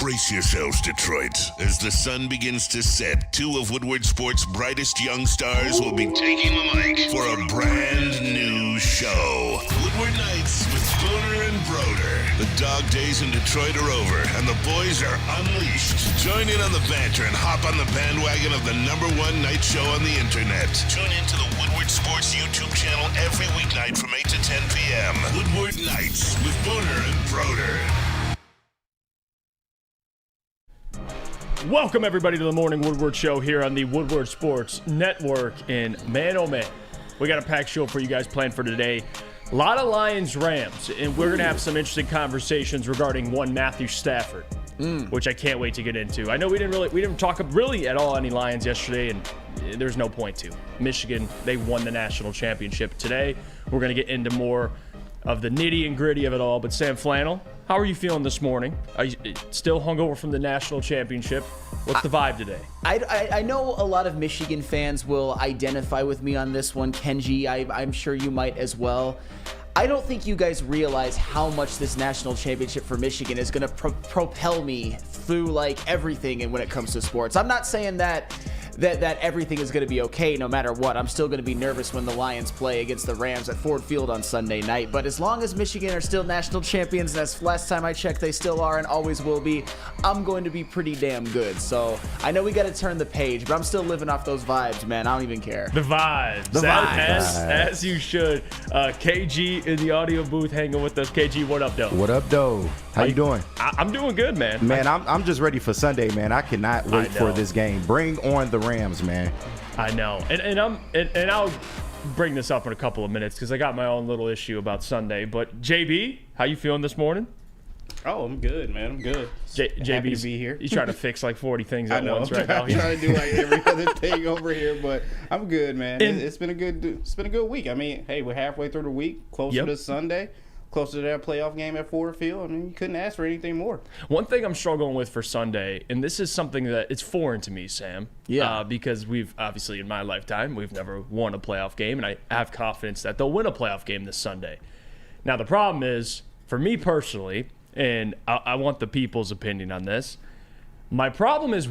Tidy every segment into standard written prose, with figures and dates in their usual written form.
Brace yourselves, Detroit. As the sun begins to set, two of Woodward Sports' brightest young stars will be taking the mic for a brand new show. Woodward Nights with Spooner and Broder. The dog days in Detroit are over, and the boys are unleashed. Join in on the banter and hop on the bandwagon of the #1 night show on the internet. Tune in to the Woodward Sports YouTube channel every weeknight from 8 to 10 p.m. Woodward Nights with Spooner and Broder. Welcome, everybody, to the Morning Woodward Show here on the Woodward Sports Network. And man, oh man, we got a packed show for you guys planned for today. A lot of Lions-Rams, and we're going to have some interesting conversations regarding one Matthew Stafford, which I can't wait to get into. I know we didn't talk really at all any Lions yesterday, and there's no point to. Michigan, they won the national championship today. We're going to get into more of the nitty and gritty of it all. But Sam Flannel, how are you feeling this morning? Are you still hungover from the national championship? What's the vibe today? I know a lot of Michigan fans will identify with me on this one. Kenji, I'm sure you might as well. I don't think you guys realize how much this national championship for Michigan is going to propel me through like everything and when it comes to sports. I'm not saying that everything is going to be okay no matter what. I'm still going to be nervous when the Lions play against the Rams at Ford Field on Sunday night. But as long as Michigan are still national champions, and as last time I checked they still are and always will be, I'm going to be pretty damn good. So I know we got to turn the page, but I'm still living off those vibes, man. I don't even care. The vibes. As you should. KG in the audio booth hanging with us. KG, what up, though? What up, though? How you doing? I'm doing good, man. Man, I'm just ready for Sunday, man. I cannot wait for this game. Bring on the Rams, man. I know, and I'll bring this up in a couple of minutes because I got my own little issue about Sunday. But JB, how you feeling this morning? Oh, I'm good, man. I'm good. JB's to be here. He's trying to fix like 40 things at once right now. I'm trying to do like every other thing over here, but I'm good, man. It's been a good week. I mean, hey, we're halfway through the week, closer to Sunday. Closer to that playoff game at Ford Field. I mean, you couldn't ask for anything more. One thing I'm struggling with for Sunday, and this is something that it's foreign to me, Sam. Yeah. Because we've obviously in my lifetime we've never won a playoff game, and I have confidence that they'll win a playoff game this Sunday. Now the problem is, for me personally, and I want the people's opinion on this. My problem is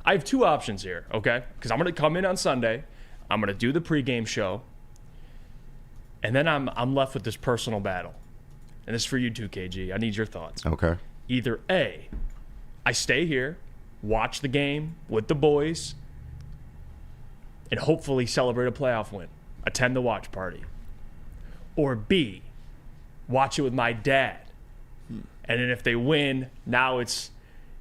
I have two options here, okay? Because I'm going to come in on Sunday, I'm going to do the pregame show. And then I'm left with this personal battle. And this is for you too, KG. I need your thoughts. Okay. Either A, I stay here, watch the game with the boys, and hopefully celebrate a playoff win, attend the watch party. Or B, watch it with my dad. And then if they win, now it's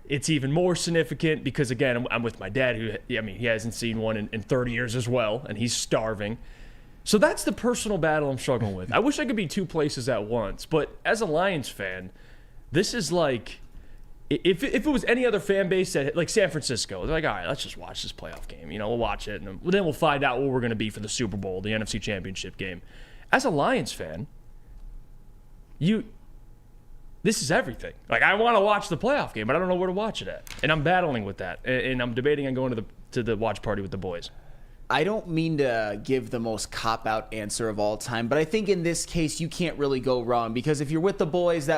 even more significant because, again, I'm with my dad who, he hasn't seen one in 30 years as well, and he's starving. So that's the personal battle I'm struggling with. I wish I could be two places at once, but as a Lions fan, this is like if it was any other fan base that like San Francisco, they're like, all right, let's just watch this playoff game. We'll watch it, and then we'll find out what we're going to be for the Super Bowl, the NFC Championship game. As a Lions fan, this is everything. Like I want to watch the playoff game, but I don't know where to watch it at, and I'm battling with that, and I'm debating on going to the watch party with the boys. I don't mean to give the most cop-out answer of all time, but I think in this case you can't really go wrong because if you're with the boys,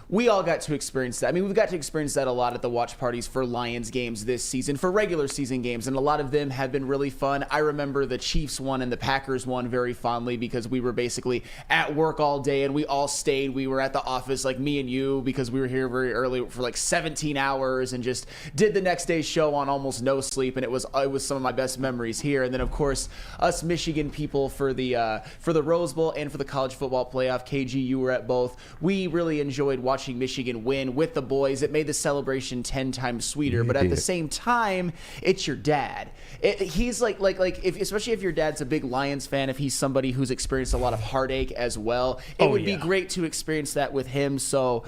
we all got to experience that. We've got to experience that a lot at the watch parties for Lions games this season, for regular season games, and a lot of them have been really fun. I remember the Chiefs one and the Packers one very fondly because we were basically at work all day and we all stayed. We were at the office, like me and you, because we were here very early for like 17 hours and just did the next day's show on almost no sleep, and it was some of my best memories here. And then, of course, us Michigan people for the Rose Bowl and for the college football playoff. KG, you were at both. We really enjoyed watching Michigan win with the boys. It made the celebration 10 times sweeter, but at the same time, it's your dad. He's especially if your dad's a big Lions fan, if he's somebody who's experienced a lot of heartache as well, it would be great to experience that with him. So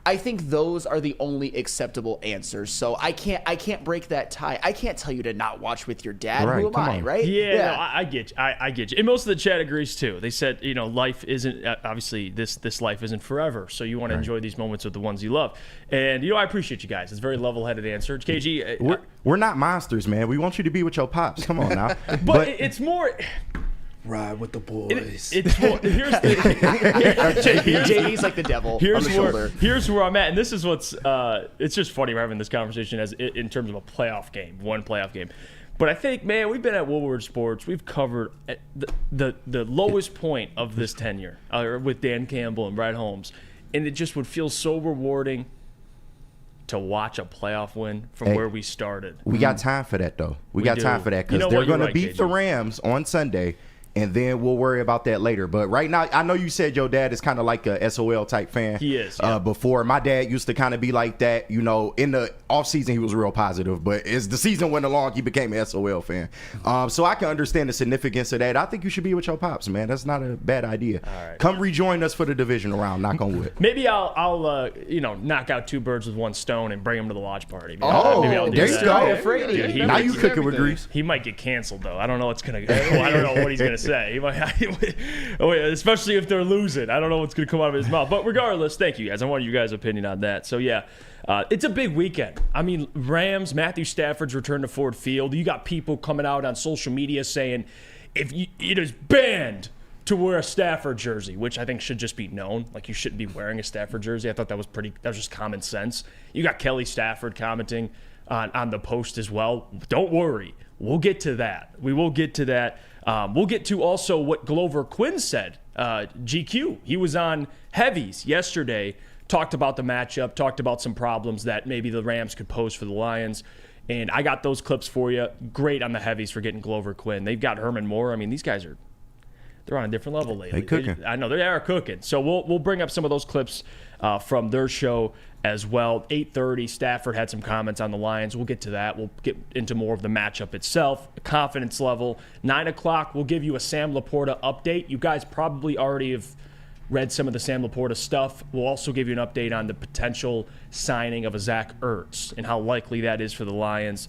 I think those are the only acceptable answers. So I can't break that tie. I can't tell you to not watch with your dad. Right, Who am I, right? Yeah. No, I get you. I get you. And most of the chat agrees too. They said, life isn't obviously this life isn't forever. So you want to enjoy these moments with the ones you love. And I appreciate you guys. It's a very level-headed answer. KG, we're not monsters, man. We want you to be with your pops. Come on now. but it's more. Ride with the boys. Here's the JD's like the devil on the shoulder. Here's where I'm at, and this is what's. It's just funny we're having this conversation in terms of a playoff game, one playoff game. But I think, man, we've been at Woodward Sports. We've covered the lowest point of this tenure with Dan Campbell and Brad Holmes, and it just would feel so rewarding to watch a playoff win from where we started. We got time for that, though. We got time for that because they're going to beat the Rams on Sunday. And then we'll worry about that later. But right now, I know you said your dad is kind of like a SOL type fan. He is. Yeah. Before, my dad used to kind of be like that. You know, in the offseason, he was real positive. But as the season went along, he became an SOL fan. So I can understand the significance of that. I think you should be with your pops, man. That's not a bad idea. All right. Come rejoin us for the divisional round. Knock on wood. Maybe I'll knock out 2 birds with 1 stone and bring him to the watch party. Maybe I'll do there that. you go. Dude, He now might you cooking with grease. He might get canceled though. I don't know what's gonna. I don't know what he's gonna say. He might, especially if they're losing. I don't know what's gonna come out of his mouth. But regardless, thank you guys. I want you guys' opinion on that. So yeah, it's a big weekend. I mean, Rams, Matthew Stafford's return to Ford Field. You got people coming out on social media saying it is banned to wear a Stafford jersey, which I think should just be known. Like, you shouldn't be wearing a Stafford jersey. I thought that was just common sense. You got Kelly Stafford commenting on the post as well. Don't worry. We'll get to that. We will get to that. We'll get to also what Glover Quinn said. GQ. He was on Heavies yesterday, talked about the matchup, talked about some problems that maybe the Rams could pose for the Lions. And I got those clips for you. Great on the Heavies for getting Glover Quinn. They've got Herman Moore. I mean, these guys they're on a different level lately. They cooking. I know they are cooking. So we'll bring up some of those clips from their show as well. 8:30, Stafford had some comments on the Lions. We'll get to that. We'll get into more of the matchup itself, the confidence level. 9 o'clock, we'll give you a Sam Laporta update. You guys probably already have read some of the Sam Laporta stuff. We'll also give you an update on the potential signing of a Zach Ertz and how likely that is for the Lions.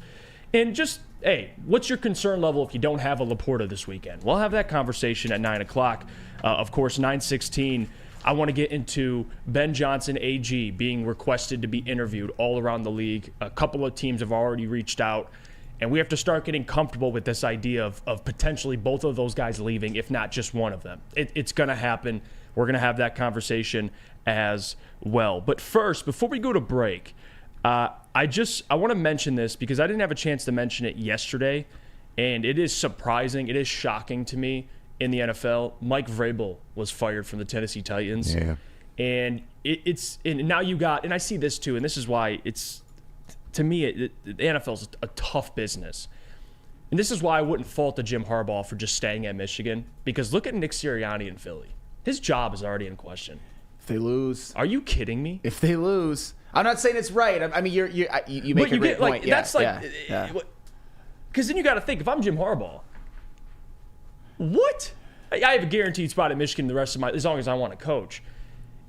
And just, hey, what's your concern level if you don't have a Laporta this weekend? We'll have that conversation at 9 o'clock. Of course, 9:16, I want to get into Ben Johnson, AG, being requested to be interviewed all around the league. A couple of teams have already reached out, and we have to start getting comfortable with this idea of potentially both of those guys leaving, if not just one of them. It's going to happen. We're going to have that conversation as well. But first, before we go to break, I want to mention this because I didn't have a chance to mention it yesterday, and it is surprising. It is shocking to me in the NFL. Mike Vrabel was fired from the Tennessee Titans. Yeah. And and now you got, and I see this too, and this is why it's, to me, the NFL is a tough business. And this is why I wouldn't fault the Jim Harbaugh for just staying at Michigan, because look at Nick Sirianni in Philly. His job is already in question. If they lose. Are you kidding me? If they lose. I'm not saying it's right. I mean, you make a great point. That's because then you got to think, if I'm Jim Harbaugh, what? I have a guaranteed spot at Michigan the rest of as long as I want to coach.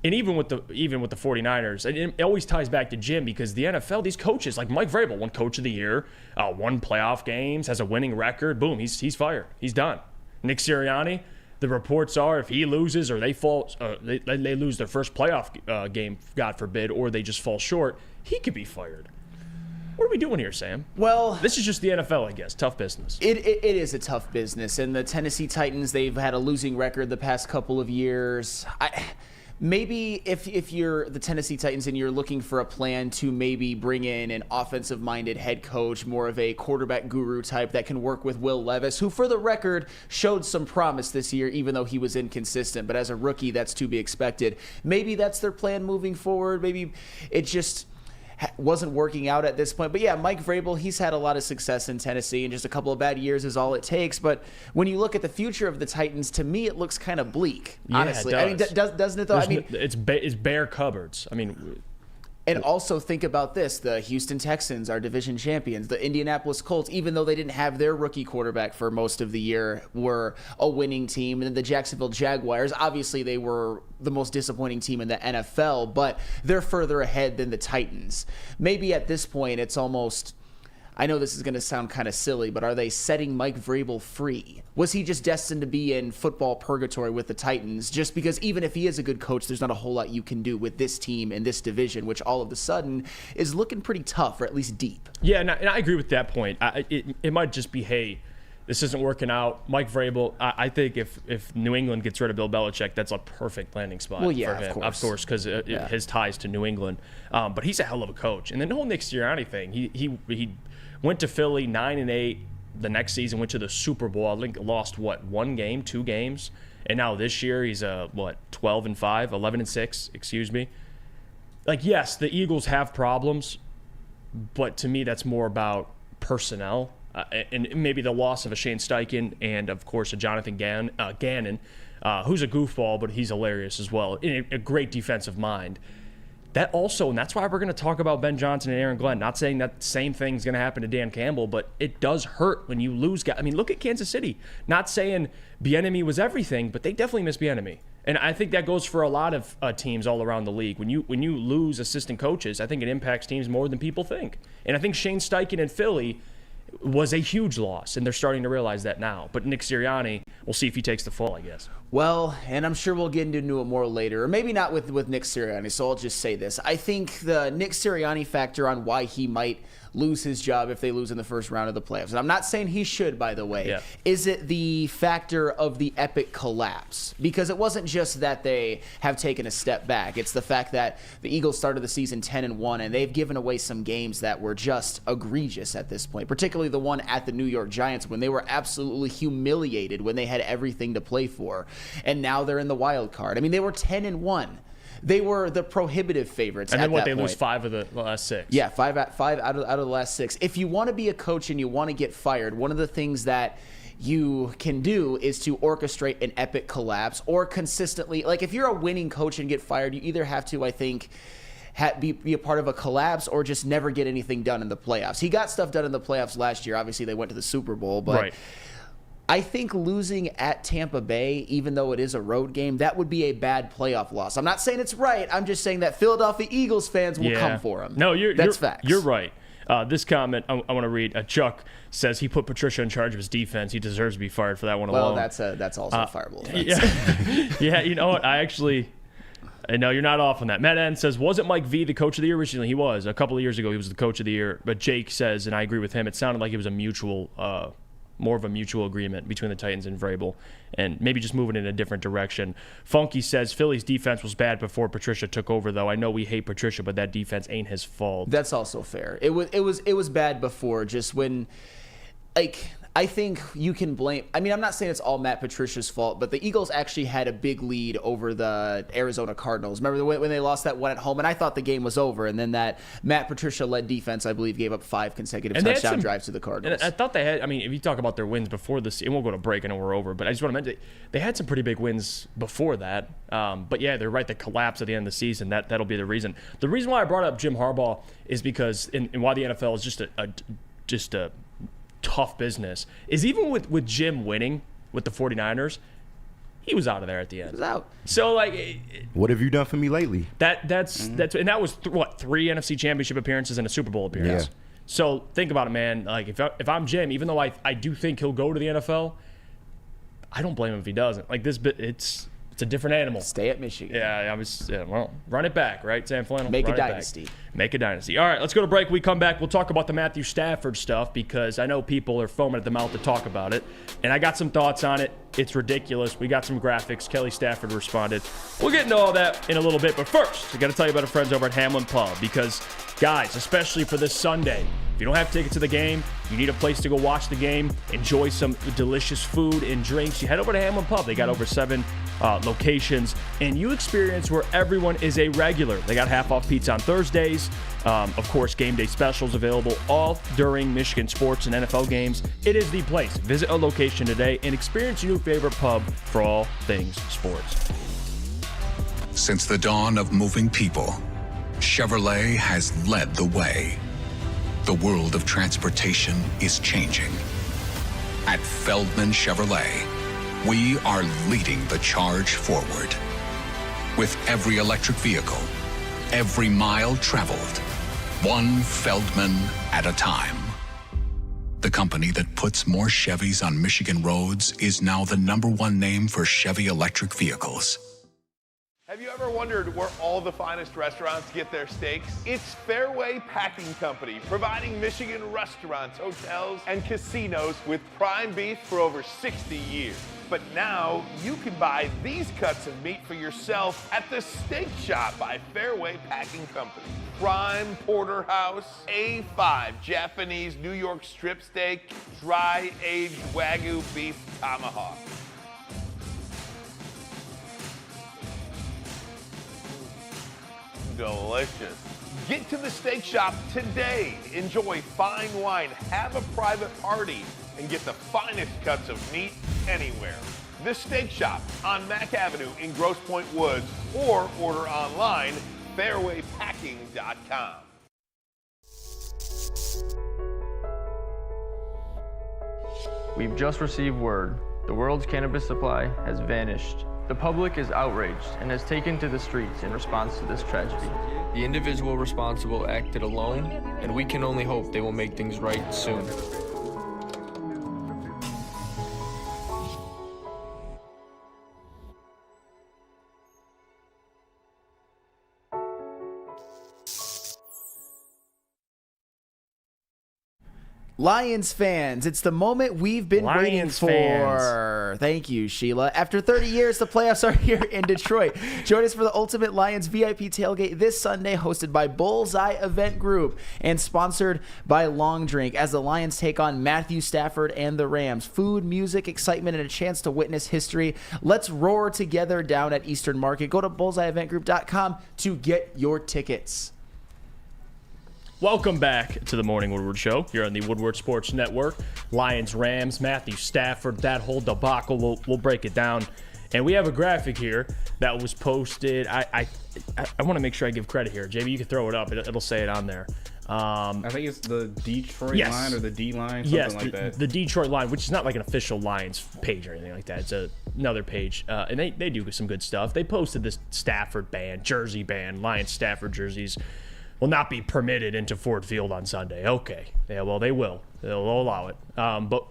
And even with the 49ers, and it always ties back to Jim, because the NFL, these coaches, like Mike Vrabel, won Coach of the Year, won playoff games, has a winning record. Boom, he's fired. He's done. Nick Sirianni, the reports are if he loses or they fall, they lose their first playoff game, God forbid, or they just fall short, he could be fired. What are we doing here, Sam? Well, this is just the NFL, I guess. Tough business. It is a tough business. And the Tennessee Titans, they've had a losing record the past couple of years. Maybe if you're the Tennessee Titans and you're looking for a plan to maybe bring in an offensive-minded head coach, more of a quarterback guru type that can work with Will Levis, who, for the record, showed some promise this year, even though he was inconsistent. But as a rookie, that's to be expected. Maybe that's their plan moving forward. Maybe it just wasn't working out at this point. But yeah, Mike Vrabel, he's had a lot of success in Tennessee, and just a couple of bad years is all it takes. But when you look at the future of the Titans, to me, it looks kind of bleak, honestly. Yeah, it does. I mean, doesn't it, though? I mean, it's bare cupboards. I mean, and also think about this. The Houston Texans are division champions. The Indianapolis Colts, even though they didn't have their rookie quarterback for most of the year, were a winning team. And then the Jacksonville Jaguars, obviously they were the most disappointing team in the NFL, but they're further ahead than the Titans. Maybe at this point it's almost, I know this is going to sound kind of silly, but are they setting Mike Vrabel free? Was he just destined to be in football purgatory with the Titans? Just because even if he is a good coach, there's not a whole lot you can do with this team in this division, which all of a sudden is looking pretty tough, or at least deep. Yeah, and I agree with that point. It might just be, hey, this isn't working out. Mike Vrabel, I think if New England gets rid of Bill Belichick, that's a perfect landing spot for him. Of course, because his ties to New England. But he's a hell of a coach. And then the whole Nick Sirianni thing, he went to Philly 9-8. The next season went to the Super Bowl. I think lost, 1 game, 2 games. And now this year he's 12-5, 11-6, excuse me. Like, yes, the Eagles have problems, but to me that's more about personnel. And maybe the loss of a Shane Steichen and, of course, a Jonathan Gannon, who's a goofball, but he's hilarious as well. A great defensive mind. That also, and that's why we're going to talk about Ben Johnson and Aaron Glenn. Not saying that same thing's going to happen to Dan Campbell, but it does hurt when you lose guys. I mean, look at Kansas City. Not saying Bieniemy was everything, but they definitely miss Bieniemy. And I think that goes for a lot of teams all around the league. When you lose assistant coaches, I think it impacts teams more than people think. And I think Shane Steichen in Philly was a huge loss, and they're starting to realize that now. But Nick Sirianni, we'll see if he takes the fall, I guess. Well, and I'm sure we'll get into it more later, or maybe not with Nick Sirianni, so I'll just say this. I think the Nick Sirianni factor on why he might lose his job if they lose in the first round of the playoffs, and I'm not saying he should, by the way, is it the factor of the epic collapse? Because it wasn't just that they have taken a step back. It's the fact that the Eagles started the season 10-1, and they've given away some games that were just egregious at this point, particularly the one at the New York Giants when they were absolutely humiliated when they had everything to play for. And now they're in the wild card. I mean, they were 10-1. They were the prohibitive favorites. And then they lose 5 of the last 6. Yeah, 5 out of the last 6. If you want to be a coach and you want to get fired, one of the things that you can do is to orchestrate an epic collapse or consistently. Like, if you're a winning coach and get fired, you either have to, I think, be a part of a collapse or just never get anything done in the playoffs. He got stuff done in the playoffs last year. Obviously, they went to the Super Bowl, but right. I think losing at Tampa Bay, even though it is a road game, that would be a bad playoff loss. I'm not saying it's right. I'm just saying that Philadelphia Eagles fans will come for him. No, that's facts. You're right. This comment I want to read. Chuck says he put Patricia in charge of his defense. He deserves to be fired for that one alone. Well, that's also a fireable offense. Yeah, you know what? I know you're not off on that. Matt N says, wasn't Mike V the coach of the year recently? He was. A couple of years ago, he was the coach of the year. But Jake says, and I agree with him, it sounded like it was more of a mutual agreement between the Titans and Vrabel, and maybe just moving in a different direction. Funky says Philly's defense was bad before Patricia took over, though. I know we hate Patricia, but that defense ain't his fault. That's also fair. It was bad before, just when, like, I think you can blame. I mean, I'm not saying it's all Matt Patricia's fault, but the Eagles actually had a big lead over the Arizona Cardinals. Remember when they lost that one at home, and I thought the game was over, and then that Matt Patricia-led defense, I believe, gave up 5 consecutive touchdown drives to the Cardinals. And I thought they had. I mean, if you talk about their wins before this, it won't go to break. I know we're over, but I just want to mention they had some pretty big wins before that. But yeah, they're right. The collapse at the end of the season, that'll be the reason. The reason why I brought up Jim Harbaugh is because, and why the NFL is just a tough business, is even with Jim winning with the 49ers, he was out of there at the end. He was out. So, like, what have you done for me lately? That's and that was 3 NFC Championship appearances and a Super Bowl appearance. Yeah. So think about it, man. Like, if I'm Jim, even though I do think he'll go to the NFL, I don't blame him if he doesn't. Like, it's a different animal. Stay at Michigan. Well, run it back, right, Sam Flannel? Make a dynasty. Make a dynasty. All right, let's go to break. We come back. We'll talk about the Matthew Stafford stuff because I know people are foaming at the mouth to talk about it. And I got some thoughts on it. It's ridiculous. We got some graphics. Kelly Stafford responded. We'll get into all that in a little bit. But first, I got to tell you about our friends over at Hamlin Pub because, guys, especially for this Sunday, if you don't have tickets to the game, you need a place to go watch the game, enjoy some delicious food and drinks, you head over to Hamlin Pub. They got over 7 locations, and you experience where everyone is a regular. They got half-off pizza on Thursdays. Of course, game day specials available all during Michigan sports and NFL games. It is the place. Visit a location today and experience your new favorite pub for all things sports. Since the dawn of moving people, Chevrolet has led the way. The world of transportation is changing. At Feldman Chevrolet, we are leading the charge forward. With every electric vehicle, every mile traveled, one Feldman at a time. The company that puts more Chevys on Michigan roads is now the #1 name for Chevy electric vehicles. Have you ever wondered where all the finest restaurants get their steaks? It's Fairway Packing Company, providing Michigan restaurants, hotels, and casinos with prime beef for over 60 years. But now you can buy these cuts of meat for yourself at the Steak Shop by Fairway Packing Company. Prime porterhouse, A5 Japanese New York strip steak, dry aged Wagyu beef tomahawk. Delicious. Get to the Steak Shop today. Enjoy fine wine, have a private party, and get the finest cuts of meat anywhere. The Steak Shop on Mack Avenue in Grosse Pointe Woods, or order online, fairwaypacking.com. We've just received word. The world's cannabis supply has vanished. The public is outraged and has taken to the streets in response to this tragedy. The individual responsible acted alone, and we can only hope they will make things right soon. Lions fans, it's the moment we've been waiting for. Fans. Thank you, Sheila. After 30 years, the playoffs are here in Detroit. Join us for the Ultimate Lions VIP tailgate this Sunday, hosted by Bullseye Event Group and sponsored by Long Drink, as the Lions take on Matthew Stafford and the Rams. Food, music, excitement, and a chance to witness history. Let's roar together down at Eastern Market. Go to bullseyeeventgroup.com to get your tickets. Welcome back to the Morning Woodward Show here on the Woodward Sports Network. Lions, Rams, Matthew Stafford, that whole debacle, we'll break it down. And we have a graphic here that was posted. I want to make sure I give credit here. JB, you can throw it up. It'll say it on there. I think it's the Detroit line or the D line, something like that. The Detroit line, which is not like an official Lions page or anything like that. It's another page. And they do some good stuff. They posted this Stafford ban, jersey ban, Lions Stafford jerseys will not be permitted into Ford Field on Sunday. Okay. Yeah, well, they will. They'll allow it. But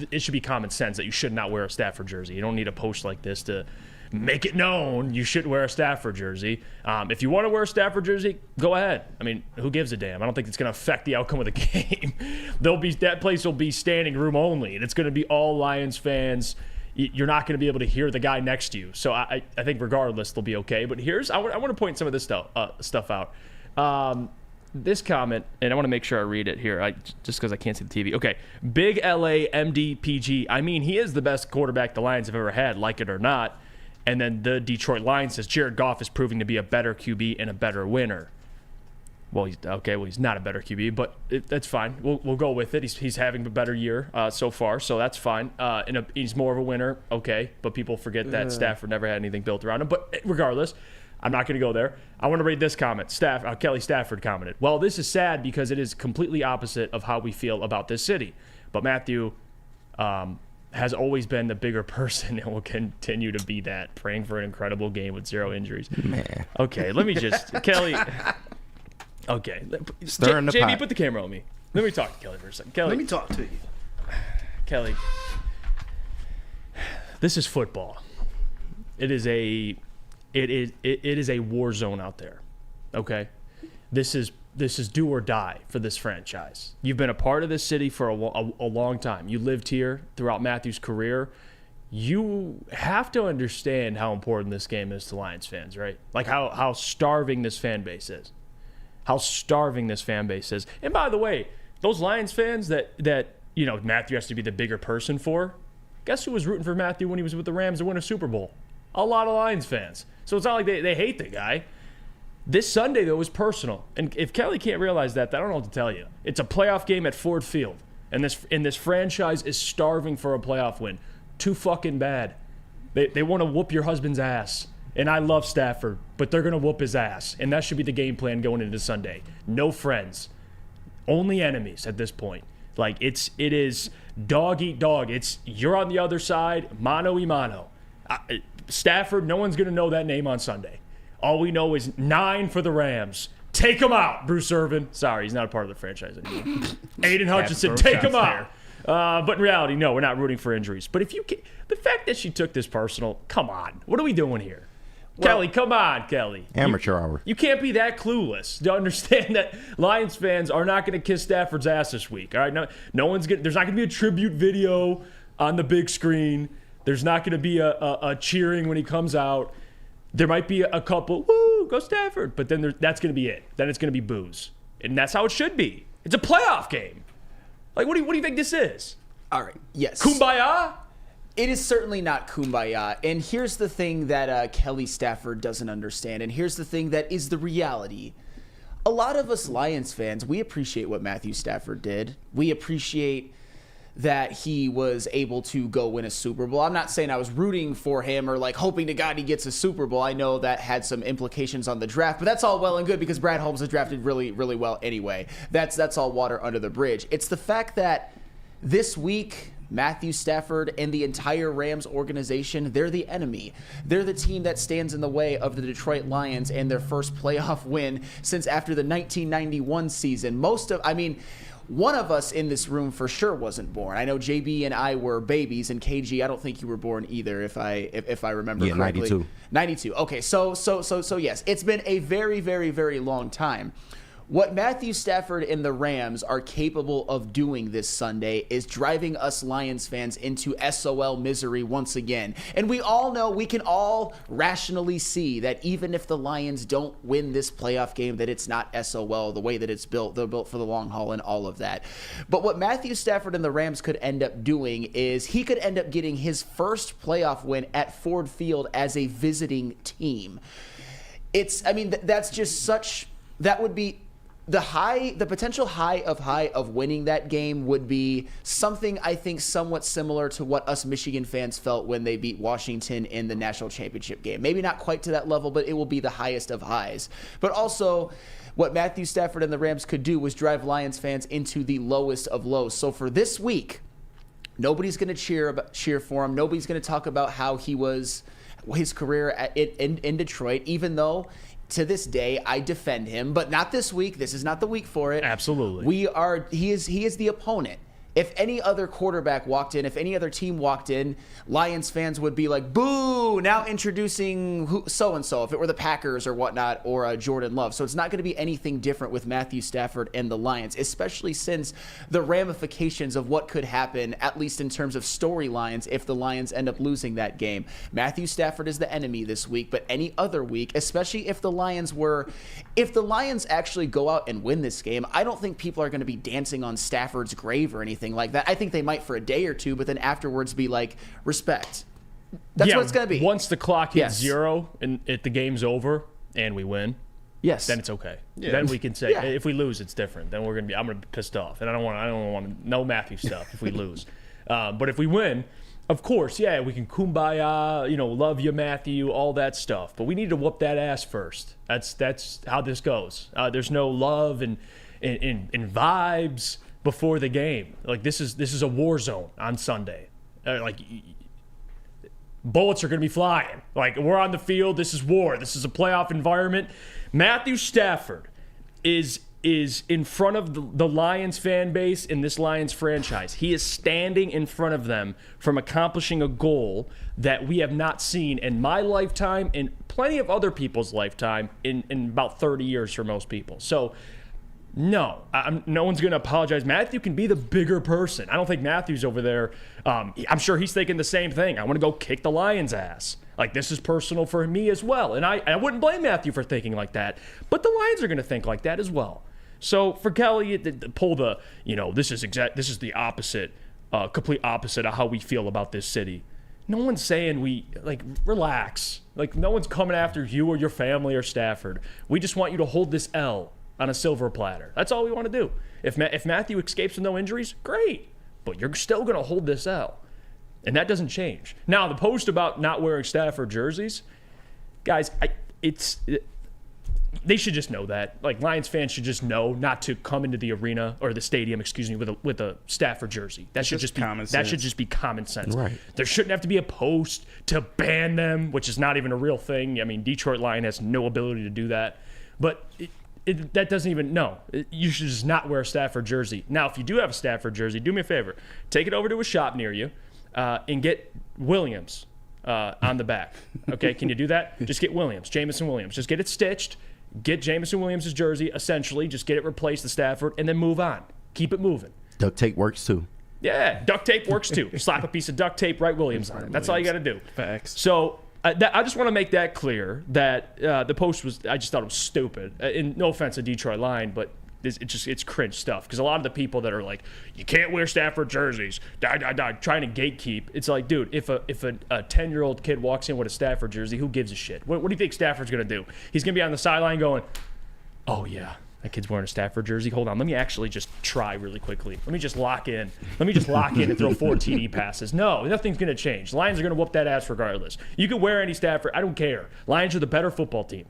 it should be common sense that you should not wear a Stafford jersey. You don't need a post like this to make it known you shouldn't wear a Stafford jersey. If you want to wear a Stafford jersey, go ahead. I mean, who gives a damn? I don't think it's going to affect the outcome of the game. That place will be standing room only, and it's going to be all Lions fans. You're not going to be able to hear the guy next to you. So I think regardless, they'll be okay. But I want to point some of this stuff out. This comment, and I want to make sure I read it here, just because I can't see the TV. Okay, Big LA MDPG. I mean, he is the best quarterback the Lions have ever had, like it or not. And then the Detroit Lions says Jared Goff is proving to be a better QB and a better winner. Well, he's not a better QB, but that's fine. We'll go with it. He's having a better year so far, so that's fine. He's more of a winner, okay. But people forget that Stafford never had anything built around him. But regardless, I'm not going to go there. I want to read this comment. Kelly Stafford commented, "Well, this is sad because it is completely opposite of how we feel about this city. But Matthew has always been the bigger person and will continue to be that. Praying for an incredible game with 0 injuries." Man. Okay, let me just Kelly. Okay, Stirring the JB, pot. put the camera on me. Let me talk to Kelly for a second. Kelly, Let me talk to you. Kelly, this is football. It is a war zone out there. Okay, this is do or die for this franchise. You've been a part of this city for a long time. You lived here throughout Matthew's career. You have to understand how important this game is to Lions fans, right? Like how starving this fan base is. How starving this fan base is. And by the way, those Lions fans that Matthew has to be the bigger person for, guess who was rooting for Matthew when he was with the Rams to win a Super Bowl? A lot of Lions fans. So it's not like they hate the guy. This Sunday, though, was personal. And if Kelly can't realize that, I don't know what to tell you. It's a playoff game at Ford Field. And this franchise is starving for a playoff win. Too fucking bad. They want to whoop your husband's ass. And I love Stafford, but they're going to whoop his ass. And that should be the game plan going into Sunday. No friends. Only enemies at this point. Like, it is dog eat dog. You're on the other side, mano y mano. Stafford, no one's going to know that name on Sunday. All we know is 9 for the Rams. Take him out, Bruce Irvin. Sorry, he's not a part of the franchise anymore. Aiden Hutchinson, take him out. But in reality, no, we're not rooting for injuries. But the fact that she took this personal, come on. What are we doing here? Kelly, come on, Kelly. Amateur hour. You can't be that clueless to understand that Lions fans are not going to kiss Stafford's ass this week. All right, no one's going. There's not going to be a tribute video on the big screen. There's not going to be a cheering when he comes out. There might be a couple, woo, go Stafford, but then that's going to be it. Then it's going to be boos, and that's how it should be. It's a playoff game. Like, what do you think this is? All right. Yes. Kumbaya? It is certainly not kumbaya. And here's the thing that Kelly Stafford doesn't understand. And here's the thing that is the reality. A lot of us Lions fans, we appreciate what Matthew Stafford did. We appreciate that he was able to go win a Super Bowl. I'm not saying I was rooting for him or like hoping to God he gets a Super Bowl. I know that had some implications on the draft, but that's all well and good because Brad Holmes was drafted really, really well anyway. That's all water under the bridge. It's the fact that this week, Matthew Stafford and the entire Rams organization, they're the enemy. They're the team that stands in the way of the Detroit Lions and their first playoff win since after the 1991 season. One of us in this room for sure wasn't born. I know JB and I were babies, and KG, I don't think you were born either, if I remember correctly. 92. 92. Okay, so yes, it's been a very, very, very long time. What Matthew Stafford and the Rams are capable of doing this Sunday is driving us Lions fans into SOL misery once again. And we all know, we can all rationally see that even if the Lions don't win this playoff game, that it's not SOL the way that it's built. They're built for the long haul and all of that. But what Matthew Stafford and the Rams could end up doing is he could end up getting his first playoff win at Ford Field as a visiting team. That's just such, that would be, the potential high of winning that game would be something I think somewhat similar to what us Michigan fans felt when they beat Washington in the national championship game. Maybe not quite to that level, but it will be the highest of highs. But also, what Matthew Stafford and the Rams could do was drive Lions fans into the lowest of lows. So for this week, nobody's going to cheer for him. Nobody's going to talk about how his career in Detroit, even though to this day, I defend him, but not this week. This is not the week for it. Absolutely. He is the opponent. If any other quarterback walked in, if any other team walked in, Lions fans would be like, boo, now introducing so-and-so, if it were the Packers or whatnot, or Jordan Love. So it's not going to be anything different with Matthew Stafford and the Lions, especially since the ramifications of what could happen, at least in terms of storylines, if the Lions end up losing that game. Matthew Stafford is the enemy this week, but any other week, especially if the Lions actually go out and win this game, I don't think people are going to be dancing on Stafford's grave or anything like that. I think they might for a day or two, but then afterwards be like, respect. That's what it's going to be. Once the clock hits zero and the game's over and we win, then it's okay. Yeah. Then we can say, if we lose, it's different. Then I'm going to be pissed off, and I don't want to know Matthew stuff if we lose. But if we win, of course, we can kumbaya, love you, Matthew, all that stuff. But we need to whoop that ass first. That's how this goes. There's no love and vibes before the game. Like, this is a war zone on Sunday. Bullets are going to be flying. Like, we're on the field. This is war. This is a playoff environment. Matthew Stafford is in front of the Lions fan base in this Lions franchise. He is standing in front of them from accomplishing a goal that we have not seen in my lifetime and plenty of other people's lifetime in about 30 years for most people. So, no one's going to apologize. Matthew can be the bigger person. I don't think Matthew's over there. I'm sure he's thinking the same thing. I want to go kick the Lions' ass. Like, this is personal for me as well. And I wouldn't blame Matthew for thinking like that. But the Lions are going to think like that as well. So for Kelly to pull the, this is the opposite, complete opposite of how we feel about this city. No one's saying relax. Like, no one's coming after you or your family or Stafford. We just want you to hold this L on a silver platter. That's all we want to do. If Matthew escapes with no injuries, great. But you're still going to hold this L. And that doesn't change. Now, the post about not wearing Stafford jerseys, guys, they should just know that. Like, Lions fans should just know not to come into the arena or the stadium, with a Stafford jersey. That should just be common sense. That should just be common sense. Right. There shouldn't have to be a post to ban them, which is not even a real thing. I mean, Detroit Lion has no ability to do that. But that doesn't even, no. You should just not wear a Stafford jersey. Now, if you do have a Stafford jersey, do me a favor. Take it over to a shop near you and get Williams. on the back. Okay, can you do that? Just get Jamison Williams. Just get it stitched. Get Jamison Williams' jersey, essentially. Just get it replaced to Stafford, and then move on. Keep it moving. Duct tape works too. Yeah, duct tape works too. Slap a piece of duct tape, write Williams on it. That's all you got to do. Facts. So I just want to make that clear that the post was, I just thought it was stupid. And no offense to Detroit Lion, but it's cringe stuff. Because a lot of the people that are like, you can't wear Stafford jerseys, trying to gatekeep. It's like, dude, if a 10-year-old kid walks in with a Stafford jersey, who gives a shit? What do you think Stafford's going to do? He's going to be on the sideline going, oh, yeah. That kid's wearing a Stafford jersey. Hold on. Let me actually just try really quickly. Let me just lock in. And throw 4 TD passes. No, nothing's going to change. Lions are going to whoop that ass regardless. You can wear any Stafford. I don't care. Lions are the better football team.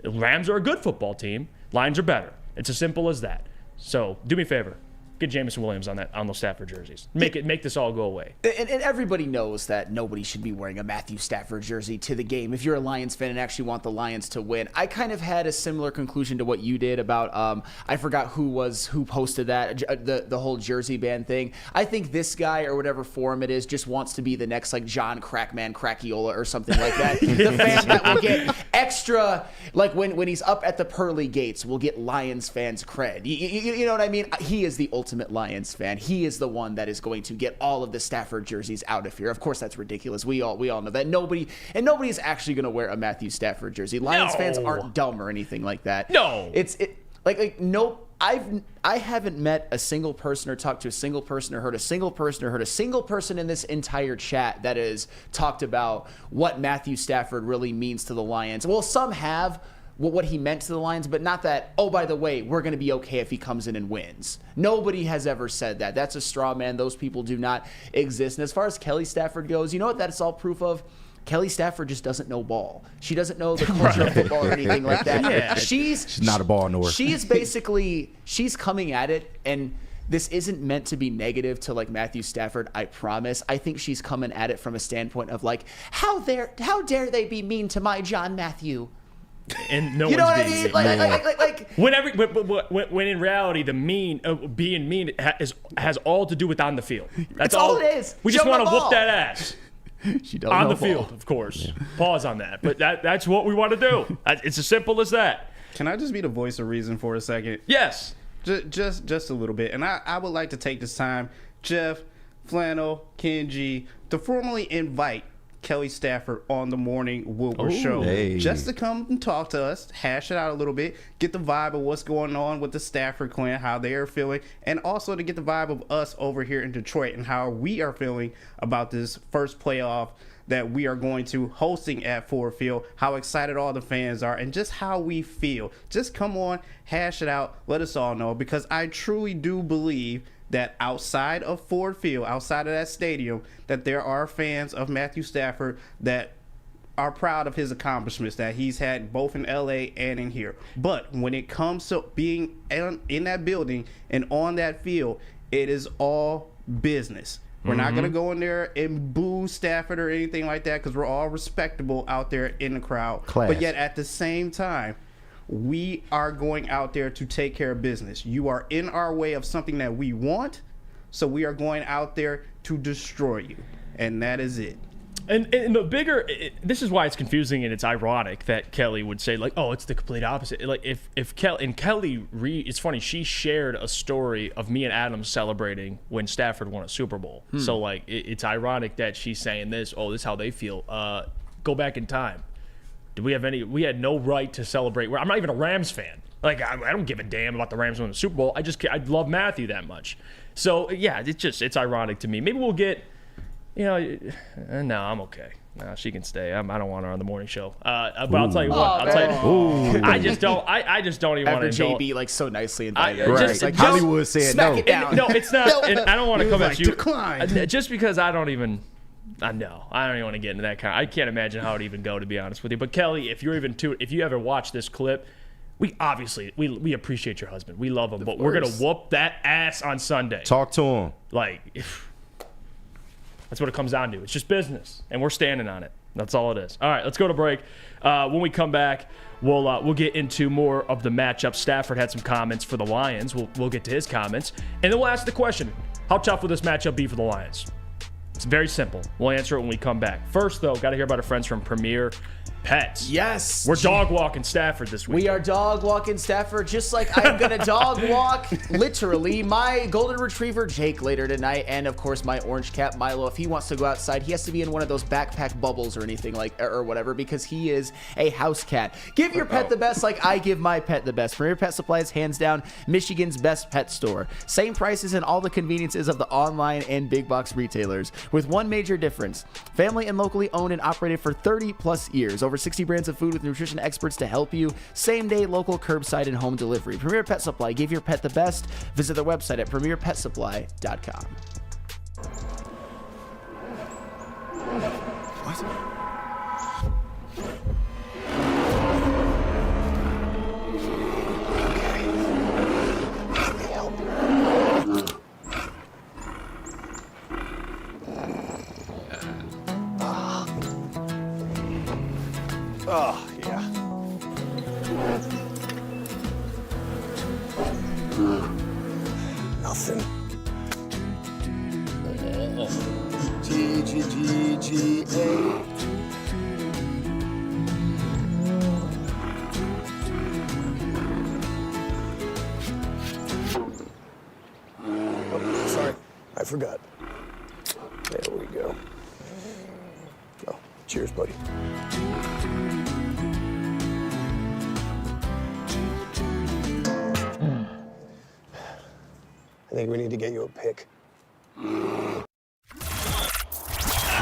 Rams are a good football team. Lions are better. It's as simple as that. So do me a favor. Get Jamison Williams on those Stafford jerseys. Make this all go away. And everybody knows that nobody should be wearing a Matthew Stafford jersey to the game. If you're a Lions fan and actually want the Lions to win, I kind of had a similar conclusion to what you did about I forgot who posted that the whole jersey ban thing. I think this guy or whatever forum it is just wants to be the next like John Crackman Crackiola or something like that. The fan that will get extra, like when he's up at the pearly gates, will get Lions fans cred. You know what I mean? He is the ultimate Lions fan. He is the one that is going to get all of the Stafford jerseys out of here. Of course, that's ridiculous. We all know that. Nobody is actually going to wear a Matthew Stafford jersey. Lions fans aren't dumb or anything like that. No, I haven't met a single person or talked to a single person or heard a single person in this entire chat that has talked about what Matthew Stafford really means to the Lions. Well, some have. What he meant to the Lions, but not that, oh, by the way, we're going to be okay if he comes in and wins. Nobody has ever said that. That's a straw man. Those people do not exist. And as far as Kelly Stafford goes, you know what that's all proof of? Kelly Stafford just doesn't know ball. She doesn't know the culture of football or anything like that. Yeah. She's not a ball knower. She is basically, she's coming at it, and this isn't meant to be negative to like Matthew Stafford, I promise. I think she's coming at it from a standpoint of like, how dare they be mean to my John Matthew? And no you know one's what I mean? Like when in reality, the being mean has all to do with on the field. That's all it is. We just want to whoop that ass. She don't on know the ball. field, of course. Yeah. Pause on that, but that's what we want to do. It's as simple as that. Can I just be the voice of reason for a second? Yes, just a little bit, and I would like to take this time, Jeff, Flannel, Kenji, to formally invite Kelly Stafford on the Morning Woodward Show. Hey. Just to come and talk to us, hash it out a little bit, get the vibe of what's going on with the Stafford clan, how they are feeling, and also to get the vibe of us over here in Detroit and how we are feeling about this first playoff that we are going to hosting at Ford Field, how excited all the fans are, and just how we feel. Just come on, hash it out, let us all know, because I truly do believe that outside of Ford Field, outside of that stadium, that there are fans of Matthew Stafford that are proud of his accomplishments that he's had both in LA and in here. But when it comes to being in that building and on that field, it is all business. We're not going to go in there and boo Stafford or anything like that because we're all respectable out there in the crowd. Class. But yet at the same time, we are going out there to take care of business. You are in our way of something that we want, so we are going out there to destroy you. And that is it. And the bigger, this is why it's confusing and it's ironic that Kelly would say like, oh, it's the complete opposite. Like if Kelly it's funny, she shared a story of me and Adam celebrating when Stafford won a Super Bowl. So like it's ironic that she's saying this, oh, this is how they feel. Go back in time. We had no right to celebrate. I'm not even a Rams fan. Like I don't give a damn about the Rams winning the Super Bowl. I love Matthew that much. So yeah, it's ironic to me. Maybe we'll get, no, I'm okay. No, she can stay. I don't want her on the morning show. But I'll tell you what. I just don't even want to. After JB like so nicely invited. Right. Like Hollywood said no. No, it's not. And I don't want to come at you. Decline. Just because I don't even want to get into that kind. I can't imagine how it would even go, to be honest with you. But Kelly, if you ever watch this clip, we obviously we appreciate your husband. We love him, but we're gonna whoop that ass on Sunday. Talk to him. That's what it comes down to. It's just business, and we're standing on it. That's all it is. All right, let's go to break. When we come back, we'll get into more of the matchup. Stafford had some comments for the Lions. We'll get to his comments, and then we'll ask the question: how tough will this matchup be for the Lions? It's very simple. We'll answer it when we come back. First, though, got to hear about our friends from Premier Pets. Yes. We're dog walking Stafford this week. We are dog walking Stafford, just like I'm going to dog walk, literally, my golden retriever, Jake, later tonight. And, of course, my orange cat, Milo. If he wants to go outside, he has to be in one of those backpack bubbles or anything or whatever, because he is a house cat. Give your pet the best like I give my pet the best. Premier Pet Supply is hands down Michigan's best pet store. Same prices and all the conveniences of the online and big box retailers, with one major difference. Family and locally owned and operated for 30 plus years. Over 60 brands of food with nutrition experts to help you. Same day, local, curbside, and home delivery. Premier Pet Supply. Give your pet the best. Visit their website at premierpetsupply.com. Oh, yeah. Nothing. G-G-G-G-A. Oh, sorry, I forgot. There we go. Oh, cheers, buddy. I think we need to get you a pick.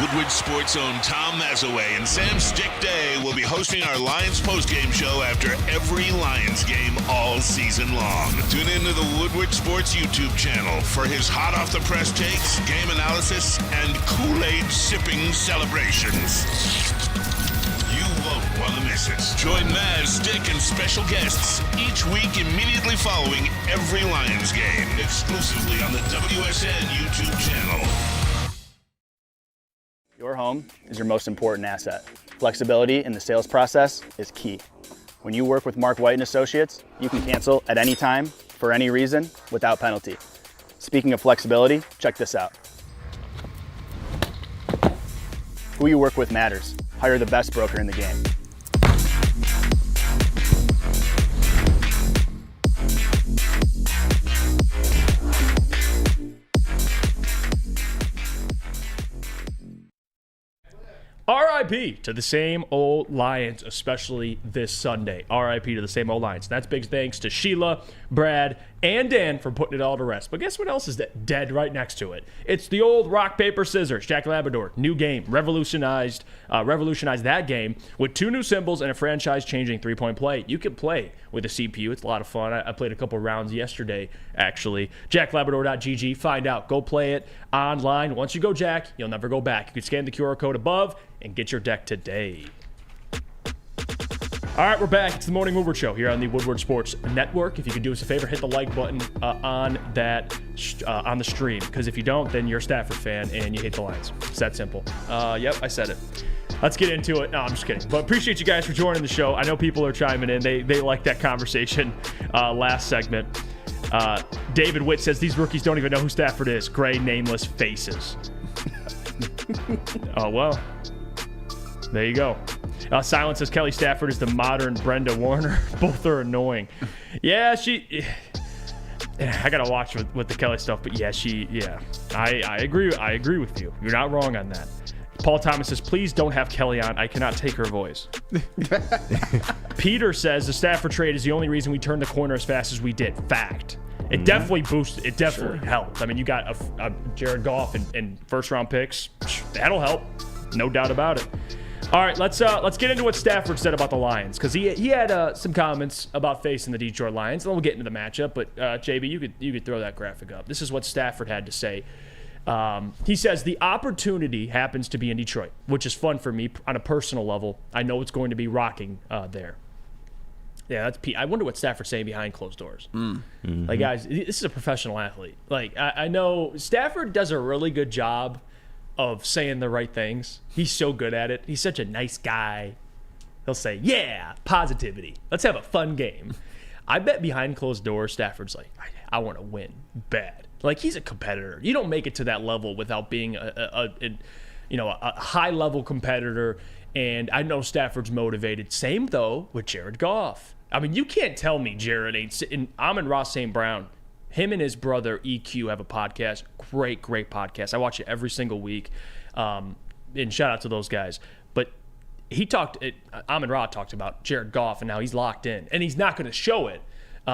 Woodward Sports' own Tom Mazaway and Sam Stick Day will be hosting our Lions postgame show after every Lions game all season long. Tune into the Woodward Sports YouTube channel for his hot-off-the-press takes, game analysis, and Kool-Aid sipping celebrations. You won't want to miss it. Join Maz, Stick, and special guests each week immediately following every Lions game, exclusively on the WSN YouTube channel. Your home is your most important asset. Flexibility in the sales process is key. When you work with Mark White & Associates, you can cancel at any time, for any reason, without penalty. Speaking of flexibility, check this out. Who you work with matters. Hire the best broker in the game. RIP to the same old Lions, especially this Sunday. RIP to the same old Lions. That's big thanks to Sheila, Brad, and Dan for putting it all to rest. But guess what else is dead right next to it? It's the old rock, paper, scissors. Jack Labrador, new game, revolutionized that game with 2 new symbols and a franchise-changing 3-point play. You can play with a CPU. It's a lot of fun. I played a couple rounds yesterday, actually. JackLabrador.gg. Find out. Go play it online. Once you go Jack, you'll never go back. You can scan the QR code above and get your deck today. All right, we're back. It's the Morning Woodward Show here on the Woodward Sports Network. If you could do us a favor, hit the like button on the stream, because if you don't, then you're a Stafford fan and you hate the Lions. It's that simple. Yep, I said it. Let's get into it. No, I'm just kidding. But appreciate you guys for joining the show. I know people are chiming in. They like that conversation last segment. David Witt says these rookies don't even know who Stafford is. Gray, nameless faces. Oh, well. There you go. Silence says Kelly Stafford is the modern Brenda Warner. Both are annoying. Yeah, I gotta watch with the Kelly stuff, but I agree. I agree with you. You're not wrong on that. Paul Thomas says, please don't have Kelly on. I cannot take her voice. Peter says the Stafford trade is the only reason we turned the corner as fast as we did. Fact. It definitely boosted. It definitely helped. I mean, you got a Jared Goff and first-round picks. That'll help. No doubt about it. All right, let's get into what Stafford said about the Lions, because he had some comments about facing the Detroit Lions, and then we'll get into the matchup. But JB, you could throw that graphic up. This is what Stafford had to say. He says the opportunity happens to be in Detroit, which is fun for me on a personal level. I know it's going to be rocking there. Yeah, that's Pete. I wonder what Stafford's saying behind closed doors. Mm-hmm. Like, guys, this is a professional athlete. Like, I know Stafford does a really good job of saying the right things. He's so good at it. He's such a nice guy. He'll say, yeah, positivity. Let's have a fun game. I bet behind closed doors, Stafford's like, I want to win bad. Like, he's a competitor. You don't make it to that level without being a high-level competitor. And I know Stafford's motivated. Same, though, with Jared Goff. I mean, you can't tell me Jared ain't sitting. Amon-Ra St. Brown, him and his brother EQ have a podcast. Great podcast. I watch it every single week. And shout out to those guys. But Amon-Ra talked about Jared Goff, and now he's locked in. And he's not going to show it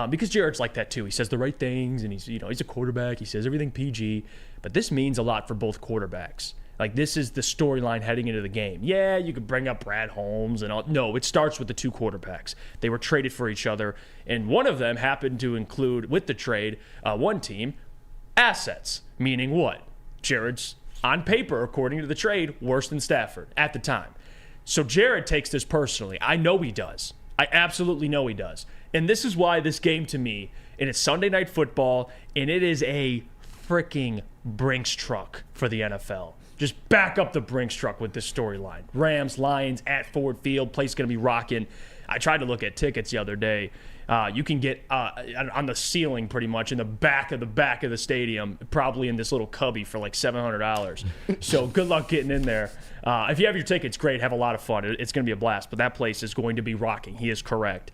because Jared's like that too. He says the right things, and he's a quarterback. He says everything PG. But this means a lot for both quarterbacks. Like, this is the storyline heading into the game. Yeah, you could bring up Brad Holmes and all. No, it starts with the two quarterbacks. They were traded for each other, and one of them happened to include, with the trade, one team, assets. Meaning what? Jared's, on paper, according to the trade, worse than Stafford at the time. So Jared takes this personally. I know he does. I absolutely know he does. And this is why this game, to me, and it's Sunday Night Football, and it is a freaking Brinks truck for the NFL. Just back up the Brinks truck with this storyline. Rams, Lions, at Ford Field. Place going to be rocking. I tried to look at tickets the other day. You can get on the ceiling pretty much in the back of the stadium, probably in this little cubby for like $700. So good luck getting in there. If you have your tickets, great. Have a lot of fun. It's going to be a blast. But that place is going to be rocking. He is correct.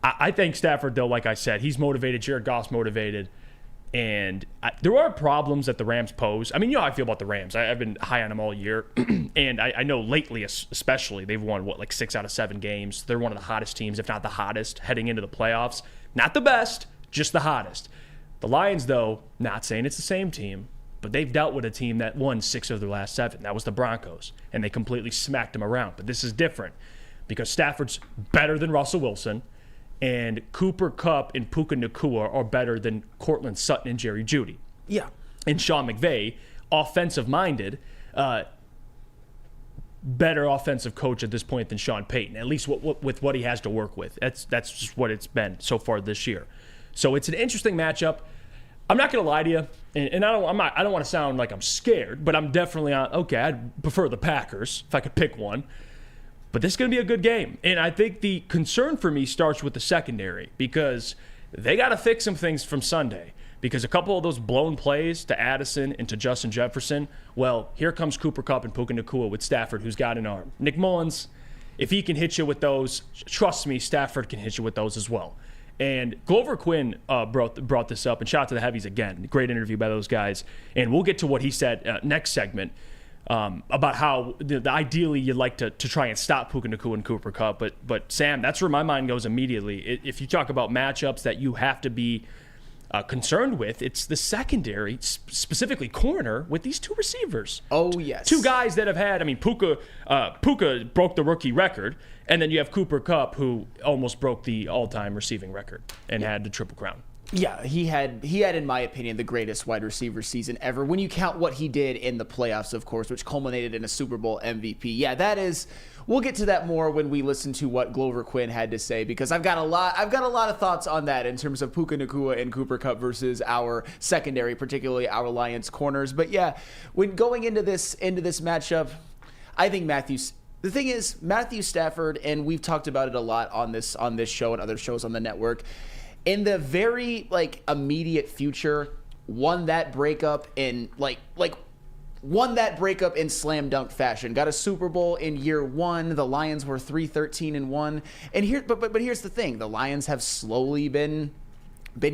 I think Stafford, though, like I said, he's motivated. Jared Goff's motivated. And there are problems that the Rams pose. I mean, you know how I feel about the Rams. I've been high on them all year. And I know lately especially, they've won, like 6 out of 7 games. They're one of the hottest teams, if not the hottest, heading into the playoffs. Not the best, just the hottest. The Lions, though, not saying it's the same team, but they've dealt with a team that won 6 of their last 7. That was the Broncos. And they completely smacked them around. But this is different because Stafford's better than Russell Wilson. And Cooper Kupp and Puka Nacua are better than Cortland Sutton and Jerry Jeudy. Yeah. And Sean McVay, offensive-minded, better offensive coach at this point than Sean Payton, at least with what he has to work with. That's just what it's been so far this year. So it's an interesting matchup. I'm not going to lie to you, and I don't want to sound like I'm scared, but I'm definitely I'd prefer the Packers if I could pick one. But this is going to be a good game. And I think the concern for me starts with the secondary because they got to fix some things from Sunday. Because a couple of those blown plays to Addison and to Justin Jefferson, well, here comes Cooper Kupp and Puka Nacua with Stafford, who's got an arm. Nick Mullins, if he can hit you with those, trust me, Stafford can hit you with those as well. And Glover Quinn brought this up, and shout out to the Heavies again. Great interview by those guys. And we'll get to what he said next segment. About how ideally you'd like to try and stop Puka Nacua and Cooper Kupp. But Sam, that's where my mind goes immediately. If you talk about matchups that you have to be concerned with, it's the secondary, specifically corner, with these two receivers. Oh, yes. Two guys that have had, Puka broke the rookie record, and then you have Cooper Kupp, who almost broke the all-time receiving record and had the Triple Crown. Yeah, he had, in my opinion, the greatest wide receiver season ever. When you count what he did in the playoffs, of course, which culminated in a Super Bowl MVP. Yeah, that is. We'll get to that more when we listen to what Glover Quinn had to say, because I've got a lot of thoughts on that in terms of Puka Nacua and Cooper Kupp versus our secondary, particularly our Lions corners. But yeah, when going into this matchup, I think the thing is, Matthew Stafford, and we've talked about it a lot on this show and other shows on the network. In the very immediate future, won that breakup in slam dunk fashion. Got a Super Bowl in year 1. The Lions were 3-13-1. And but here's the thing: the Lions have slowly been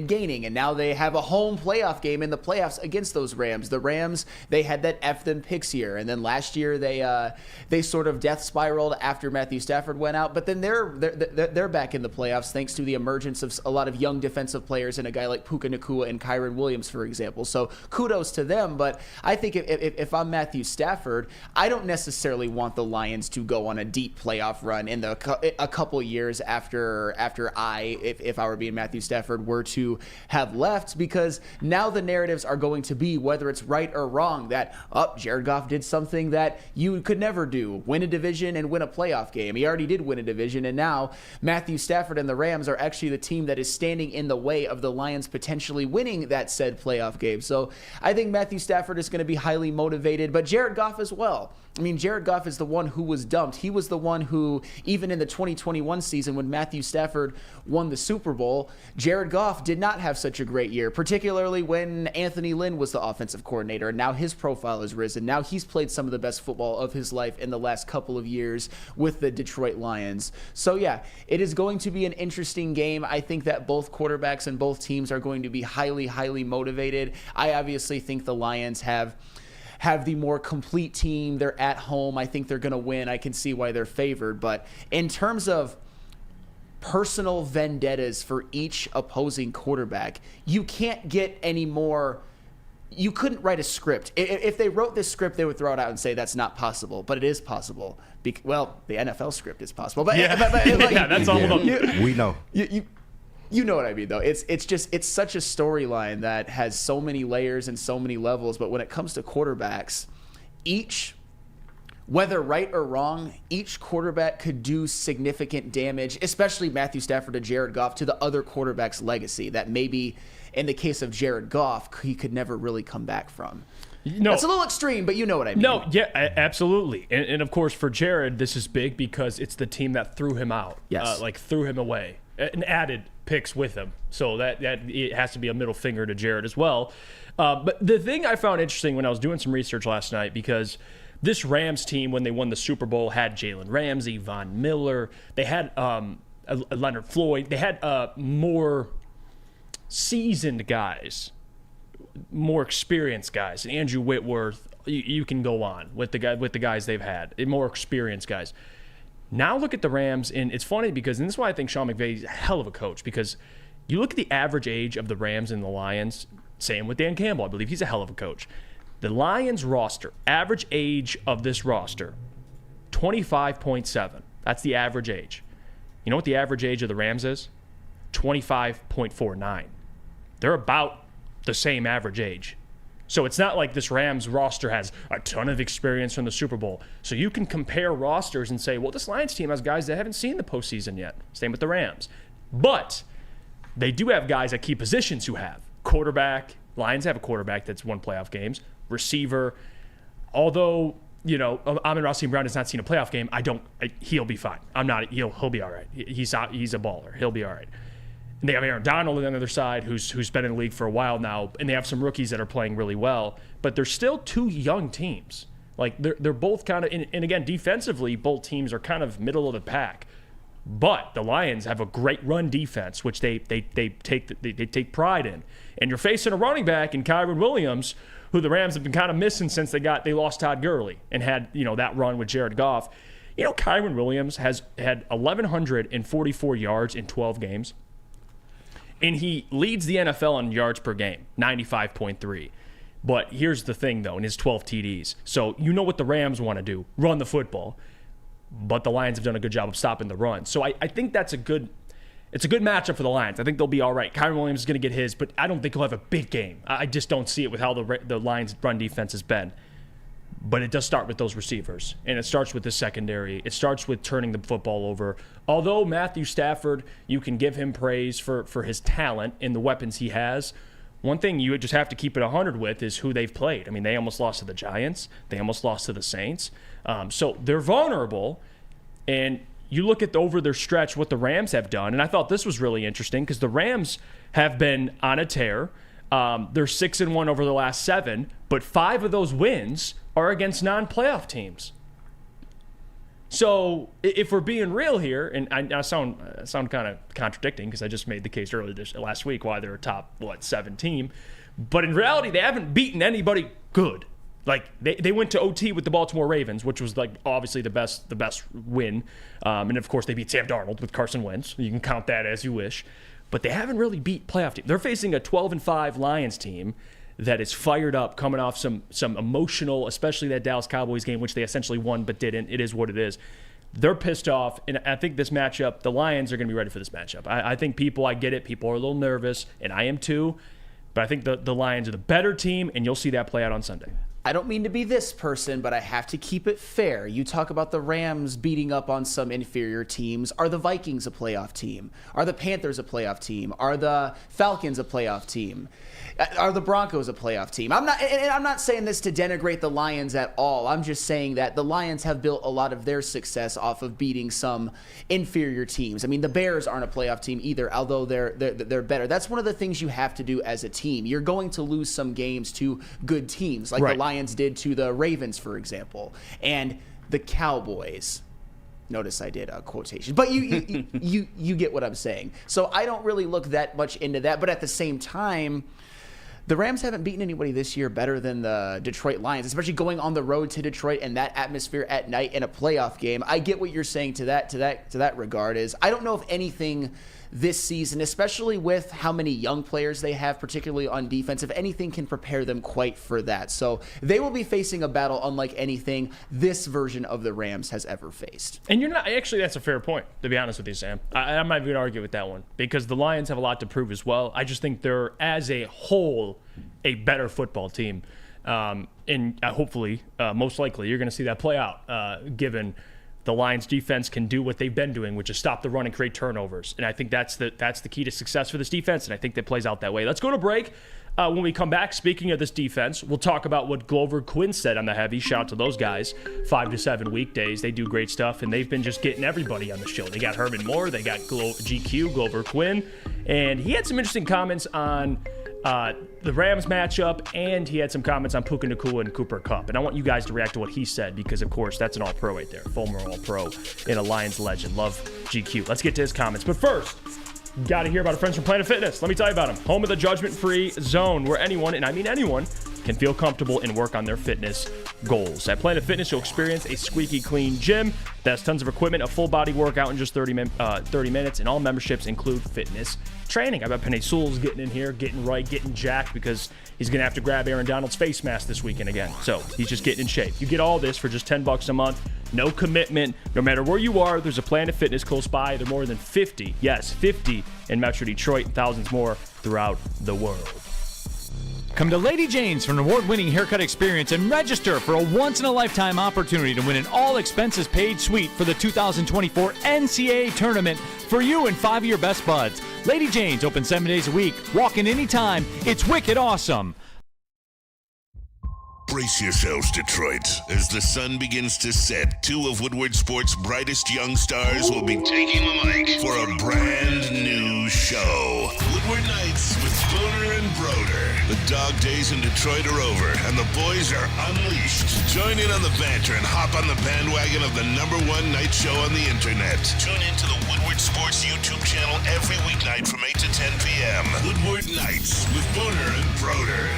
gaining, and now they have a home playoff game in the playoffs against those Rams. The Rams, they had that F them picks year, and then last year they sort of death spiraled after Matthew Stafford went out, but then they're back in the playoffs thanks to the emergence of a lot of young defensive players and a guy like Puka Nacua and Kyron Williams, for example. So kudos to them, but I think if I'm Matthew Stafford, I don't necessarily want the Lions to go on a deep playoff run in a couple years after if I were being Matthew Stafford, were to have left, because now the narratives are going to be, whether it's right or wrong, that Jared Goff did something that you could never do, win a division and win a playoff game. He already did win a division, and now Matthew Stafford and the Rams are actually the team that is standing in the way of the Lions potentially winning that said playoff game. So I think Matthew Stafford is going to be highly motivated, but Jared Goff as well. Jared Goff is the one who was dumped. He was the one who, even in the 2021 season when Matthew Stafford won the Super Bowl, Jared Goff Goff did not have such a great year, particularly when Anthony Lynn was the offensive coordinator, and now his profile has risen. Now he's played some of the best football of his life in the last couple of years with the Detroit Lions. So yeah, it is going to be an interesting game. I think that both quarterbacks and both teams are going to be highly, highly motivated. I obviously think the Lions have the more complete team. They're at home. I think they're going to win. I can see why they're favored. But in terms of personal vendettas for each opposing quarterback, you can't get any more. You couldn't write a script. If they wrote this script, they would throw it out and say that's not possible, but it is possible. Well, the NFL script is possible, but yeah, that's all of them. We know. You know what I mean, though. It's such a storyline that has so many layers and so many levels. But when it comes to quarterbacks, whether right or wrong, each quarterback could do significant damage, especially Matthew Stafford and Jared Goff, to the other quarterback's legacy that maybe in the case of Jared Goff, he could never really come back from. No, that's a little extreme, but you know what I mean. No, yeah, absolutely. And of course, for Jared, this is big because it's the team that threw him out. Yes. Threw him away and added picks with him. So that it has to be a middle finger to Jared as well. But the thing I found interesting when I was doing some research last night, because this Rams team, when they won the Super Bowl, had Jalen Ramsey, Von Miller. They had Leonard Floyd. They had more seasoned guys, more experienced guys. Andrew Whitworth, you can go on with the guys they've had, more experienced guys. Now look at the Rams, and it's funny because, and this is why I think Sean McVay is a hell of a coach, because you look at the average age of the Rams and the Lions, same with Dan Campbell, I believe he's a hell of a coach. The Lions roster, average age of this roster, 25.7. That's the average age. You know what the average age of the Rams is? 25.49. They're about the same average age. So it's not like this Rams roster has a ton of experience from the Super Bowl. So you can compare rosters and say, well, this Lions team has guys that haven't seen the postseason yet. Same with the Rams. But they do have guys at key positions who have. Quarterback. Lions have a quarterback that's won playoff games. Receiver. Although, Amon-Ra St. Brown has not seen a playoff game, he'll be fine. He'll be all right. He's a baller. He'll be all right. And they have Aaron Donald on the other side, who's been in the league for a while now, and they have some rookies that are playing really well. But they're still two young teams. Like they're both kind of, and again, defensively, both teams are kind of middle of the pack. But the Lions have a great run defense, which they take pride in. And you're facing a running back in Kyren Williams, who the Rams have been kind of missing since they lost Todd Gurley and had that run with Jared Goff. Kyren Williams has had 1,144 yards in 12 games. And he leads the NFL in yards per game, 95.3. But here's the thing, though, in his 12 TDs. So you know what the Rams want to do, run the football. But the Lions have done a good job of stopping the run. So I think it's a good matchup for the Lions. I think they'll be all right. Kyren Williams is going to get his, but I don't think he'll have a big game. I just don't see it with how the Lions' run defense has been. But it does start with those receivers, and it starts with the secondary. It starts with turning the football over. Although Matthew Stafford, you can give him praise for his talent and the weapons he has, one thing you just have to keep it 100 with is who they've played. I mean, they almost lost to the Giants. They almost lost to the Saints. So they're vulnerable, and you look at over their stretch what the Rams have done, and I thought this was really interesting because the Rams have been on a tear. They're 6-1 over the last 7, but 5 of those wins are against non-playoff teams. So if we're being real here, and I sound kind of contradicting because I just made the case earlier last week why they're a top 7 team, but in reality they haven't beaten anybody good. Like they went to OT with the Baltimore Ravens, which was like obviously the best win, and of course they beat Sam Darnold with Carson Wentz. You can count that as you wish, but they haven't really beat playoff teams. They're facing a 12-5 Lions team that is fired up, coming off some emotional, especially that Dallas Cowboys game, which they essentially won but didn't. It is what it is. They're pissed off, and I think this matchup, the Lions are going to be ready for this matchup. I think I get it. People are a little nervous, and I am too, but I think the Lions are the better team, and you'll see that play out on Sunday. I don't mean to be this person, but I have to keep it fair. You talk about the Rams beating up on some inferior teams. Are the Vikings a playoff team? Are the Panthers a playoff team? Are the Falcons a playoff team? Are the Broncos a playoff team? I'm not saying this to denigrate the Lions at all. I'm just saying that the Lions have built a lot of their success off of beating some inferior teams. I mean, the Bears aren't a playoff team either, although they're better. That's one of the things you have to do as a team. You're going to lose some games to good teams, like the Lions did to the Ravens, for example, and the Cowboys. Notice I did a quotation, but you get what I'm saying. So I don't really look that much into that, but at the same time, the Rams haven't beaten anybody this year better than the Detroit Lions, especially going on the road to Detroit and that atmosphere at night in a playoff game. I get what you're saying to that regard. Is I don't know if anything this season, especially with how many young players they have, particularly on defense, if anything can prepare them quite for that. So they will be facing a battle unlike anything this version of the Rams has ever faced. And you're not actually. That's a fair point, to be honest with you, Sam. I'm not even going to argue with that one because the Lions have a lot to prove as well. I just think they're, as a whole, a better football team. And hopefully, most likely, you're going to see that play out, given the Lions defense can do what they've been doing, which is stop the run and create turnovers. And I think that's the key to success for this defense, and I think that plays out that way. Let's go to break. When we come back, speaking of this defense, we'll talk about what Glover Quinn said on the Heavy. Shout out to those guys. 5 to 7 weekdays. They do great stuff, and they've been just getting everybody on the show. They got Herman Moore. They got GQ, Glover Quinn. And he had some interesting comments on the Rams matchup, and he had some comments on Puka Nacua and Cooper Kupp. And I want you guys to react to what he said because, of course, that's an all-pro right there. Former all-pro and a Lions legend. Love GQ. Let's get to his comments. But first, you got to hear about our friends from Planet Fitness. Let me tell you about them. Home of the judgment-free zone where anyone, and I mean anyone, can feel comfortable and work on their fitness goals. At Planet Fitness, you'll experience a squeaky clean gym that has tons of equipment, a full-body workout in just 30 minutes, and all memberships include fitness training. I bet Penny Sewell's getting in here, getting right, getting jacked because he's going to have to grab Aaron Donald's face mask this weekend again. So he's just getting in shape. You get all this for just $10 a month. No commitment. No matter where you are, there's a Planet Fitness close by. There are more than 50, yes, 50 in Metro Detroit and thousands more throughout the world. Come to Lady Jane's for an award-winning haircut experience and register for a once-in-a-lifetime opportunity to win an all-expenses-paid suite for the 2024 NCAA tournament for you and 5 of your best buds. Lady Jane's open 7 days a week. Walk in anytime. It's wicked awesome. Brace yourselves, Detroit. As the sun begins to set, 2 of Woodward Sports' brightest young stars will be taking the mic for a brand new show. Woodward Nights with Spooner and Broder. The dog days in Detroit are over, and the boys are unleashed. Join in on the banter and hop on the bandwagon of the #1 night show on the internet. Tune into the Woodward Sports YouTube channel every weeknight from 8 to 10 p.m. Woodward Nights with Spooner and Broder.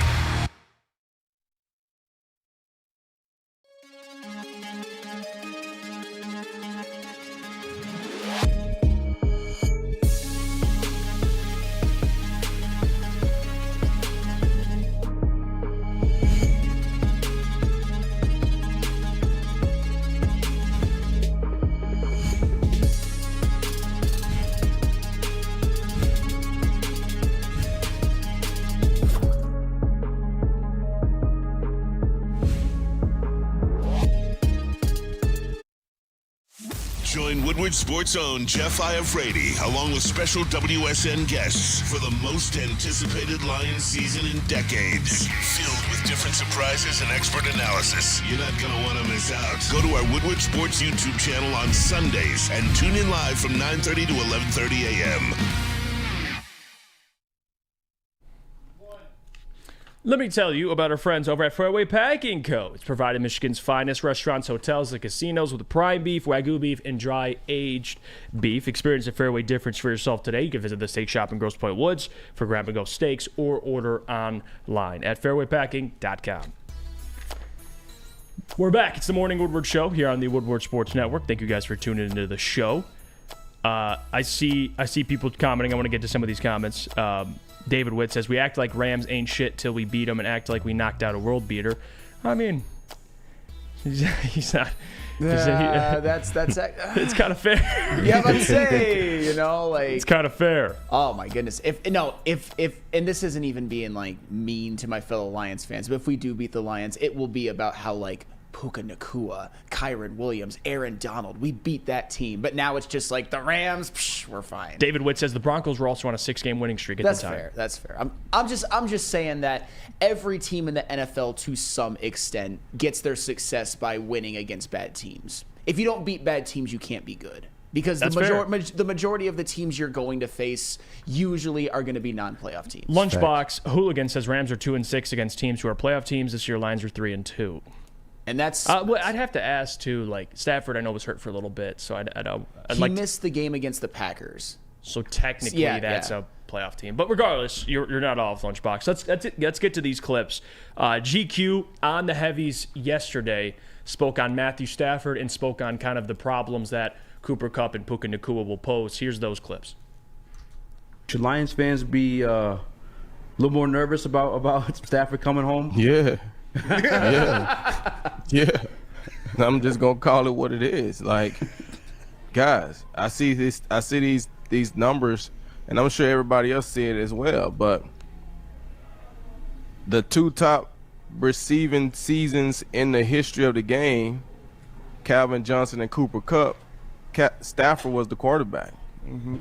Join Woodward Sports' own Jeff Iafrate, along with special WSN guests for the most anticipated Lions season in decades. Filled with different surprises and expert analysis. You're not going to want to miss out. Go to our Woodward Sports YouTube channel on Sundays and tune in live from 9:30 to 11:30 a.m. Let me tell you about our friends over at Fairway Packing Co. It's providing Michigan's finest restaurants, hotels, and casinos with prime beef, Wagyu beef, and dry-aged beef. Experience a Fairway difference for yourself today. You can visit the steak shop in Grosse Pointe Woods for grab-and-go steaks or order online at fairwaypacking.com. We're back. It's the Morning Woodward Show here on the Woodward Sports Network. Thank you guys for tuning into the show. I see people commenting. I want to get to some of these comments. David Witt says, we act like Rams ain't shit till we beat them and act like we knocked out a world beater. I mean, he's That's it's kind of fair. Yeah, but say, it's kind of fair. Oh my goodness. If and this isn't even being like mean to my fellow Lions fans, but if we do beat the Lions, it will be about how like Puka Nacua, Kyron Williams, Aaron Donald, we beat that team. But now it's just like the Rams, we're fine. David Witt says the Broncos were also on a 6-game winning streak at the time. That's fair. I'm just saying that every team in the NFL to some extent gets their success by winning against bad teams. If you don't beat bad teams, you can't be good. Because the majority of the teams you're going to face usually are going to be non-playoff teams. Lunchbox Hooligan says Rams are 2-6 against teams who are playoff teams. This year, Lions are 3-2. And that's I'd have to ask too. Like Stafford, I know was hurt for a little bit, so he missed the game against the Packers. So technically, that's a playoff team. But regardless, you're not off, Lunchbox. Let's get to these clips. GQ on the heavies yesterday spoke on Matthew Stafford and spoke on kind of the problems that Cooper Kupp and Puka Nacua will pose. Here's those clips. Should Lions fans be a little more nervous about Stafford coming home? Yeah. Yeah. I'm just gonna call it what it is. Like, guys, I see these numbers, and I'm sure everybody else see it as well. But the 2 top receiving seasons in the history of the game, Calvin Johnson and Cooper Kupp, Stafford was the quarterback. Mm-hmm.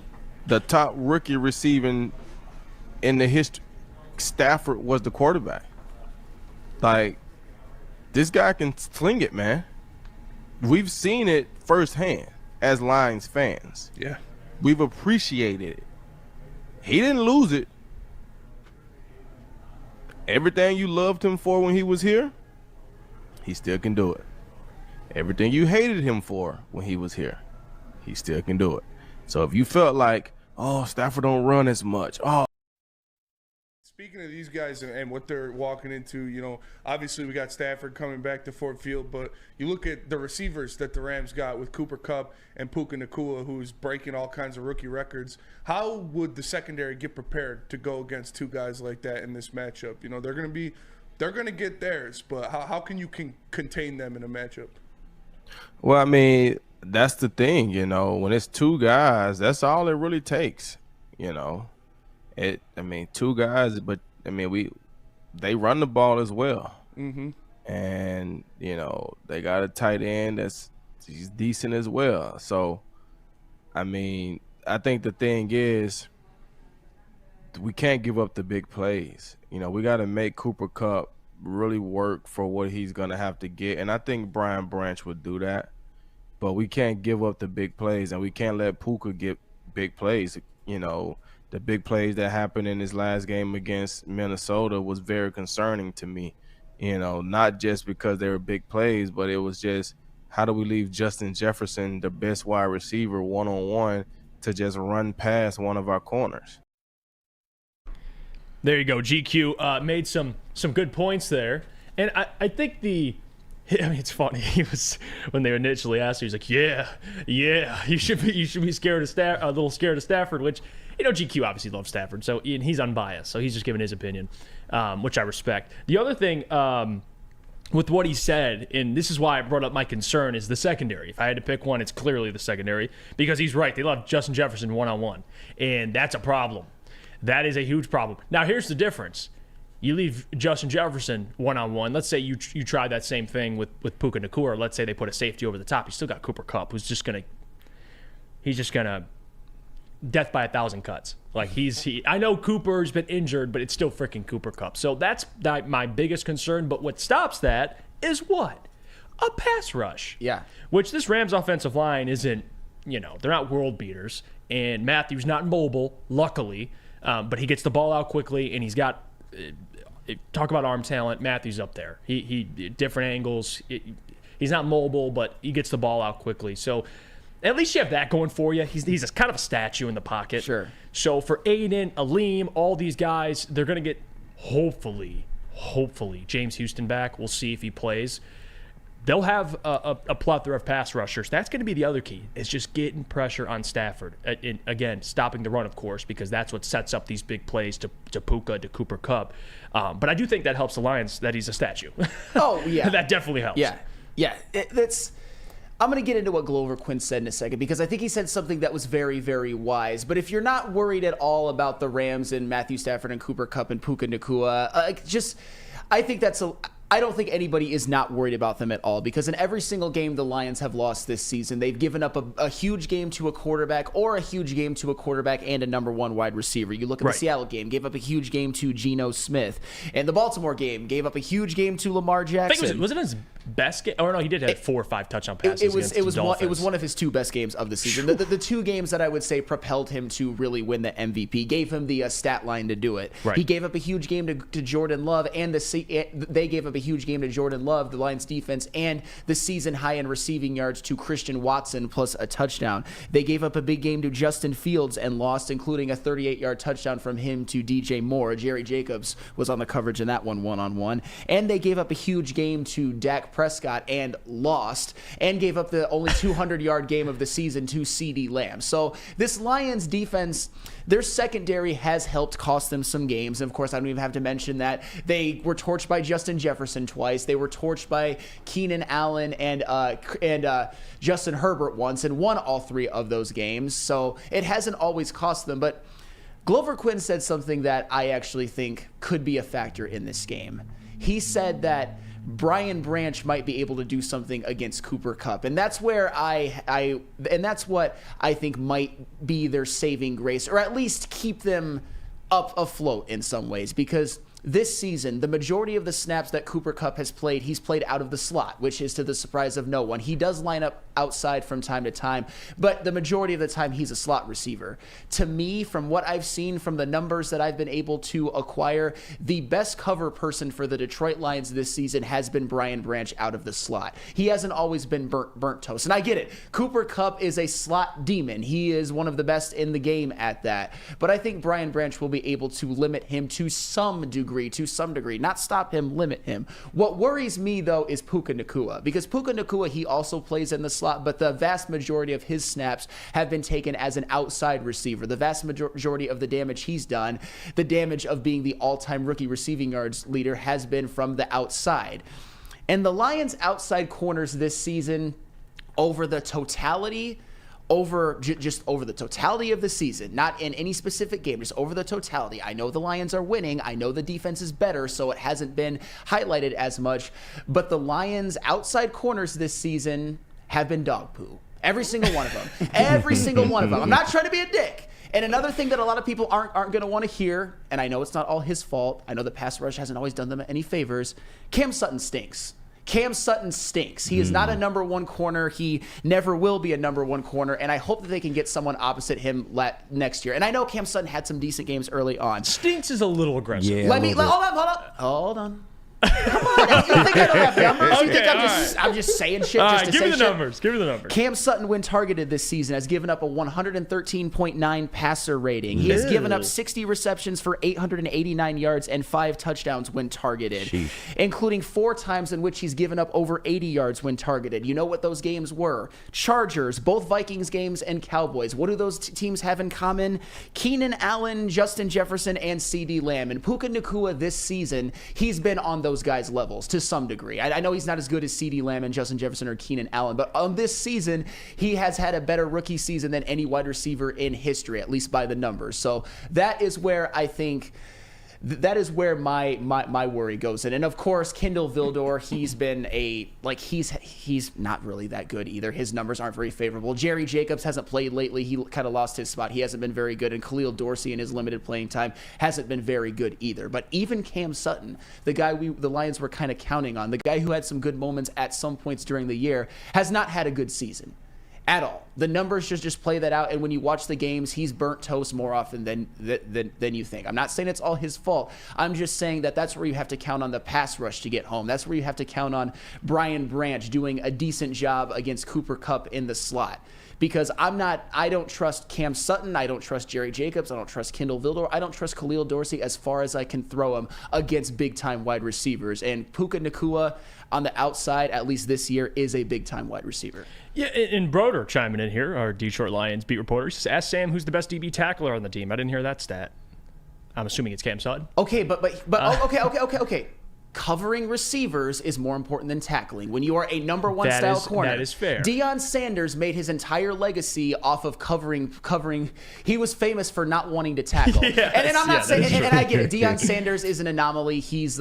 The top rookie receiving in the history, Stafford was the quarterback. Like, this guy can sling it, man. We've seen it firsthand as Lions fans. Yeah. We've appreciated it. He didn't lose it. Everything you loved him for when he was here, he still can do it. Everything you hated him for when he was here, he still can do it. So if you felt like, oh, Stafford don't run as much, Speaking of these guys and what they're walking into, obviously we got Stafford coming back to Ford Field, but you look at the receivers that the Rams got with Cooper Kupp and Puka Nacua, who's breaking all kinds of rookie records. How would the secondary get prepared to go against 2 guys like that in this matchup? They're going to get theirs, but how can you contain them in a matchup? Well, I mean, that's the thing, when it's 2 guys, that's all it really takes, 2 guys, but they run the ball as well. Mm-hmm. And, they got a tight end he's decent as well. So, I think the thing is we can't give up the big plays. We got to make Cooper Kupp really work for what he's going to have to get. And I think Brian Branch would do that. But we can't give up the big plays, and we can't let Puka get big plays. The big plays that happened in his last game against Minnesota was very concerning to me, not just because they were big plays, but it was just, how do we leave Justin Jefferson, the best wide receiver, one-on-one, to just run past one of our corners? There you go. GQ made some good points there. And I think it's funny. He was, when they initially asked him, he's like, yeah, you should be scared of a little scared of Stafford, which, GQ obviously loves Stafford, so he's unbiased, so he's just giving his opinion, which I respect. The other thing with what he said, and this is why I brought up my concern, is the secondary. If I had to pick one, it's clearly the secondary, because he's right. They love Justin Jefferson one-on-one, and that's a problem. That is a huge problem. Now, here's the difference. You leave Justin Jefferson one-on-one. Let's say you try that same thing with Puka Nacua. Let's say they put a safety over the top. You still got Cooper Kupp, who's just gonna death by 1,000 cuts. Like I know Cooper's been injured, but it's still freaking Cooper Kupp. So that's my biggest concern. But what stops that is what? A pass rush. Yeah. Which this Rams offensive line isn't. They're not world beaters, and Matthew's not mobile, luckily. But he gets the ball out quickly, and he's got. Talk about arm talent. Matthew's up there. He different angles. He's not mobile, but he gets the ball out quickly. So at least you have that going for you. He's kind of a statue in the pocket. Sure. So for Aiden, Aleem, all these guys, they're going to get hopefully James Houston back. We'll see if he plays. They'll have a plethora of pass rushers. That's going to be the other key. It's just getting pressure on Stafford. Again, stopping the run, of course, because that's what sets up these big plays to Puka, to Cooper Kupp. But I do think that helps the Lions that he's a statue. Oh, yeah. That definitely helps. Yeah. I'm going to get into what Glover Quinn said in a second because I think he said something that was very, very wise. But if you're not worried at all about the Rams and Matthew Stafford and Cooper Kupp and Puka Nacua, I think I don't think anybody is not worried about them at all because in every single game the Lions have lost this season, they've given up a huge game to a quarterback or a huge game to a quarterback and a number one wide receiver. You look at the Seattle game, gave up a huge game to Geno Smith. And the Baltimore game gave up a huge game to Lamar Jackson. I think wasn't his best game? Oh, no, he did have 4 or 5 touchdown passes. It was one of his 2 best games of the season. The 2 games that I would say propelled him to really win the MVP, gave him the stat line to do it. Right. He gave up a huge game to Jordan Love, and they gave up a huge game to Jordan Love, the Lions defense, and the season high in receiving yards to Christian Watson plus a touchdown. They gave up a big game to Justin Fields and lost, including a 38-yard touchdown from him to DJ Moore. Jerry Jacobs was on the coverage in that one-on-one. And they gave up a huge game to Dak Prescott and lost, and gave up the only 200-yard game of the season to CeeDee Lamb. So this Lions defense, their secondary has helped cost them some games. And of course, I don't even have to mention that they were torched by Justin Jefferson twice. They were torched by Keenan Allen and Justin Herbert once and won all 3 of those games. So it hasn't always cost them. But Glover Quinn said something that I actually think could be a factor in this game. He said that Brian Branch might be able to do something against Cooper Kupp. And that's where and that's what I think might be their saving grace, or at least keep them up afloat in some ways, because this season, the majority of the snaps that Cooper Kupp has played, he's played out of the slot, which is to the surprise of no one. He does line up outside from time to time, but the majority of the time he's a slot receiver. To me, from what I've seen from the numbers that I've been able to acquire, the best cover person for the Detroit Lions this season has been Brian Branch out of the slot. He hasn't always been burnt toast. And I get it. Cooper Kupp is a slot demon. He is one of the best in the game at that. But I think Brian Branch will be able to limit him to some degree, not stop him, limit him. What worries me, though, is Puka Nacua, because Puka Nacua, he also plays in the slot, but the vast majority of his snaps have been taken as an outside receiver. The vast majority of the damage he's done, the damage of being the all-time rookie receiving yards leader, has been from the outside. And the Lions' outside corners this season, over the totality of the season, not in any specific game, just over the totality. I know the Lions are winning. I know the defense is better, so it hasn't been highlighted as much. But the Lions' outside corners this season have been dog poo. Every single one of them. Every single one of them. I'm not trying to be a dick. And another thing that a lot of people aren't going to want to hear, and I know it's not all his fault. I know the pass rush hasn't always done them any favors. Cam Sutton stinks. Cam Sutton stinks. He is not a number one corner. He never will be a number one corner, and I hope that they can get someone opposite him next year. And I know Cam Sutton had some decent games early on. Stinks is a little aggressive. Yeah, hold on. Come on. You think I don't have numbers? You think I'm just saying shit just to say shit? Give me the numbers. Cam Sutton, when targeted this season, has given up a 113.9 passer rating. He has given up 60 receptions for 889 yards and 5 touchdowns when targeted, including 4 times in which he's given up over 80 yards when targeted. You know what those games were? Chargers, both Vikings games, and Cowboys. What do those teams have in common? Keenan Allen, Justin Jefferson, and CeeDee Lamb. And Puka Nacua this season, he's been on those guys' levels to some degree. I know he's not as good as CeeDee Lamb and Justin Jefferson or Keenan Allen, but on this season, he has had a better rookie season than any wide receiver in history, at least by the numbers. So that is where I think my worry goes in. And of course, Kindle Vildor, he's been he's not really that good either. His numbers aren't very favorable. Jerry Jacobs hasn't played lately. He kind of lost his spot. He hasn't been very good. And Khalil Dorsey in his limited playing time hasn't been very good either. But even Cam Sutton, the guy the Lions were kind of counting on, the guy who had some good moments at some points during the year, has not had a good season at all. The numbers just play that out, and when you watch the games, he's burnt toast more often than you think. I'm not saying it's all his fault. I'm just saying that's where you have to count on the pass rush to get home. That's where you have to count on Brian Branch doing a decent job against Cooper Kupp in the slot. Because I don't trust Cam Sutton, I don't trust Jerry Jacobs, I don't trust Kindle Vildor, I don't trust Khalil Dorsey as far as I can throw him against big-time wide receivers. And Puka Nacua on the outside, at least this year, is a big-time wide receiver. Yeah, and Broder chiming in here, our Detroit Lions beat reporter. He says, ask Sam who's the best DB tackler on the team. I didn't hear that stat. I'm assuming it's Cam Sutton. Okay, but okay. covering receivers is more important than tackling. When you are a number one style corner, that is fair. Deion Sanders made his entire legacy off of covering. He was famous for not wanting to tackle. And I'm not saying, and I get it. Deion Sanders is an anomaly. He's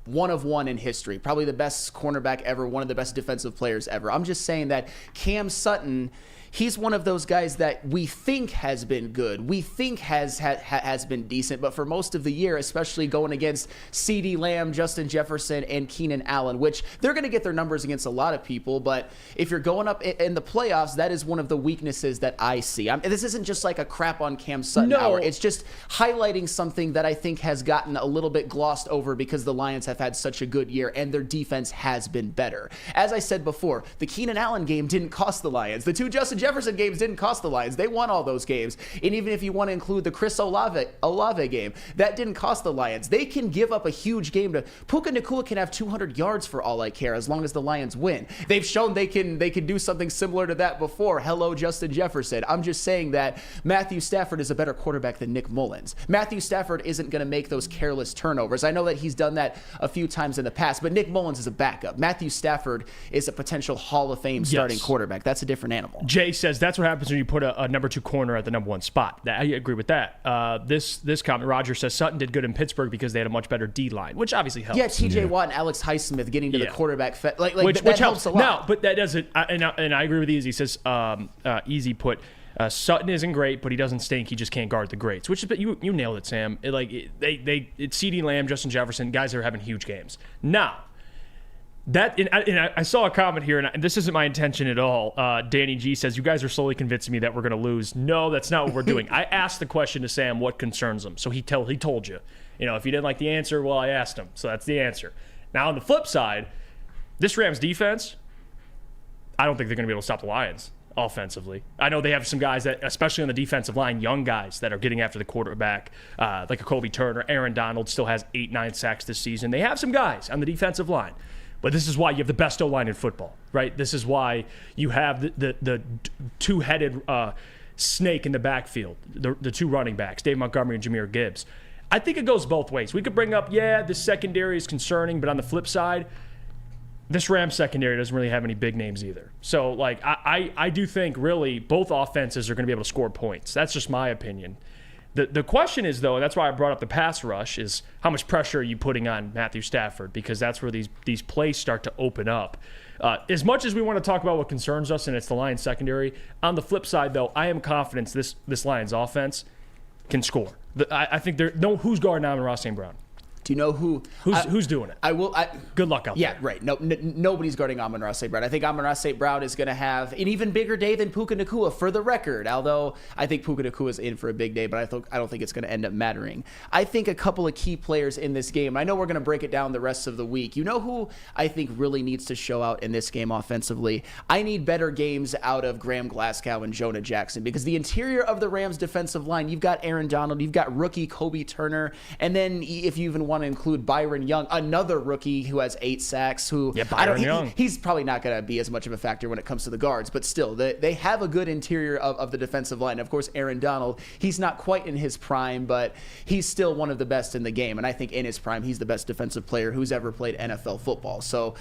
one of one in history, probably the best cornerback ever, one of the best defensive players ever. I'm just saying that Cam Sutton, he's one of those guys that we think has been good. We think has been decent, but for most of the year, especially going against CeeDee Lamb, Justin Jefferson, and Keenan Allen, which they're going to get their numbers against a lot of people, but if you're going up in the playoffs, that is one of the weaknesses that I see. This isn't just like a crap on Cam Sutton hour. It's just highlighting something that I think has gotten a little bit glossed over because the Lions have had such a good year and their defense has been better. As I said before, the Keenan Allen game didn't cost the Lions. The two Justin Jefferson games didn't cost the Lions. They won all those games. And even if you want to include the Chris Olave game, that didn't cost the Lions. They can give up a huge game to Puka Nacua can have 200 yards for all I care as long as the Lions win. They've shown they can do something similar to that before. Hello, Justin Jefferson. I'm just saying that Matthew Stafford is a better quarterback than Nick Mullins. Matthew Stafford isn't going to make those careless turnovers. I know that he's done that a few times in the past, but Nick Mullins is a backup. Matthew Stafford is a potential Hall of Fame starting quarterback. That's a different animal. Jay says that's what happens when you put a number 2 corner at the number 1 spot. I agree with that. This comment, Roger says Sutton did good in Pittsburgh because they had a much better D line, which obviously helps. Yeah, T.J. Watt and Alex Highsmith getting to the quarterback, which helps a lot. No, but that doesn't. And I agree with Easy. He says Easy put. Sutton isn't great, but he doesn't stink. He just can't guard the greats. Which is, but you nailed it, Sam. It's CeeDee Lamb, Justin Jefferson, guys that are having huge games. Now, I saw a comment here, and this isn't my intention at all. Danny G says, you guys are slowly convincing me that we're going to lose. No, that's not what we're doing. I asked the question to Sam, what concerns him? So he told you. If you didn't like the answer, well, I asked him. So that's the answer. Now, on the flip side, this Rams defense, I don't think they're going to be able to stop the Lions offensively. I know they have some guys that, especially on the defensive line, young guys that are getting after the quarterback, like a Kobe Turner. Aaron Donald still has 8-9 sacks this season. They have some guys on the defensive line. But this is why you have the best O-line in football, right? This is why you have the two-headed snake in the backfield, the 2 running backs, Dave Montgomery and Jahmyr Gibbs. I think it goes both ways. We could bring up, the secondary is concerning, but on the flip side, this Rams secondary doesn't really have any big names either. So, I do think, really, both offenses are going to be able to score points. That's just my opinion. The question is, though, and that's why I brought up the pass rush, is how much pressure are you putting on Matthew Stafford? Because that's where these plays start to open up. As much as we want to talk about what concerns us, and it's the Lions secondary, on the flip side, though, I am confident this Lions offense can score. I think who's guarding Amon-Ra St. Brown? Do you know who's doing it? Good luck out there. Yeah, right. Nobody's guarding Amon-Ra St. Brown. I think Amon-Ra St. Brown is going to have an even bigger day than Puka Nacua, for the record. Although I think Puka Nacua is in for a big day, but I don't think it's going to end up mattering. I think a couple of key players in this game. I know we're going to break it down the rest of the week. You know who I think really needs to show out in this game offensively? I need better games out of Graham Glasgow and Jonah Jackson, because the interior of the Rams defensive line, you've got Aaron Donald, you've got rookie Kobe Turner, and then if you even want to include Byron Young, another rookie who has 8 sacks. He's probably not going to be as much of a factor when it comes to the guards, but still, they have a good interior of the defensive line. Of course, Aaron Donald, he's not quite in his prime, but he's still one of the best in the game, and I think in his prime, he's the best defensive player who's ever played NFL football. So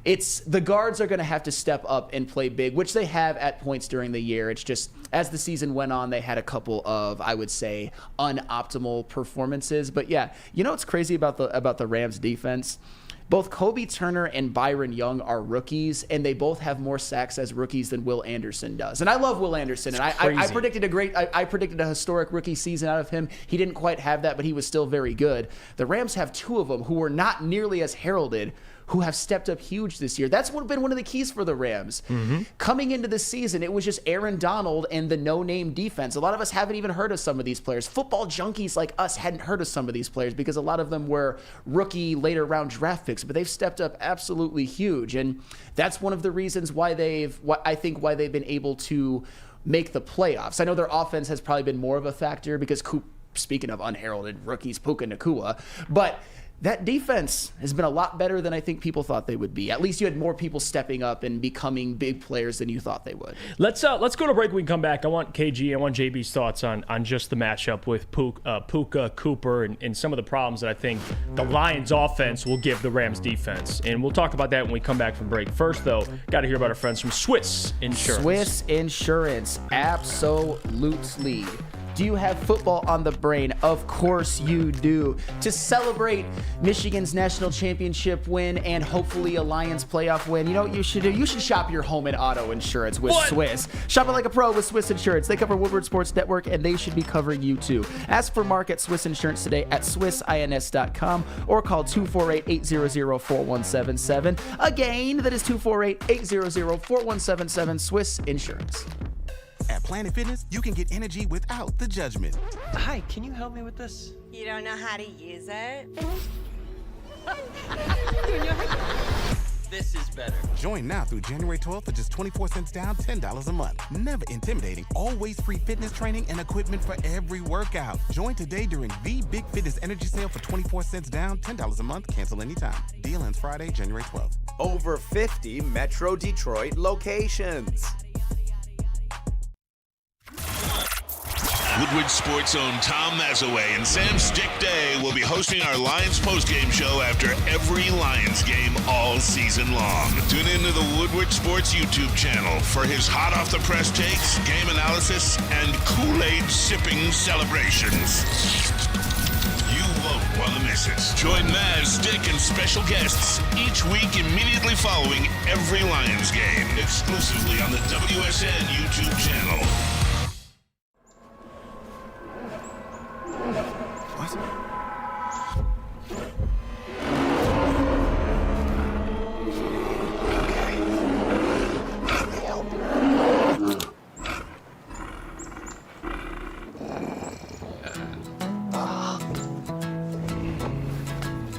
it's the guards are going to have to step up and play big, which they have at points during the year. It's just as the season went on, they had a couple of, I would say, unoptimal performances. But yeah, what's crazy about the Rams defense? Both Kobe Turner and Byron Young are rookies, and they both have more sacks as rookies than Will Anderson does. And I love Will Anderson, and I predicted a historic rookie season out of him. He didn't quite have that, but he was still very good. The Rams have 2 of them who were not nearly as heralded, who have stepped up huge this year. That's been one of the keys for the Rams. Mm-hmm. Coming into the season, it was just Aaron Donald and the no-name defense. A lot of us haven't even heard of some of these players. Football junkies like us hadn't heard of some of these players because a lot of them were rookie, later-round draft picks, but they've stepped up absolutely huge. And that's one of the reasons why they've been able to make the playoffs. I know their offense has probably been more of a factor because, speaking of unheralded rookies, Puka Nacua, but that defense has been a lot better than I think people thought they would be. At least you had more people stepping up and becoming big players than you thought they would. Let's go to break. We can come back. I want JB's thoughts on just the matchup with Puka, Cooper, and some of the problems that I think the Lions offense will give the Rams defense. And we'll talk about that when we come back from break. First, though, got to hear about our friends from Swiss Insurance. Swiss Insurance, absolutely. Do you have football on the brain? Of course you do. To celebrate Michigan's national championship win and hopefully a Lions playoff win, you know what you should do? You should shop your home and auto insurance with Swiss. Shop it like a pro with Swiss Insurance. They cover Woodward Sports Network, and they should be covering you too. Ask for Mark at Swiss Insurance today at swissins.com or call 248-800-4177. Again, that is 248-800-4177, Swiss Insurance. At Planet Fitness, you can get energy without the judgment. Hi, can you help me with this? You don't know how to use it? This is better. Join now through January 12th for just 24 cents down, $10 a month. Never intimidating, always free fitness training and equipment for every workout. Join today during the Big Fitness Energy Sale for 24 cents down, $10 a month, cancel anytime. Deal ends Friday, January 12th. Over 50 Metro Detroit locations. Woodward Sports' own Tom Mazaway and Sam Stick Day will be hosting our Lions postgame show after every Lions game all season long. Tune into the Woodward Sports YouTube channel for his hot-off-the-press takes, game analysis, and Kool-Aid sipping celebrations. You won't want to miss it. Join Maz, Stick, and special guests each week immediately following every Lions game, exclusively on the WSN YouTube channel.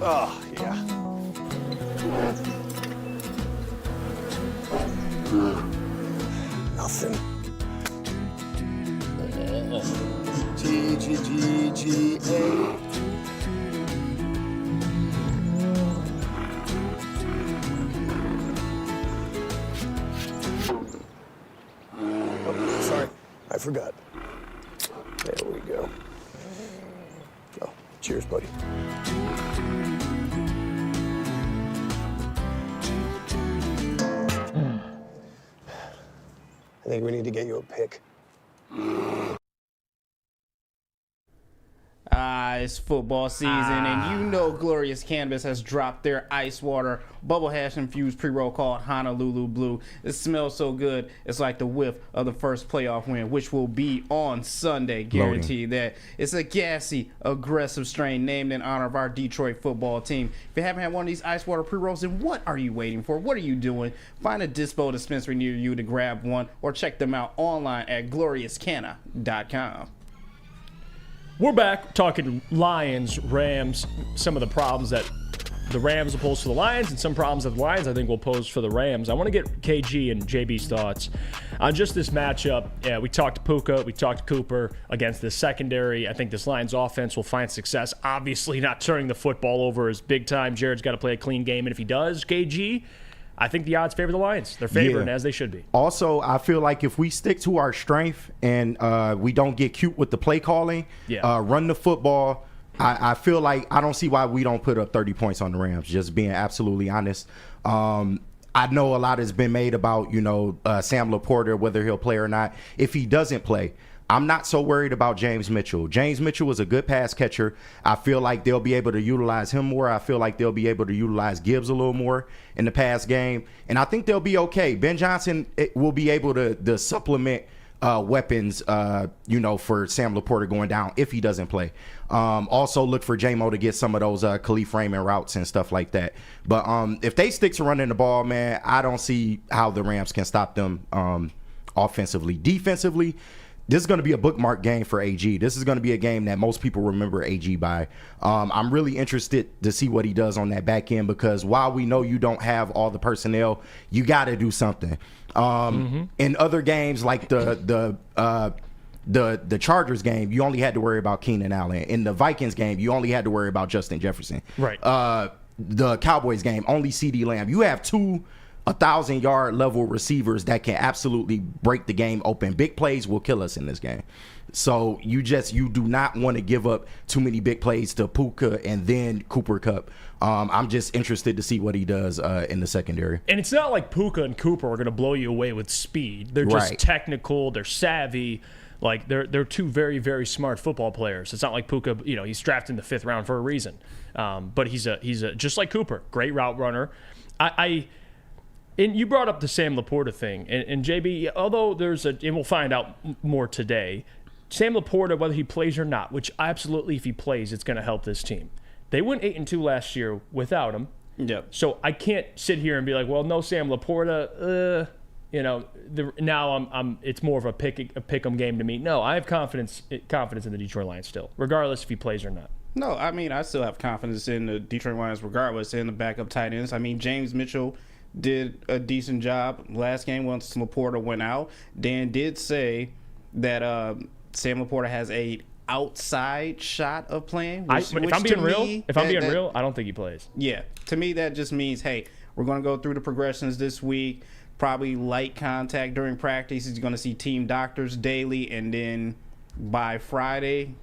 Oh, yeah. Nothing. G-G-G-G-A. Oh, sorry, I forgot. There we go. Oh, cheers, buddy. I think we need to get you a pick. It's football season, and you know Glorious Cannabis has dropped their ice water bubble hash infused pre-roll called Honolulu Blue. It smells so good, it's like the whiff of the first playoff win, which will be on Sunday. Guarantee that. It's a gassy, aggressive strain named in honor of our Detroit football team. If you haven't had one of these ice water pre-rolls, then what are you waiting for? What are you doing? Find a Dispo dispensary near you to grab one, or check them out online at gloriouscanna.com. We're back talking Lions, Rams, some of the problems that the Rams will pose for the Lions and some problems that the Lions I think will pose for the Rams. I want to get KG and JB's thoughts on just this matchup. Yeah, we talked to Puka, we talked to Cooper against the secondary. I think this Lions offense will find success. Obviously not turning the football over is big time. Jared's got to play a clean game, and if he does, KG, I think the odds favor the Lions. They're favored, as they should be. Also, I feel like if we stick to our strength and we don't get cute with the play calling, run the football, I feel like I don't see why we don't put up 30 points on the Rams, just being absolutely honest. I know a lot has been made about, Sam Laporta, whether he'll play or not. If he doesn't play, I'm not so worried about James Mitchell. James Mitchell was a good pass catcher. I feel like they'll be able to utilize him more. I feel like they'll be able to utilize Gibbs a little more in the pass game. And I think they'll be okay. Ben Johnson will be able to supplement weapons, for Sam Laporta going down if he doesn't play. Also look for J-Mo to get some of those Khalif Raymond routes and stuff like that. But if they stick to running the ball, man, I don't see how the Rams can stop them offensively. Defensively, this is going to be a bookmark game for AG. This is going to be a game that most people remember AG by. I'm really interested to see what he does on that back end, because while we know you don't have all the personnel, you got to do something. In other games like the the Chargers game, you only had to worry about Keenan Allen. In the Vikings game, you only had to worry about Justin Jefferson. Right. The Cowboys game, only CeeDee Lamb. You have two 1,000-yard level receivers that can absolutely break the game open. Big plays will kill us in this game. So you do not want to give up too many big plays to Puka and then Cooper Kupp. I'm just interested to see what he does in the secondary. And it's not like Puka and Cooper are going to blow you away with speed. They're just Right. technical. They're savvy. Like they're two very, very smart football players. It's not like Puka. He's drafted in the 5th round for a reason. But he's a just like Cooper, great route runner. And you brought up the Sam Laporta thing, and JB, although and we'll find out more today, Sam Laporta, whether he plays or not, which absolutely if he plays, it's going to help this team. They went 8-2 last year without him. Yep. So I can't sit here and be like, well, no Sam Laporta, now it's more of a pick 'em game to me. No, I have confidence in the Detroit Lions still, regardless if he plays or not. No, I mean, I still have confidence in the Detroit Lions regardless, in the backup tight ends. I mean, James Mitchell did a decent job last game once Laporta went out. Dan did say that Sam Laporta has a outside shot of playing. If I'm being real, I don't think he plays. Yeah, to me that just means, hey, we're going to go through the progressions this week, probably light contact during practice. He's going to see team doctors daily, and then by Friday,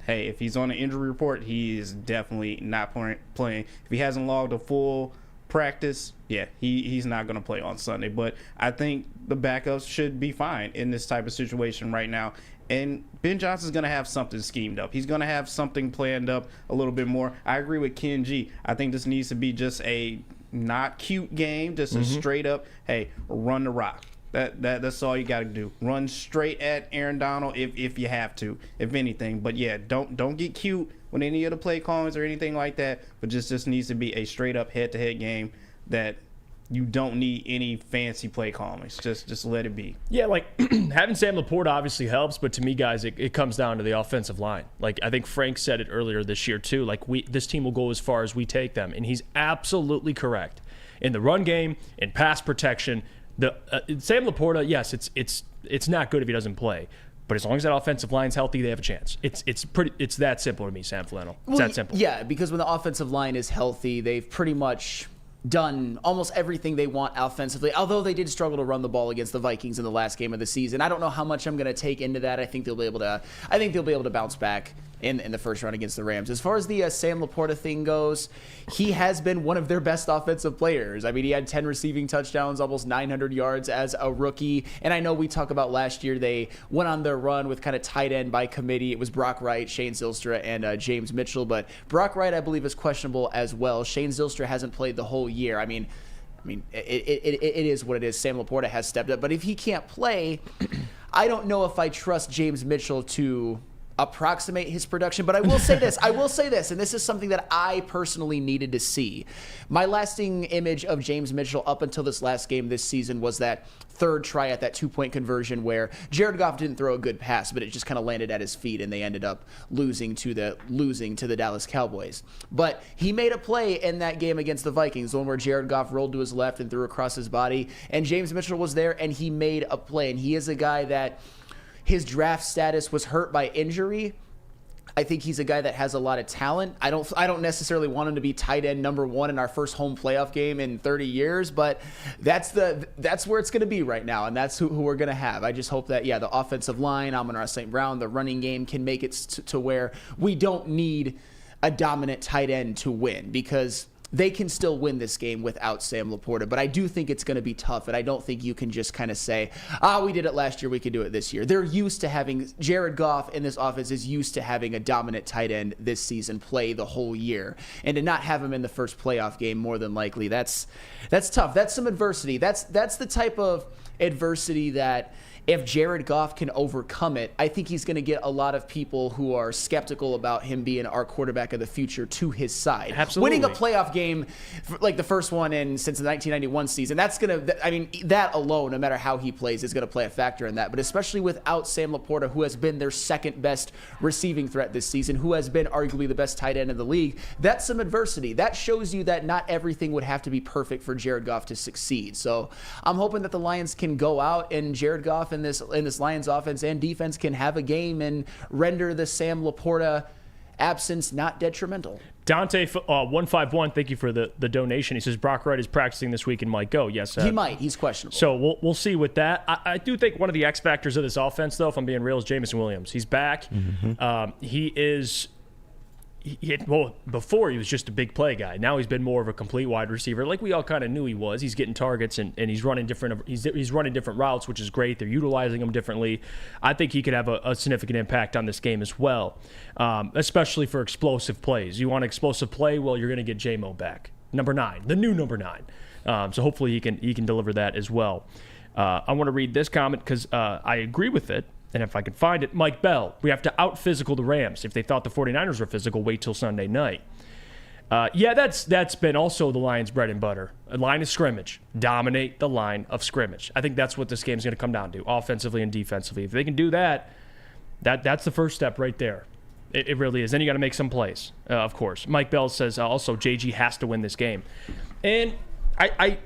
hey, if he's on an injury report, he is definitely not playing. If he hasn't logged a full practice, yeah, he's not going to play on Sunday. But I think the backups should be fine in this type of situation right now. And Ben Johnson's going to have something schemed up. He's going to have something planned up a little bit more. I agree with Ken G. I think this needs to be just a not cute game, just a straight up, hey, run the rock. That's all you got to do. Run straight at Aaron Donald if you have to, if anything. But yeah, don't get cute with any of the play callings or anything like that. But just needs to be a straight up head-to-head game that you don't need any fancy play callings. Just let it be. Yeah, like having Sam Laporta obviously helps, but to me, guys, it comes down to the offensive line. Like I think Frank said it earlier this year too. Like this team will go as far as we take them, and he's absolutely correct. In the run game, in pass protection, Sam Laporta, yes, it's not good if he doesn't play. But as long as that offensive line's healthy, they have a chance. It's that simple to me, Sam Flannel. It's that simple. Yeah, because when the offensive line is healthy, they've pretty much done almost everything they want offensively, although they did struggle to run the ball against the Vikings in the last game of the season. I don't know how much I'm going to take into that. I think they'll be able to bounce back in the first round against the Rams. As far as the Sam Laporta thing goes, he has been one of their best offensive players. I mean, he had 10 receiving touchdowns, almost 900 yards as a rookie. And I know we talk about last year, they went on their run with kind of tight end by committee. It was Brock Wright, Shane Zylstra, and James Mitchell. But Brock Wright, I believe, is questionable as well. Shane Zylstra hasn't played the whole year. I mean, it is what it is. Sam Laporta has stepped up. But if he can't play, I don't know if I trust James Mitchell to approximate his production. But I will say this, and this is something that I personally needed to see. My lasting image of James Mitchell up until this last game this season was that third try at that 2-point conversion where Jared Goff didn't throw a good pass, but it just kind of landed at his feet, and they ended up losing to the Dallas Cowboys. But he made a play in that game against the Vikings, the one where Jared Goff rolled to his left and threw across his body, and James Mitchell was there, and he made a play. And he is a guy that his draft status was hurt by injury. I think he's a guy that has a lot of talent. I don't necessarily want him to be tight end number 1 in our first home playoff game in 30 years, but that's where it's going to be right now, and that's who we're going to have. I just hope that, the offensive line, Amon-Ra St. Brown, the running game can make it to where we don't need a dominant tight end to win, because they can still win this game without Sam Laporta. But I do think it's going to be tough, and I don't think you can just kind of say, we did it last year, we could do it this year. They're used to having Jared Goff in this offense is used to having a dominant tight end this season play the whole year. And to not have him in the first playoff game, more than likely, that's tough. That's some adversity. That's the type of adversity that if Jared Goff can overcome it, I think he's going to get a lot of people who are skeptical about him being our quarterback of the future to his side. Absolutely. Winning a playoff game like the first one since the 1991 season, that alone, no matter how he plays, is going to play a factor in that. But especially without Sam Laporta, who has been their second best receiving threat this season, who has been arguably the best tight end in the league, that's some adversity. That shows you that not everything would have to be perfect for Jared Goff to succeed. So I'm hoping that the Lions can go out and Jared Goff and in this Lions offense and defense can have a game and render the Sam Laporta absence not detrimental. Dante 151, thank you for the donation. He says Brock Wright is practicing this week and might go. Yes, he might. He's questionable. So we'll see with that. I do think one of the X factors of this offense, though, if I'm being real, is Jameson Williams. He's back. He is. Before he was just a big play guy. Now he's been more of a complete wide receiver, like we all kind of knew he was. He's getting targets and he's running different. He's running different routes, which is great. They're utilizing him differently. I think he could have a significant impact on this game as well, especially for explosive plays. You want an explosive play? Well, you're going to get J-Mo back, number 9, the new number 9. So hopefully he can deliver that as well. I want to read this comment because I agree with it. And if I can find it, Mike Bell, we have to out-physical the Rams. If they thought the 49ers were physical, wait till Sunday night. Yeah, that's been also the Lions' bread and butter. A line of scrimmage. Dominate the line of scrimmage. I think that's what this game's going to come down to, offensively and defensively. If they can do that, that's the first step right there. It really is. Then you got to make some plays, of course. Mike Bell says also JG has to win this game. And I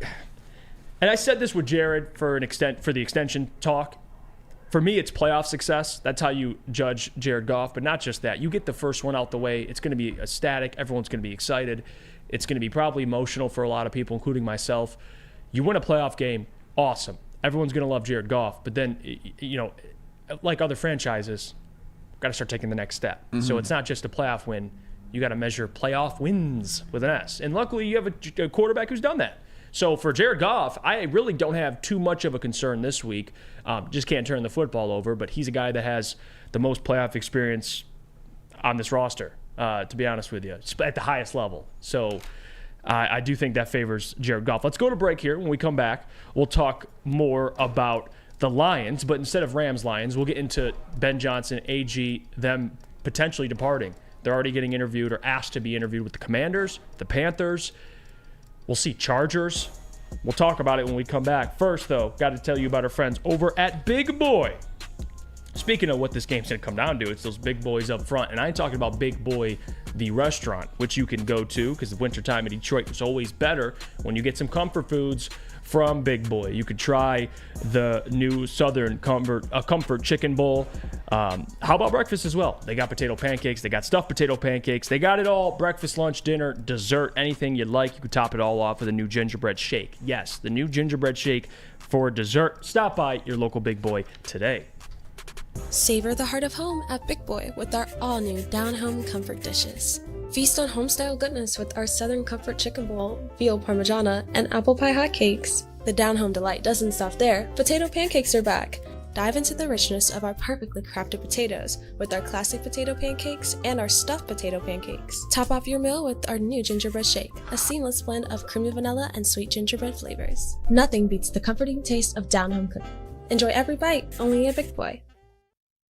said this with Jared for the extension talk. For me, it's playoff success. That's how you judge Jared Goff, but not just that. You get the first one out the way. It's going to be ecstatic. Everyone's going to be excited. It's going to be probably emotional for a lot of people, including myself. You win a playoff game, awesome. Everyone's going to love Jared Goff. But then, like other franchises, got to start taking the next step. So it's not just a playoff win. You got to measure playoff wins with an S. And luckily, you have a quarterback who's done that. So for Jared Goff, I really don't have too much of a concern this week. Just can't turn the football over, but he's a guy that has the most playoff experience on this roster, to be honest with you, at the highest level. So I do think that favors Jared Goff. Let's go to break here. When we come back, we'll talk more about the Lions, but instead of Rams-Lions, we'll get into Ben Johnson, AG, them potentially departing. They're already getting interviewed or asked to be interviewed with the Commanders, the Panthers. We'll see Chargers. We'll talk about it when we come back. First, though, got to tell you about our friends over at Big Boy. Speaking of what this game's going to come down to, it's those big boys up front. And I ain't talking about Big Boy, the restaurant, which you can go to because the wintertime in Detroit is always better when you get some comfort foods from Big Boy. You could try the new Southern Comfort Chicken Bowl. How about breakfast as well? They got potato pancakes. They got stuffed potato pancakes. They got it all. Breakfast, lunch, dinner, dessert, anything you'd like. You could top it all off with a new gingerbread shake. Yes, the new gingerbread shake for dessert. Stop by your local Big Boy today. Savor the heart of home at Big Boy with our all-new down-home comfort dishes. Feast on home-style goodness with our Southern Comfort Chicken Bowl, veal parmigiana, and apple pie hotcakes. The down-home delight doesn't stop there. Potato pancakes are back. Dive into the richness of our perfectly crafted potatoes with our classic potato pancakes and our stuffed potato pancakes. Top off your meal with our new gingerbread shake, a seamless blend of creamy vanilla and sweet gingerbread flavors. Nothing beats the comforting taste of down-home cooking. Enjoy every bite, only at Big Boy.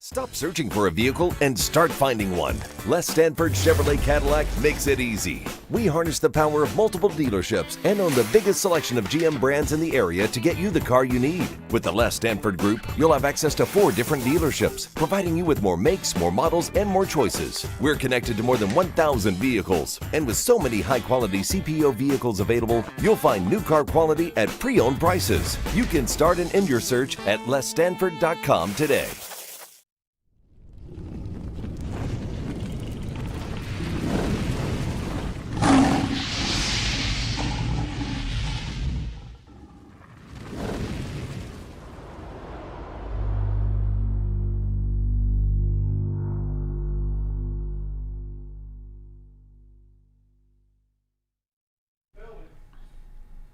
Stop searching for a vehicle and start finding one. Les Stanford Chevrolet Cadillac makes it easy. We harness the power of multiple dealerships and own the biggest selection of GM brands in the area to get you the car you need. With the Les Stanford Group, you'll have access to 4 different dealerships, providing you with more makes, more models, and more choices. We're connected to more than 1,000 vehicles. And with so many high-quality CPO vehicles available, you'll find new car quality at pre-owned prices. You can start and end your search at lesstanford.com today.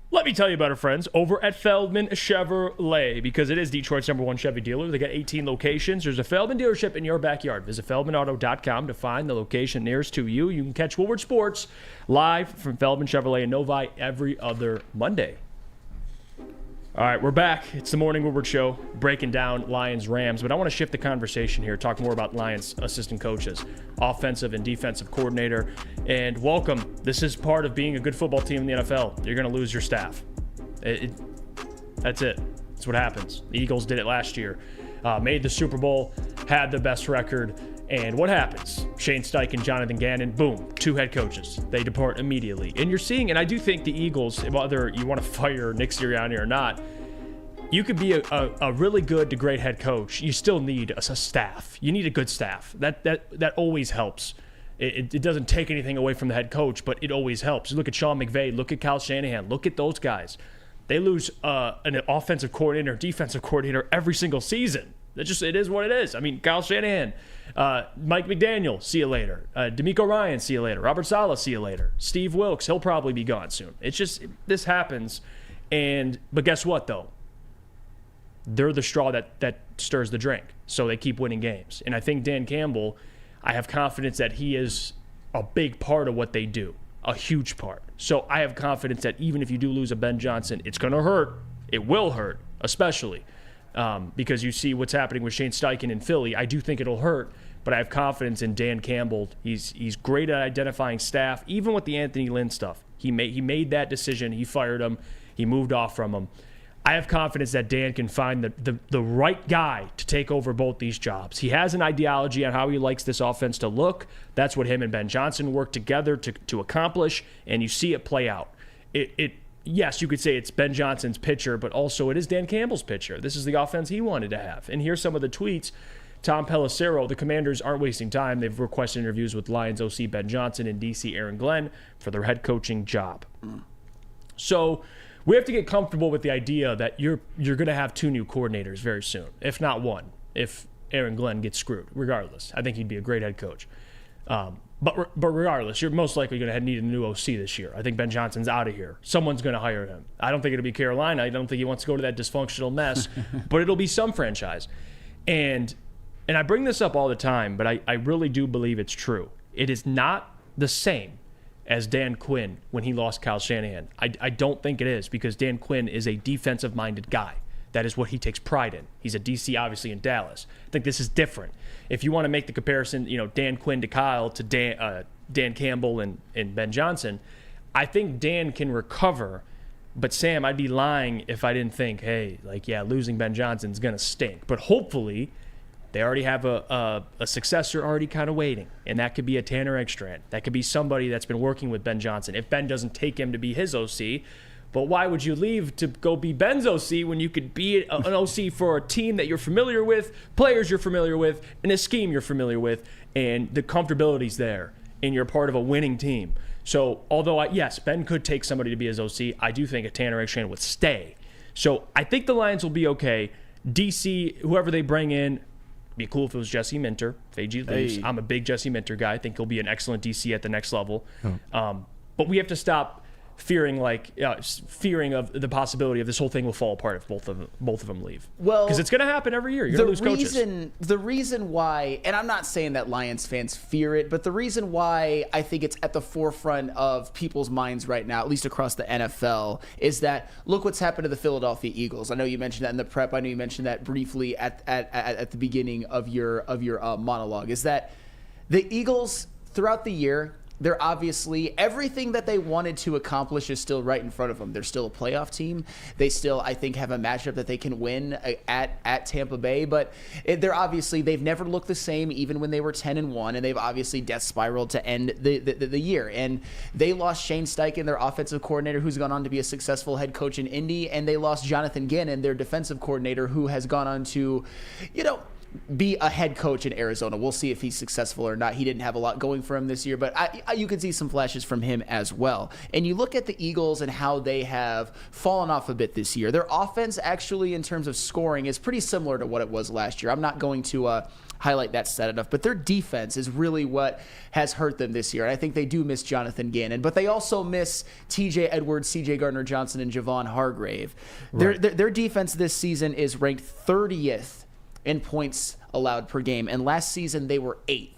Let me tell you about our friends over at Feldman Chevrolet, because it is Detroit's #1 Chevy dealer. They got 18 locations. There's a Feldman dealership in your backyard. Visit feldmanauto.com to find the location nearest to you. You can catch Woodward Sports live from Feldman Chevrolet in Novi every other Monday. All right, we're back. It's the Morning Woodward Show, breaking down Lions-Rams. But I want to shift the conversation here, talk more about Lions assistant coaches, offensive and defensive coordinator. And welcome. This is part of being a good football team in the NFL. You're going to lose your staff. That's it. That's what happens. The Eagles did it last year. Made the Super Bowl, had the best record. And what happens? Shane Steichen, Jonathan Gannon, boom, 2 head coaches. They depart immediately. And you're seeing, and I do think the Eagles, whether you want to fire Nick Sirianni or not, you could be a really good to great head coach. You still need a staff. You need a good staff. That always helps. It doesn't take anything away from the head coach, but it always helps. Look at Sean McVay. Look at Kyle Shanahan. Look at those guys. They lose an offensive coordinator, defensive coordinator every single season. It is what it is. I mean, Kyle Shanahan, Mike McDaniel, see you later. D'Amico Ryan, see you later. Robert Saleh, see you later. Steve Wilkes, he'll probably be gone soon. It's just, this happens. But guess what, though? They're the straw that stirs the drink. So they keep winning games. And I think Dan Campbell, I have confidence that he is a big part of what they do, a huge part. So I have confidence that even if you do lose a Ben Johnson, it's going to hurt. It will hurt, especially because you see what's happening with Shane Steichen in Philly. I do think it'll hurt, but I have confidence in Dan Campbell. He's great at identifying staff, even with the Anthony Lynn stuff. He made that decision. He fired him. He moved off from him. I have confidence that Dan can find the right guy to take over both these jobs. He has an ideology on how he likes this offense to look. That's what him and Ben Johnson work together to accomplish, and you see it play out. Yes, you could say it's Ben Johnson's pitcher, but also it is Dan Campbell's pitcher. This is the offense he wanted to have. And here's some of the tweets. Tom Pelissero, the Commanders aren't wasting time. They've requested interviews with Lions OC Ben Johnson and DC Aaron Glenn for their head coaching job. So we have to get comfortable with the idea that you're going to have 2 new coordinators very soon, if not 1, if Aaron Glenn gets screwed. Regardless, I think he'd be a great head coach. But regardless, you're most likely going to need a new OC this year. I think Ben Johnson's out of here. Someone's going to hire him. I don't think it'll be Carolina. I don't think he wants to go to that dysfunctional mess, but it'll be some franchise. And I bring this up all the time, but I really do believe it's true. It is not the same as Dan Quinn when he lost Kyle Shanahan. I don't think it is, because Dan Quinn is a defensive-minded guy. That is what he takes pride in. He's a DC, obviously, in Dallas. I think this is different. If you want to make the comparison, Dan Quinn to Kyle to Dan Campbell and Ben Johnson, I think Dan can recover. But Sam, I'd be lying if I didn't think, losing Ben Johnson's going to stink. But hopefully they already have a successor already kind of waiting, and that could be a Tanner Eckstrand. That could be somebody that's been working with Ben Johnson. If Ben doesn't take him to be his OC, but why would you leave to go be Ben's OC when you could be an OC for a team that you're familiar with, players you're familiar with, and a scheme you're familiar with, and the comfortability's there, and you're part of a winning team. So although, yes, Ben could take somebody to be his OC, I do think a Tanner Eckstrand would stay. So I think the Lions will be okay. DC, whoever they bring in, it'd be cool if it was Jesse Minter. If AG leaves, hey. I'm a big Jesse Minter guy. I think he'll be an excellent DC at the next level. But we have to stop fearing of the possibility of this whole thing will fall apart if both of them leave. Well, because it's going to happen every year. You're going to lose coaches. The reason why, and I'm not saying that Lions fans fear it, but the reason why I think it's at the forefront of people's minds right now, at least across the NFL, is that look what's happened to the Philadelphia Eagles. I know you mentioned that in the prep. I know you mentioned that briefly at the beginning of your monologue. Is that the Eagles throughout the year? They're obviously, everything that they wanted to accomplish is still right in front of them. They're still a playoff team. They still, I think, have a matchup that they can win at Tampa Bay. But they've never looked the same, even when they were 10-1, and they've obviously death spiraled to end the year. And they lost Shane Steichen, their offensive coordinator, who's gone on to be a successful head coach in Indy, and they lost Jonathan Gannon, their defensive coordinator, who has gone on to, be a head coach in Arizona. We'll see if he's successful or not. He didn't have a lot going for him this year, but you can see some flashes from him as well. And you look at the Eagles and how they have fallen off a bit this year. Their offense, actually, in terms of scoring, is pretty similar to what it was last year. I'm not going to highlight that stat enough, but their defense is really what has hurt them this year. And I think they do miss Jonathan Gannon, but they also miss TJ Edwards, CJ Gardner-Johnson, and Javon Hargrave. Right. Their defense this season is ranked 30th in points allowed per game, and last season they were 8th.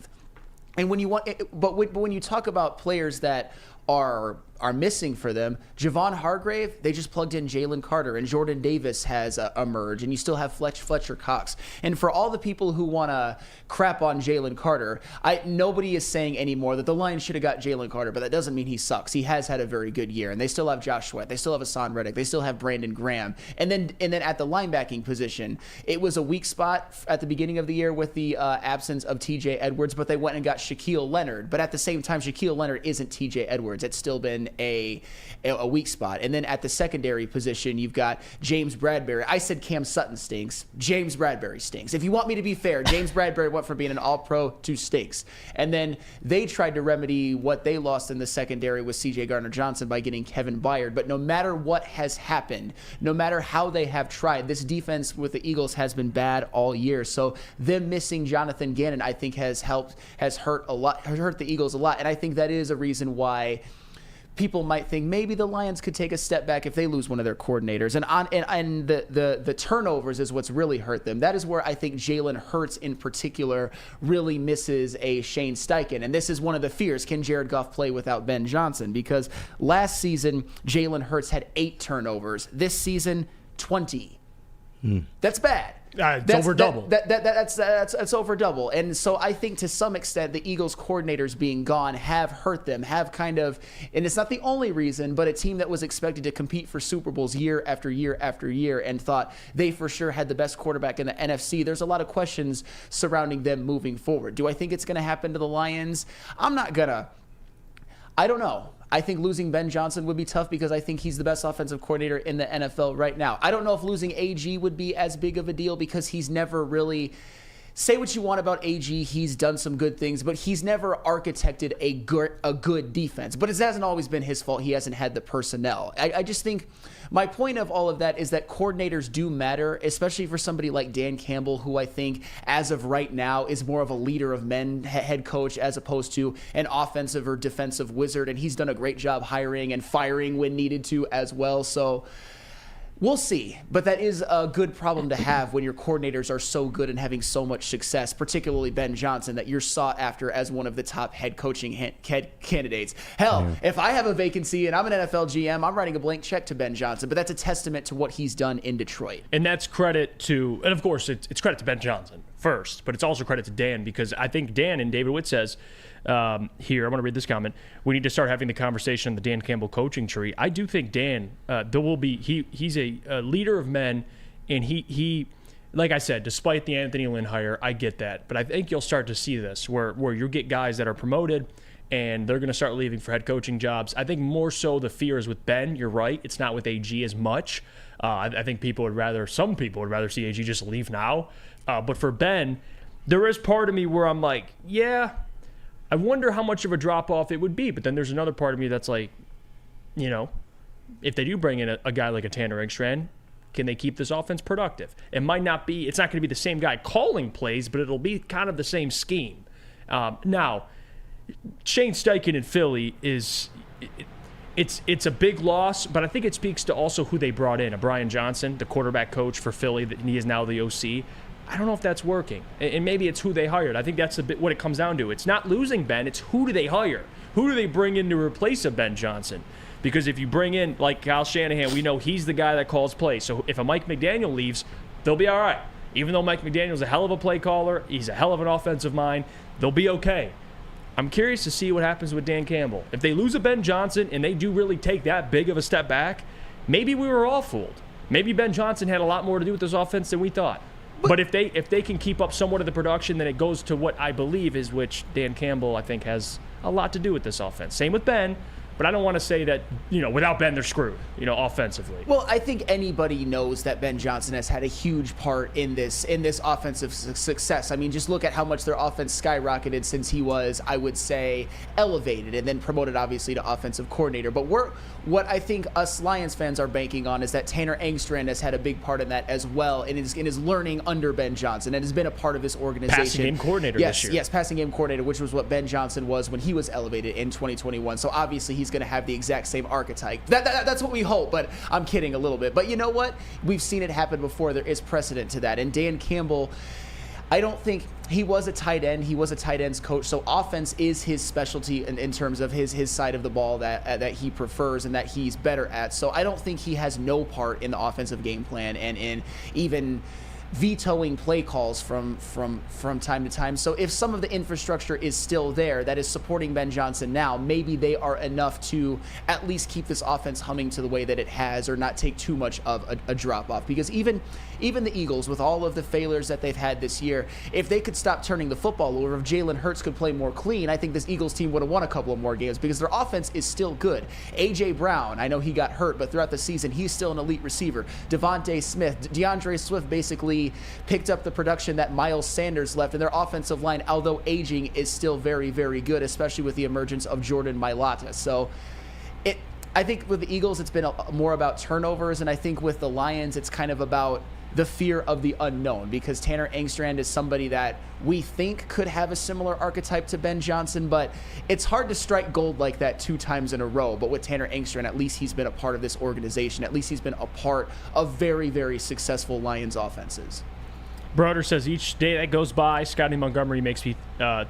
And when you talk about players that are missing for them, Javon Hargrave, they just plugged in Jalen Carter, and Jordan Davis has emerged, and you still have Fletcher Cox. And for all the people who want to crap on Jalen Carter, nobody is saying anymore that the Lions should have got Jalen Carter, but that doesn't mean he sucks. He has had a very good year, and they still have Josh Sweat, they still have Hassan Reddick, they still have Brandon Graham. And then at the linebacking position, it was a weak spot at the beginning of the year with the absence of TJ Edwards, but they went and got Shaquille Leonard. But at the same time, Shaquille Leonard isn't TJ Edwards. It's still been been a weak spot. And then at the secondary position, you've got James Bradberry. I said Cam Sutton stinks. James Bradberry stinks. If you want me to be fair, James Bradberry went from being an all-pro to stinks. And then they tried to remedy what they lost in the secondary with C.J. Gardner-Johnson by getting Kevin Byard. But no matter what has happened, no matter how they have tried, this defense with the Eagles has been bad all year. So them missing Jonathan Gannon, I think, has hurt the Eagles a lot. And I think that is a reason why people might think maybe the Lions could take a step back if they lose one of their coordinators. And the turnovers is what's really hurt them. That is where I think Jalen Hurts in particular really misses a Shane Steichen. And this is one of the fears. Can Jared Goff play without Ben Johnson? Because last season, Jalen Hurts had 8 turnovers. This season, 20. That's bad. It's over double. That's over double. And so I think to some extent the Eagles coordinators being gone have hurt them, have kind of, and it's not the only reason, but a team that was expected to compete for Super Bowls year after year after year and thought they for sure had the best quarterback in the NFC. There's a lot of questions surrounding them moving forward. Do I think it's going to happen to the Lions? I don't know. I think losing Ben Johnson would be tough because I think he's the best offensive coordinator in the NFL right now. I don't know if losing AG would be as big of a deal because he's never really, say what you want about AG, he's done some good things, but he's never architected a good defense. But it hasn't always been his fault. He hasn't had the personnel. I just think my point of all of that is that coordinators do matter, especially for somebody like Dan Campbell, who I think as of right now is more of a leader of men head coach as opposed to an offensive or defensive wizard. And he's done a great job hiring and firing when needed to as well. So we'll see, but that is a good problem to have when your coordinators are so good and having so much success, particularly Ben Johnson, that you're sought after as one of the top head coaching candidates. Hell, if I have a vacancy and I'm an NFL GM, I'm writing a blank check to Ben Johnson, but that's a testament to what he's done in Detroit. And that's credit to, and of course, it's credit to Ben Johnson first, but it's also credit to Dan because I think Dan, and David Witt says, here, I'm going to read this comment. We need to start having the conversation on the Dan Campbell coaching tree. I do think Dan, there will be, he's a leader of men, and he, like I said, despite the Anthony Lynn hire, I get that. But I think you'll start to see this where you get guys that are promoted and they're going to start leaving for head coaching jobs. I think more so the fear is with Ben. You're right. It's not with AG as much. I think some people would rather see AG just leave now. But for Ben, there is part of me where I'm like, yeah, I wonder how much of a drop-off it would be. But then there's another part of me that's like, if they do bring in a guy like a Tanner Engstrand, can they keep this offense productive? It's not going to be the same guy calling plays, but it'll be kind of the same scheme. Now, Shane Steichen in Philly it's a big loss, but I think it speaks to also who they brought in. Brian Johnson, the quarterback coach for Philly, that he is now the OC. I don't know if that's working. And maybe it's who they hired. I think that's a bit what it comes down to. It's not losing Ben. It's who do they hire? Who do they bring in to replace a Ben Johnson? Because if you bring in, like Kyle Shanahan, we know he's the guy that calls plays. So if a Mike McDaniel leaves, they'll be all right. Even though Mike McDaniel's a hell of a play caller, he's a hell of an offensive mind, they'll be okay. I'm curious to see what happens with Dan Campbell. If they lose a Ben Johnson and they do really take that big of a step back, maybe we were all fooled. Maybe Ben Johnson had a lot more to do with this offense than we thought. But if they can keep up somewhat of the production, then it goes to what I believe is which Dan Campbell, I think, has a lot to do with this offense. Same with Ben, but I don't want to say that, without Ben, they're screwed, offensively. Well, I think anybody knows that Ben Johnson has had a huge part in this offensive success. I mean, just look at how much their offense skyrocketed since he was, I would say, elevated and then promoted, obviously, to offensive coordinator. But what I think us Lions fans are banking on is that Tanner Engstrand has had a big part in that as well and is learning under Ben Johnson and has been a part of this organization. Passing game coordinator this year. Yes, passing game coordinator, which was what Ben Johnson was when he was elevated in 2021. So obviously he's going to have the exact same archetype. That's what we hope, but I'm kidding a little bit. But you know what? We've seen it happen before. There is precedent to that. And Dan Campbell, I don't think he was a tight end. He was a tight ends coach. So offense is his specialty in terms of his side of the ball that he prefers and that he's better at. So I don't think he has no part in the offensive game plan and in even vetoing play calls from time to time. So if some of the infrastructure is still there that is supporting Ben Johnson now, maybe they are enough to at least keep this offense humming to the way that it has, or not take too much of a drop off. Because even the Eagles, with all of the failures that they've had this year, if they could stop turning the football over, if Jalen Hurts could play more clean, I think this Eagles team would have won a couple of more games, because their offense is still good. A.J. Brown, I know he got hurt, but throughout the season, he's still an elite receiver. Devontae Smith, DeAndre Swift basically picked up the production that Miles Sanders left, and their offensive line, although aging, is still very, very good, especially with the emergence of Jordan Mailata. So I think with the Eagles, it's been more about turnovers, and I think with the Lions, it's kind of about the fear of the unknown, because Tanner Engstrand is somebody that we think could have a similar archetype to Ben Johnson, but it's hard to strike gold like that 2 times in a row. But with Tanner Engstrand, at least he's been a part of this organization. At least he's been a part of very, very successful Lions offenses. Broder says each day that goes by, Scotty Montgomery makes me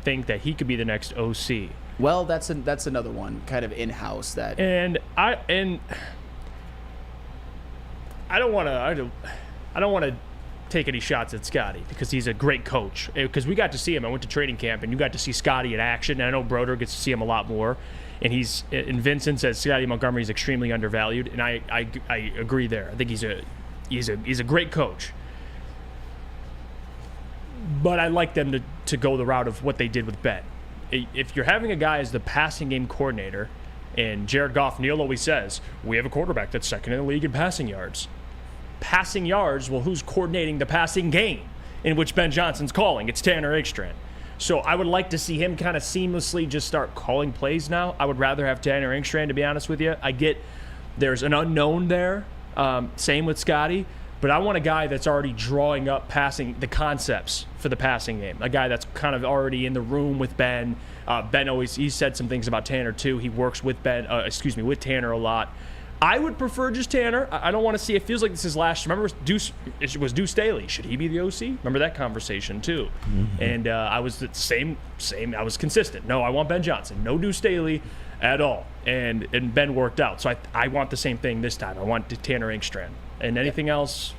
think that he could be the next OC. Well, that's another one kind of in-house that. And I don't want to take any shots at Scotty, because he's a great coach. Because we got to see him. I went to training camp, and you got to see Scotty in action. And I know Broder gets to see him a lot more. And Vincent says Scotty Montgomery is extremely undervalued, and I agree there. I think he's a great coach. But I like them to go the route of what they did with Ben. If you're having a guy as the passing game coordinator, and Jared Goff, Neil always says, we have a quarterback that's second in the league in passing yards. Passing yards, well, who's coordinating the passing game in which Ben Johnson's calling? It's Tanner Engstrand. So I would like to see him kind of seamlessly just start calling plays now. I would rather have Tanner Engstrand, to be honest with you. I get there's an unknown there. Same with Scotty. But I want a guy that's already drawing up the concepts for the passing game. A guy that's kind of already in the room with Ben. He said some things about Tanner too. He works with with Tanner a lot. I would prefer just Tanner. I don't want to see. It feels like this is last. Remember, it was Deuce Staley. Should he be the OC? Remember that conversation too. Mm-hmm. And I was the same. I was consistent. No, I want Ben Johnson. No Deuce Staley at all. And Ben worked out. So I want the same thing this time. I want Tanner Engstrand. And anything else,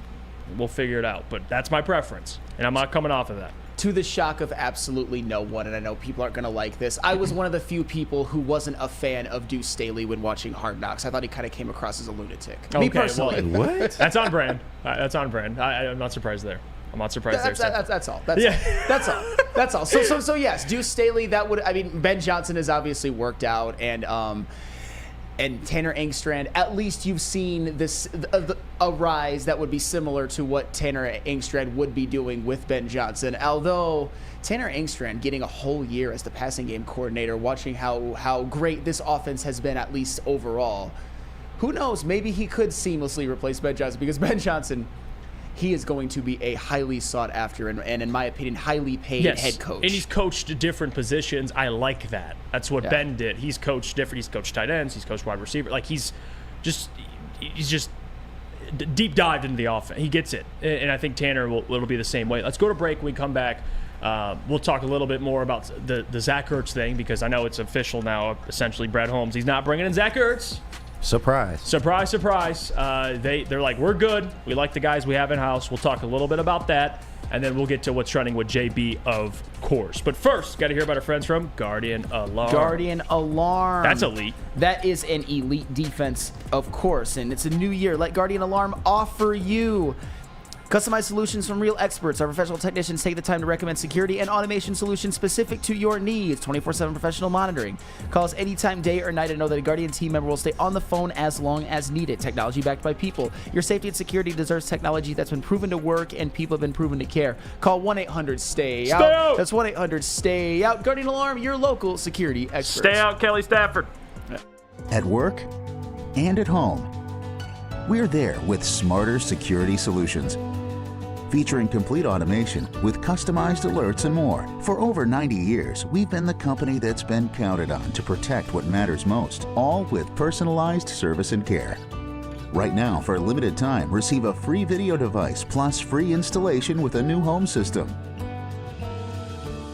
we'll figure it out. But that's my preference, and I'm not coming off of that. To the shock of absolutely no one, and I know people aren't going to like this, I was one of the few people who wasn't a fan of Deuce Staley when watching Hard Knocks. I thought he kind of came across as a lunatic. Me personally. Well, what? That's on brand. That's on brand. I'm not surprised there. I'm not surprised there. That's all. That's all. So yes, Deuce Staley. Ben Johnson has obviously worked out, and Tanner Engstrand, at least you've seen a rise that would be similar to what Tanner Engstrand would be doing with Ben Johnson. Although Tanner Engstrand getting a whole year as the passing game coordinator, watching how great this offense has been, at least overall, who knows? Maybe he could seamlessly replace Ben Johnson, because Ben Johnson, he is going to be a highly sought after and in my opinion, highly paid head coach. And he's coached different positions. I like that. That's what Ben did. He's coached different. He's coached tight ends. He's coached wide receiver. Like he's just deep dived into the offense. He gets it. And I think Tanner will be the same way. Let's go to break. When we come back, we'll talk a little bit more about the Zach Ertz thing, because I know it's official now. Essentially, Brett Holmes, he's not bringing in Zach Ertz. Surprise. They're like, we're good. We like the guys we have in-house. We'll talk a little bit about that, and then we'll get to what's trending with JB, of course. But first, got to hear about our friends from Guardian Alarm. Guardian Alarm. That's elite. That is an elite defense, of course, and it's a new year. Let Guardian Alarm offer you customized solutions from real experts. Our professional technicians take the time to recommend security and automation solutions specific to your needs. 24/7 professional monitoring. Call us anytime, day or night, and know that a Guardian team member will stay on the phone as long as needed. Technology backed by people. Your safety and security deserves technology that's been proven to work, and people have been proven to care. Call 1-800-STAY-OUT. That's 1-800-STAY-OUT. Guardian Alarm, your local security experts. Stay out, Kelly Stafford. At work and at home, we're there with smarter security solutions. Featuring complete automation with customized alerts and more. For over 90 years, we've been the company that's been counted on to protect what matters most, all with personalized service and care. Right now, for a limited time, receive a free video device plus free installation with a new home system.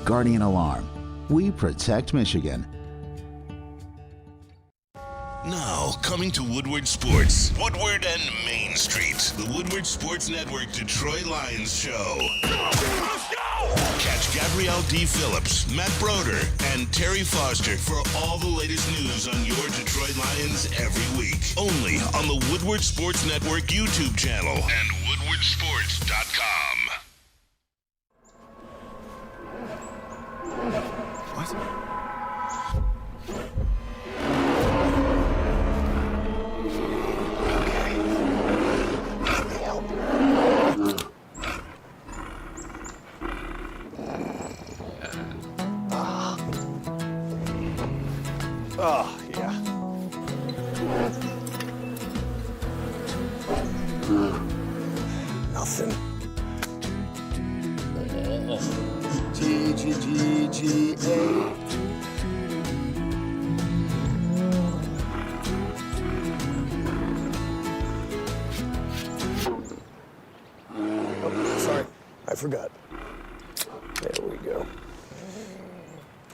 Guardian Alarm. We protect Michigan. Now, coming to Woodward Sports, Woodward and Main Street, the Woodward Sports Network Detroit Lions Show. Let's go! Catch Gabrielle D. Phillips, Matt Broder, and Terry Foster for all the latest news on your Detroit Lions every week. Only on the Woodward Sports Network YouTube channel and woodwardsports.com. What? Oh, yeah. Nothing. G-G-G-G-A. Oh, sorry, I forgot. There we go.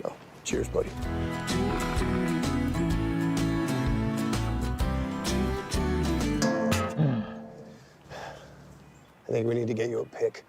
Oh, cheers, buddy. I think we need to get you a pick.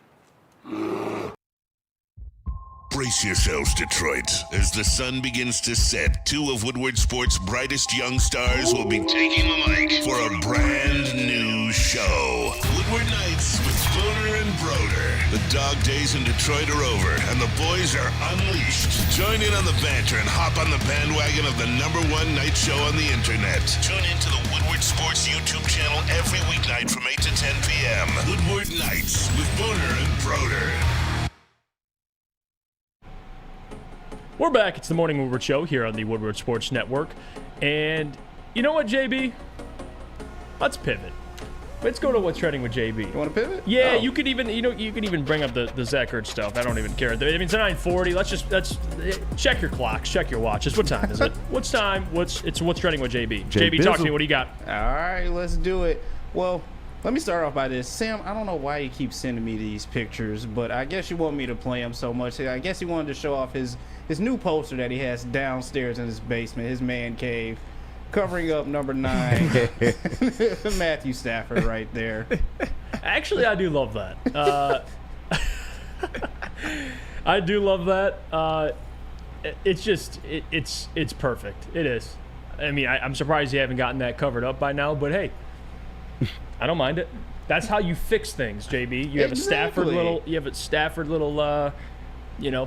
Brace yourselves, Detroit. As the sun begins to set, two of Woodward Sports' brightest young stars will be taking the mic for a brand new show. Woodward Nights with Spooner and Broder. The dog days in Detroit are over, and the boys are unleashed. Join in on the banter and hop on the bandwagon of the #1 night show on the internet. Tune into the Woodward Sports YouTube channel every weeknight from 8 to 10 p.m. Woodward Nights with Spooner and Broder. We're back. It's the Morning Woodward Show here on the Woodward Sports Network. And you know what, JB? Let's pivot. Let's go to what's trending with JB. You want to pivot? Yeah, Oh. you could even bring up the Zach Ertz stuff. I don't even care. I mean, it's 9:40. Let's check your clocks, check your watches. What time is it? What's time? What's trending with JB? JB, talk to me. What do you got? All right, let's do it. Well, let me start off by this. Sam, I don't know why you keep sending me these pictures, but I guess you want me to play them so much. I guess he wanted to show off his new poster that he has downstairs in his basement, his man cave, covering up number 9. Matthew Stafford right there. Actually, I do love that. I do love that. It's perfect. It is. I mean, I'm surprised you haven't gotten that covered up by now, but hey, I don't mind it. That's how you fix things, JB. You have a Stafford little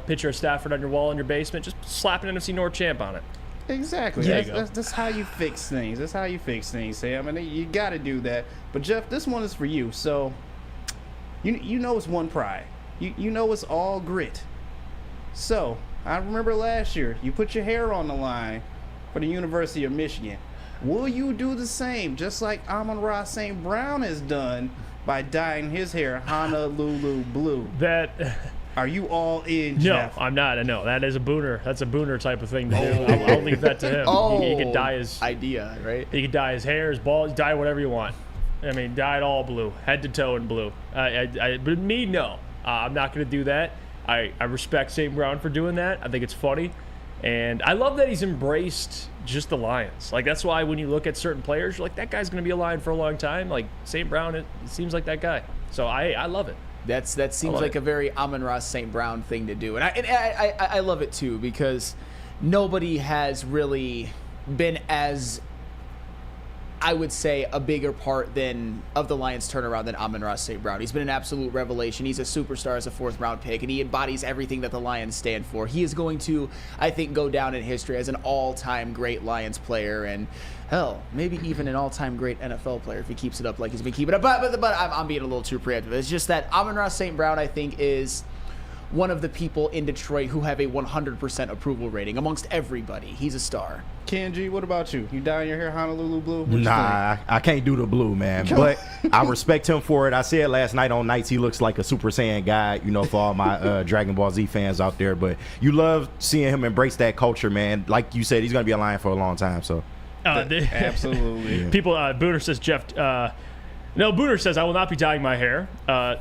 picture of Stafford on your wall in your basement. Just slap an NFC North champ on it. Exactly. That's how you fix things. That's how you fix things, Sam. And you got to do that. But Jeff, this one is for you. So, you know it's one pride. You know it's all grit. So, I remember last year you put your hair on the line for the University of Michigan. Will you do the same, just like Amon-Ra St. Brown has done by dyeing his hair Honolulu blue? Are you all in, Jeff? No, I'm not. No, that is a booner. That's a booner type of thing to do. I'll leave that to him. He could dye his idea, right? He could dye his hair, his balls, dye whatever you want. I mean, dye it all blue, head to toe in blue. But me, no. I'm not going to do that. I respect St. Brown for doing that. I think it's funny. And I love that he's embraced just the Lions. Like, that's why when you look at certain players, you're like, that guy's going to be a Lion for a long time. Like, St. Brown, it seems like that guy. So I love it. That seems like a very Amon-Ra St. Brown thing to do. And I love it, too, because nobody has really been as, I would say, a bigger part of the Lions' turnaround than Amon-Ra St. Brown. He's been an absolute revelation. He's a superstar as a 4th-round pick, and he embodies everything that the Lions stand for. He is going to, I think, go down in history as an all-time great Lions player, and hell, maybe even an all-time great NFL player if he keeps it up like he's been keeping it up. But I'm being a little too preemptive. It's just that Amon-Ra St. Brown, I think, is one of the people in Detroit who have a 100% approval rating amongst everybody. He's a star. Kenji, what about you? You dyeing your hair Honolulu blue? Nah, I can't do the blue, man. But I respect him for it. I said last night on Nights he looks like a Super Saiyan guy, for all my Dragon Ball Z fans out there. But you love seeing him embrace that culture, man. Like you said, he's going to be a Lion for a long time. So absolutely. People, Booter says, Jeff, No, Booner says, I will not be dyeing my hair.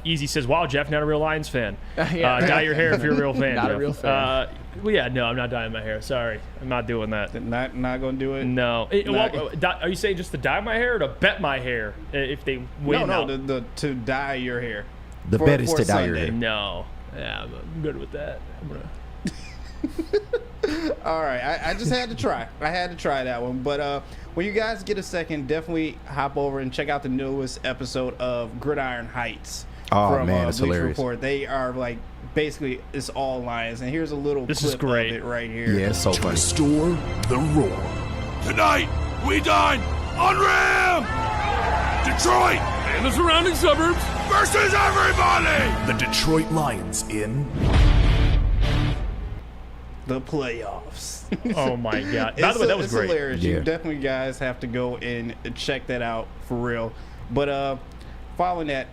Easy says, wow, Jeff, not a real Lions fan. Dye your hair if you're a real fan. Not Jeff. a real fan. Well, yeah, no, I'm not dyeing my hair. Sorry. I'm not doing that. Not going to do it? No. Are you saying just to dye my hair or to bet my hair if they win? No, to dye your hair. The bet is to dye your hair. No. Yeah, I'm good with that. All right, I just had to try. I had to try that one. But when you guys get a second, definitely hop over and check out the newest episode of Gridiron Heights. Oh, man, it's Bleacher hilarious. Report. They are like basically it's all Lions, and here's a little clip of it right here. Yeah, it's so funny. Restore the roar. Tonight, we dine on Ram! Detroit and the surrounding suburbs versus everybody! The Detroit Lions in the playoffs. Oh my God! By the way, that was great. Hilarious. Yeah. You definitely guys have to go and check that out for real. But following that,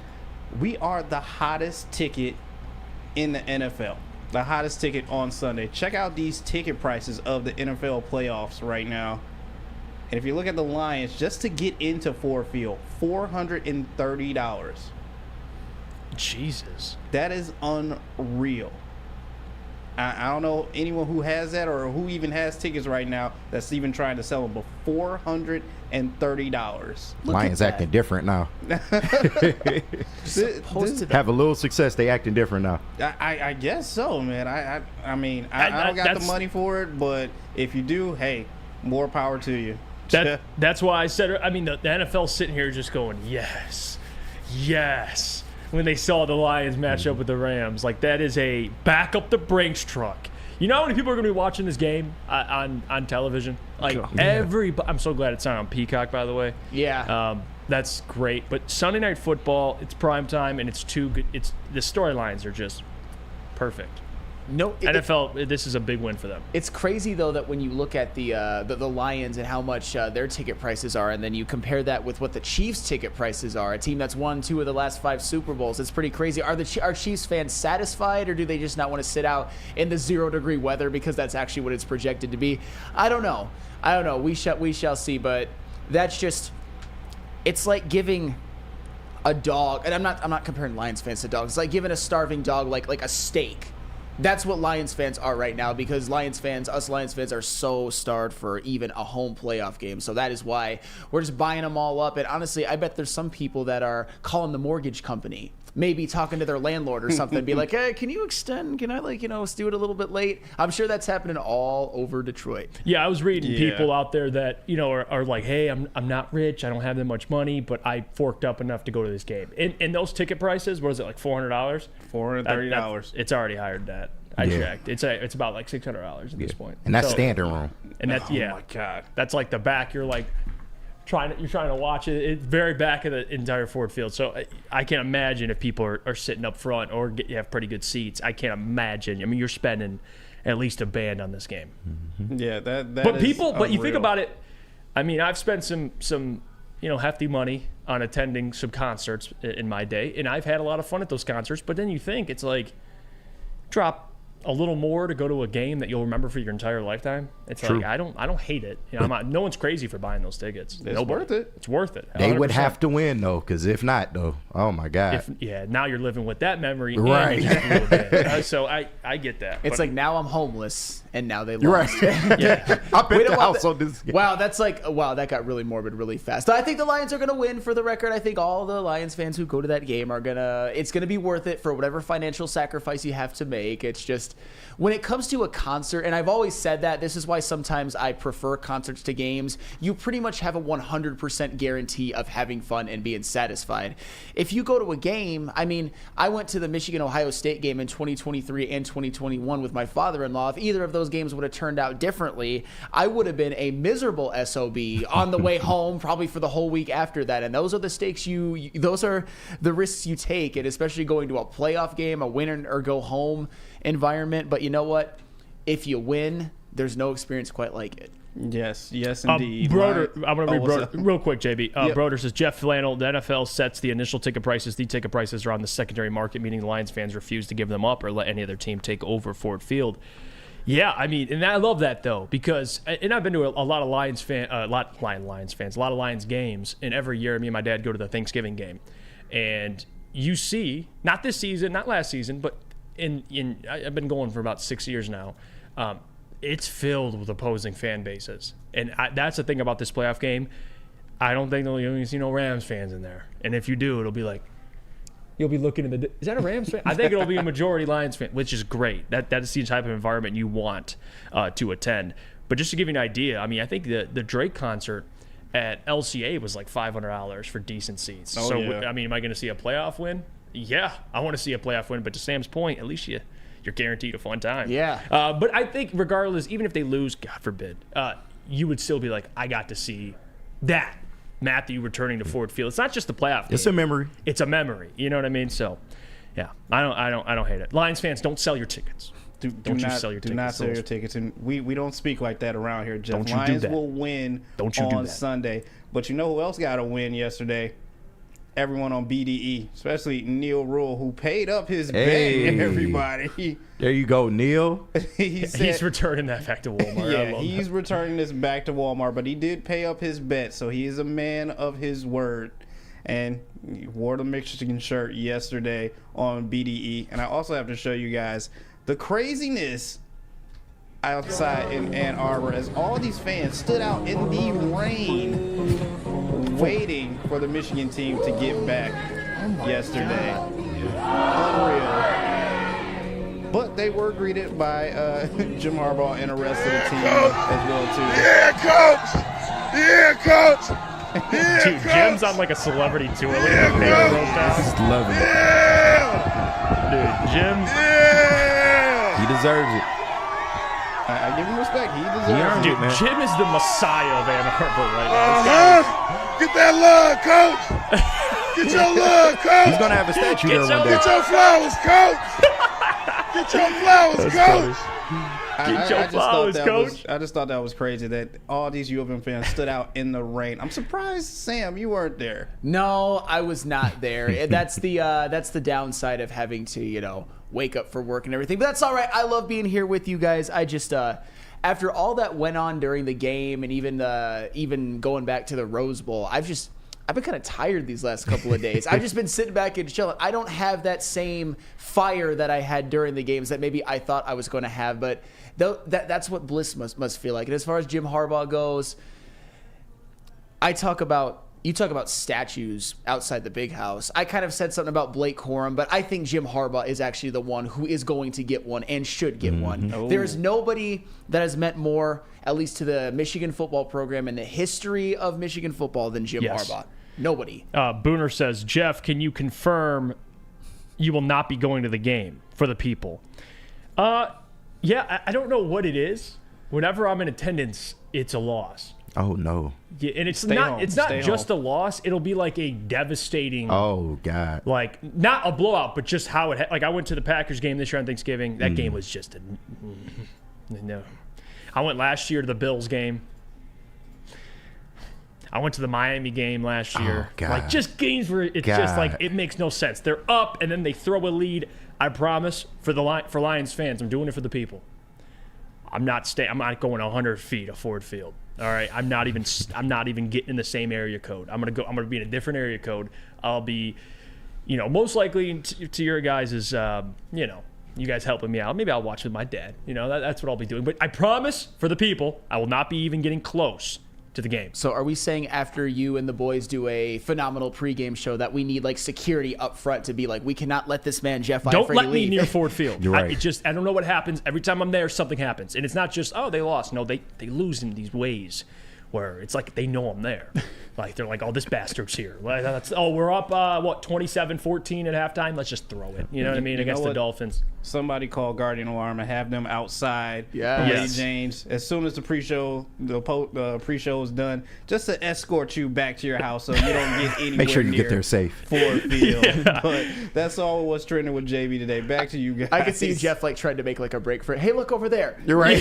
we are the hottest ticket in the NFL. The hottest ticket on Sunday. Check out these ticket prices of the NFL playoffs right now. And if you look at the Lions, just to get into Ford Field, $430. Jesus. That is unreal. I don't know anyone who has that or who even has tickets right now that's even trying to sell them, but $430. Lions acting different now. Have a little success, they acting different now. I guess so, man. I mean, I don't got the money for it, but if you do, hey, more power to you. That's why I said, I mean, the NFL's sitting here just going, yes, when they saw the Lions match up with the Rams. Like, that is a back up the Brinks truck. You know how many people are going to be watching this game on television? Like, everybody. I'm so glad it's not on Peacock, by the way. Yeah. That's great. But Sunday Night Football, it's prime time, and it's too good. The storylines are just perfect. No, NFL, this is a big win for them. It's crazy though that when you look at the Lions and how much their ticket prices are, and then you compare that with what the Chiefs' ticket prices are, a team that's won 2 of the last 5 Super Bowls, it's pretty crazy. Are Chiefs fans satisfied, or do they just not want to sit out in the 0-degree weather because that's actually what it's projected to be? I don't know. We shall see. But that's just, it's like giving a dog, and I'm not comparing Lions fans to dogs. It's like giving a starving dog like a steak. That's what Lions fans are right now, because us Lions fans are so starved for even a home playoff game. So that is why we're just buying them all up. And honestly, I bet there's some people that are calling the mortgage company, maybe talking to their landlord or something, be like, hey, can you extend? Can I do it a little bit late? I'm sure that's happening all over Detroit. Yeah, I was reading people out there that, are like, hey, I'm not rich. I don't have that much money, but I forked up enough to go to this game. And those ticket prices, what is it, like $400? $430. It's already higher than that. I checked. It's about like $600 at this point. And that's standing room. And that's oh my God. That's like the back. You're like trying to watch it. It's very back of the entire Ford Field. So I can't imagine if people are sitting up front or you have pretty good seats. I can't imagine. I mean, you're spending at least a band on this game. Mm-hmm. Yeah, that. But is but unreal. you think about it. I mean, I've spent some hefty money on attending some concerts in my day, and I've had a lot of fun at those concerts. But then you think it's like drop a little more to go to a game that you'll remember for your entire lifetime. It's True. like I don't hate it. No one's crazy for buying those tickets. It's worth it. It's worth it. 100%. They would have to win though, because if not though, oh my God. Now you're living with that memory. Right. And you have to go there. So I get that. It's like now I'm homeless and now they lost. Right. Yeah. I bet the house on this game. Wow, that got really morbid really fast. I think the Lions are going to win, for the record. I think all the Lions fans who go to that game it's going to be worth it for whatever financial sacrifice you have to make. It's just, when it comes to a concert, and I've always said that, this is why sometimes I prefer concerts to games, you pretty much have a 100% guarantee of having fun and being satisfied. If you go to a game, I mean, I went to the Michigan-Ohio State game in 2023 and 2021 with my father-in-law. If either of those games would have turned out differently, I would have been a miserable SOB on the way home, probably for the whole week after that. And those are the stakes those are the risks you take, and especially going to a playoff game, a win or go home environment. But you know what? If you win, there's no experience quite like it. Yes, indeed. Broder, I'm going to read Broder real quick, JB. Yep. Broder says, Jeff Flannel, the NFL sets the initial ticket prices. The ticket prices are on the secondary market, meaning the Lions fans refuse to give them up or let any other team take over Ford Field. Yeah, I mean, and I love that though, because and I've been to a lot of Lions games, and every year me and my dad go to the Thanksgiving game, and you see, not this season, not last season, but I've been going for about 6 years now. It's filled with opposing fan bases, and that's the thing about this playoff game. I don't think you'll see no Rams fans in there, and if you do, it'll be like you'll be looking at is that a Rams fan? I think it'll be a majority Lions fan, which is great. That is the type of environment you want to attend. But just to give you an idea, I mean, I think the Drake concert at LCA was like $500 for decent seats. Oh, so yeah. I mean, am I going to see a playoff win? Yeah, I want to see a playoff win. But to Sam's point, at least you're guaranteed a fun time. Yeah. But I think regardless, even if they lose, God forbid, you would still be like, I got to see that. Matthew returning to Ford Field. It's not just the playoff game. It's a memory. It's a memory. You know what I mean? So, yeah, I don't hate it. Lions fans, don't sell your tickets. Do not sell your tickets. And we don't speak like that around here, Jeff. Lions will win on Sunday. But you know who else got a win yesterday? Everyone on BDE, especially Neil Rule, who paid up his bet. Everybody. There you go, Neil. He's returning that back to Walmart. Yeah, he's returning this back to Walmart, but he did pay up his bet, so he is a man of his word. And he wore the Michigan shirt yesterday on BDE. And I also have to show you guys the craziness outside in Ann Arbor as all these fans stood out in the rain waiting for the Michigan team to get back yesterday. Unreal. But they were greeted by Jim Harbaugh and the rest of the team as well, too. Yeah, coach! Yeah, coach! Yeah, dude, coach! Jim's on like a celebrity tour. Look at the paper rope down. Just love it. Yeah! Dude, Jim. Yeah! He deserves it. I give him respect. He deserves it. Dude, man. Jim is the messiah of Ann Arbor right now. Get that love, coach! Get your love, coach! He's gonna have a statue there one day. Get your flowers, coach! Get your flowers, coach! Get your flowers, coach! I just thought that was crazy that all these U of M fans stood out in the rain. I'm surprised, Sam, you weren't there. No, I was not there. That's the downside of having to, wake up for work and everything. But that's all right. I love being here with you guys. I just after all that went on during the game and even going back to the Rose Bowl, I've been kind of tired these last couple of days. I've just been sitting back and chilling. I don't have that same fire that I had during the games that maybe I thought I was going to have. But that's what bliss must feel like. And as far as Jim Harbaugh goes, you talk about statues outside the big house. I kind of said something about Blake Corum, but I think Jim Harbaugh is actually the one who is going to get one and should get one. Oh. There's nobody that has meant more, at least to the Michigan football program and the history of Michigan football, than Jim Harbaugh. Nobody. Booner says, Jeff, can you confirm you will not be going to the game for the people? Yeah, I don't know what it is. Whenever I'm in attendance, it's a loss. Oh no! Yeah, and it's not just a loss. It'll be like a devastating. Oh God! Like not a blowout, but just how it. Like I went to the Packers game this year on Thanksgiving. That game was just no. I went last year to the Bills game. I went to the Miami game last year. Oh, God. Like just games where it's just like it makes no sense. They're up and then they throw a lead. I promise for Lions fans, I'm doing it for the people. I'm not going 100 feet of Ford Field. All right, I'm not even getting in the same area code. I'm gonna be in a different area code. I'll be, most likely to your guys' you guys helping me out. Maybe I'll watch with my dad. That's what I'll be doing. But I promise for the people, I will not be even getting close to the game. So are we saying after you and the boys do a phenomenal pregame show that we need like security up front to be like, we cannot let this man Jeff Don't let me near Ford Field. You're right. I don't know what happens. Every time I'm there, something happens. And it's not just, they lost. No, they lose in these ways where it's like they know I'm there. Like they're like, this bastard's here. We're up 27-14 at halftime. Let's just throw it. You know what I mean? Against the Dolphins. Somebody call Guardian Alarm and have them outside. Yeah. Lady James, as soon as the pre-show is done, just to escort you back to your house so you don't get anywhere. Make sure you near get there safe. Ford Field. Yeah. But that's all what's trending with JB today. Back to you guys. I could see Jeff trying to make like a break for it. Hey, look over there. You're right.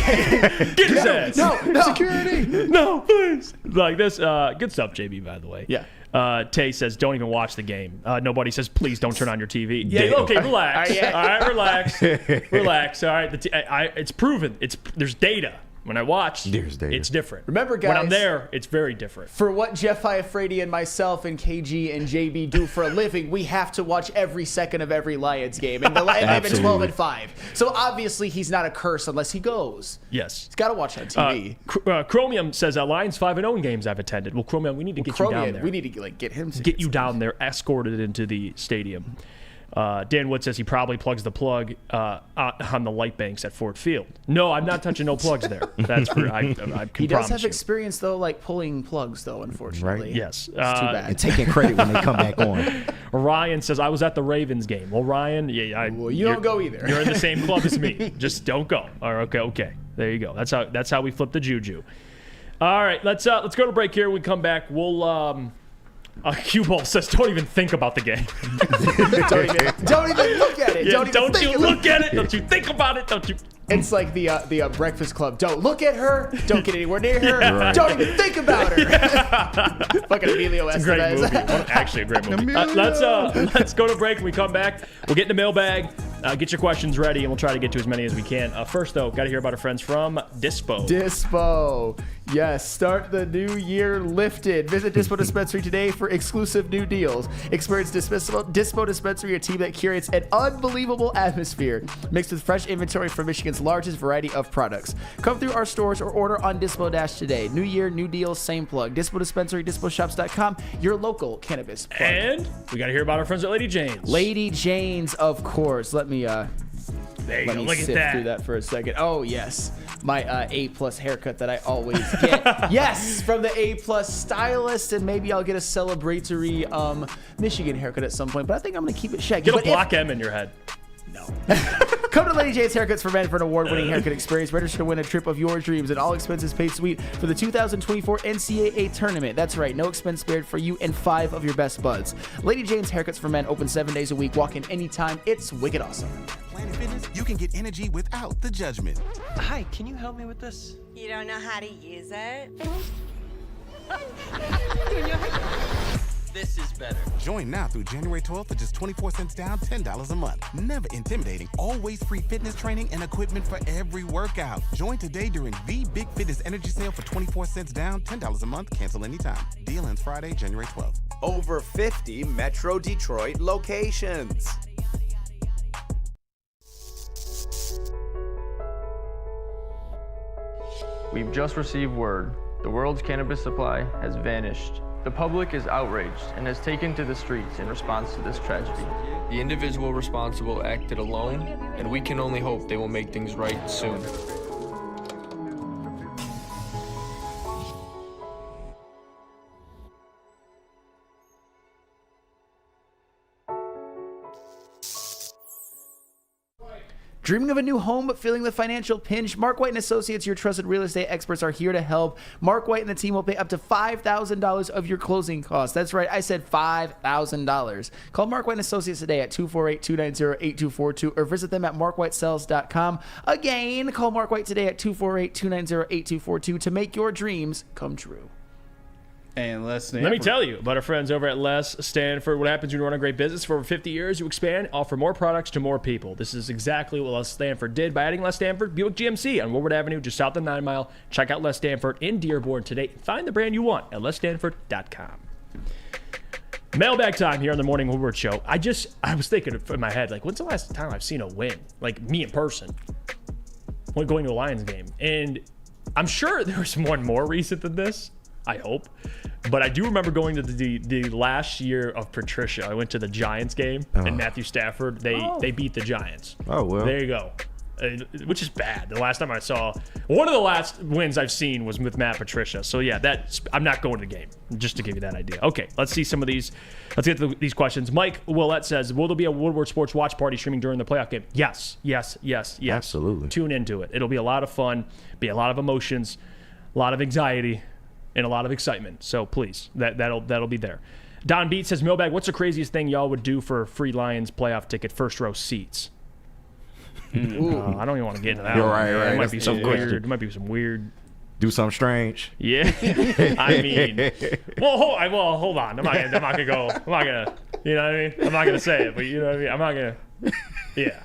Get his ass. No, security. No, please. Like this, good stuff, JB, by the way. Yeah. Tay says, don't even watch the game. Nobody says, please don't turn on your TV. Yeah, okay, relax. All right, relax. Relax. All right, it's proven. There's data. When I watch, it's different. Remember, guys, when I'm there, it's very different. For what Jeff Iafredi and myself and KG and JB do for a living, we have to watch every second of every Lions game. And they've been 12-5. So obviously he's not a curse unless he goes. Yes. He's got to watch on TV. Chromium says, Lions 5-0 in games I've attended. Well, Chromium, we need to get you down there. We need to get him. Get you down there, escorted into the stadium. Dan Wood says he probably plugs the plug on the light banks at Ford Field. No, I'm not touching no plugs there. That's for I can He does have you. experience though, like pulling plugs though. Unfortunately, Right. Yes, it's too bad. And taking credit when they come back on. Ryan says I was at the Ravens game. Well, Ryan, well, you don't go either. You're in the same club as me. Just don't go. All right, okay. There you go. That's how we flip the juju. All right, let's go to break here. When we come back, we'll. Cue Ball says, don't even think about the game. don't even look at it. Yeah, don't you look at it. Don't you think about it. Don't you. It's like the Breakfast Club. Don't look at her. Don't get anywhere near her. Yeah. Don't even think about her. Fucking Emilio Estevez. Great movie. Actually, a great movie. Let's go to break. When we come back, we'll get in the mailbag. Get your questions ready, and we'll try to get to as many as we can. First, though, got to hear about our friends from Dispo. Dispo. Yes, start the new year lifted. Visit Dispo Dispensary today for exclusive new deals. Experience Dispo Dispensary, a team that curates an unbelievable atmosphere mixed with fresh inventory from Michigan's largest variety of products. Come through our stores or order on Dispo Dash today. New year, new deals, same plug. Dispo Dispensary, DispoShops.com, your local cannabis plug. And we got to hear about our friends at Lady Jane's. Lady Jane's, of course. Let me there you let go. me Look at sift that. through that for a second. Oh, yes. My A+ haircut that I always get. Yes, from the A+ stylist, and maybe I'll get a celebratory Michigan haircut at some point, but I think I'm going to keep it shaggy. Get a block M in your head. No. Come to Lady Jane's Haircuts for Men for an award-winning haircut experience. Register to win a trip of your dreams and all expenses paid suite for the 2024 NCAA tournament. That's right, no expense spared for you and 5 of your best buds. Lady Jane's Haircuts for Men open 7 days a week. Walk in anytime. It's wicked awesome. Planet Fitness, you can get energy without the judgment. Hi, can you help me with this? You don't know how to use it? This is better. Join now through January 12th for just 24 cents down, $10 a month. Never intimidating. Always free fitness training and equipment for every workout. Join today during the Big Fitness Energy Sale for 24 cents down, $10 a month. Cancel anytime. Deal ends Friday, January 12th. Over 50 Metro Detroit locations. We've just received word. The world's cannabis supply has vanished. The public is outraged and has taken to the streets in response to this tragedy. The individual responsible acted alone, and we can only hope they will make things right soon. Dreaming of a new home but feeling the financial pinch? Mark White & Associates, your trusted real estate experts, are here to help. Mark White and the team will pay up to $5,000 of your closing costs. That's right, I said $5,000. Call Mark White & Associates today at 248-290-8242 or visit them at markwhitesells.com. Again, call Mark White today at 248-290-8242 to make your dreams come true. And let me tell you about our friends over at Les Stanford. What happens when you run a great business for over 50 years? You expand, offer more products to more people. This is exactly what Les Stanford did by adding Les Stanford Buick GMC on Woodward Avenue, just south of 9 Mile. Check out Les Stanford in Dearborn today. Find the brand you want at lesstanford.com. Mailbag time here on the Morning Woodward Show. I was thinking in my head, like, when's the last time I've seen a win? Like, me in person. When going to a Lions game. And I'm sure there's one more recent than this. I hope. But I do remember going to the last year of Patricia. I went to the Giants game, and Matthew Stafford, they beat the Giants. Oh, well. There you go. Which is bad. The last time I saw, one of the last wins I've seen was with Matt Patricia. So, yeah, I'm not going to the game, just to give you that idea. Okay, let's see some of these. Let's get to these questions. Mike Willett says, will there be a Woodward Sports watch party streaming during the playoff game? Yes. Absolutely. Tune into it. It'll be a lot of fun, be a lot of emotions, a lot of anxiety, and a lot of excitement. So please, that'll be there. Don Beat says, Mailbag, what's the craziest thing y'all would do for a free Lions playoff ticket, first row seats? I don't even want to get into that. Right. It might be some weird. It might be some weird Do something strange. Yeah. I mean, hold on. I'm not gonna go. I'm not gonna. You know what I mean? I'm not gonna say it, but you know what I mean. I'm not gonna. Yeah.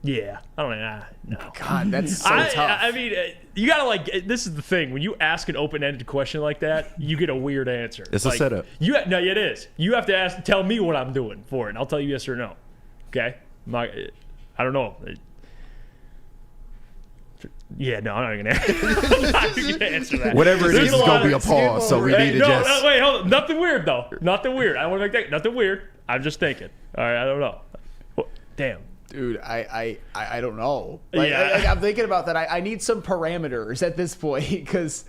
Yeah. I don't know. No. God, that's so tough. I mean, you gotta this is the thing. When you ask an open-ended question like that, you get a weird answer. It's a setup. No, it is. You have to tell me what I'm doing for it, and I'll tell you yes or no. Okay? I don't know. Yeah, no, I'm not gonna answer that. Whatever it is, it's gonna be a pause. So we need to just. No, wait, hold on. Nothing weird though. Nothing weird. I want to make that nothing weird. I'm just thinking. All right, I don't know. Damn. Dude, I don't know. I'm thinking about that. I need some parameters at this point because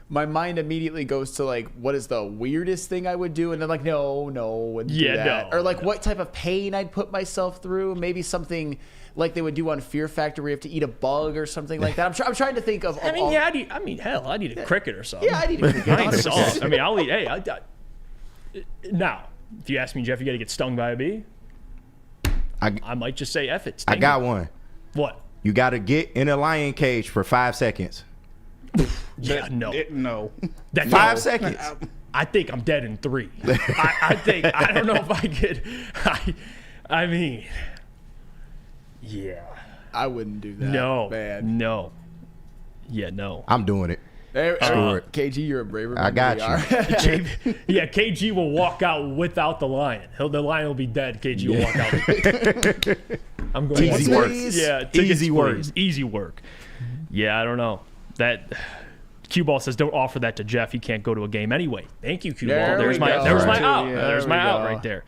my mind immediately goes to what is the weirdest thing I would do, and then no, wouldn't do that. Or what type of pain I'd put myself through. Maybe something like they would do on Fear Factor where you have to eat a bug or something like that. I'm trying to think of. I need a cricket or something. Yeah, I need a cricket. I ain't soft. I mean, I'll eat. Now, if you ask me, Jeff, you got to get stung by a bee. I might just say F it. I got one. What? You got to get in a lion cage for 5 seconds. Yeah, no. No. 5 seconds. I think I'm dead in 3. I don't know if I could. I mean, yeah. I wouldn't do that. No. Man. No. Yeah, no. I'm doing it. KG, you're a braver man. I got you. Yeah, KG will walk out without the lion. The lion will be dead. KG will walk out. I'm going easy work. Yeah, easy work. Easy work. Yeah, I don't know. That Cue Ball says don't offer that to Jeff. He can't go to a game anyway. Thank you, Cue Ball. There's my out. There's my out right there.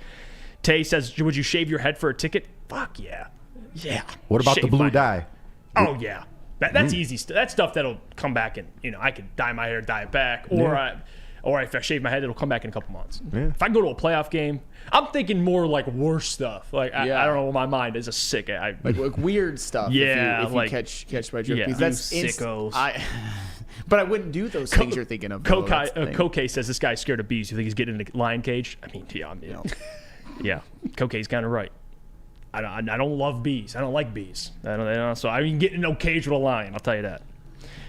Tay says, would you shave your head for a ticket? Fuck yeah. Yeah. What about the blue dye? Oh yeah. That's easy. That's stuff that'll come back, and I can dye my hair, dye it back, or if I shave my head, it'll come back in a couple months. Yeah. If I go to a playoff game, I'm thinking more worse stuff. I don't know. My mind is a sick. Like weird stuff. Yeah, if you catch my drift. Yeah, that's sickos. But I wouldn't do those things you're thinking of. Koke says this guy's scared of bees. You think he's getting in a lion cage? I mean, yeah. Koke's kind of right. I don't love bees. I don't like bees. So I mean, getting in no cage with a lion. I'll tell you that.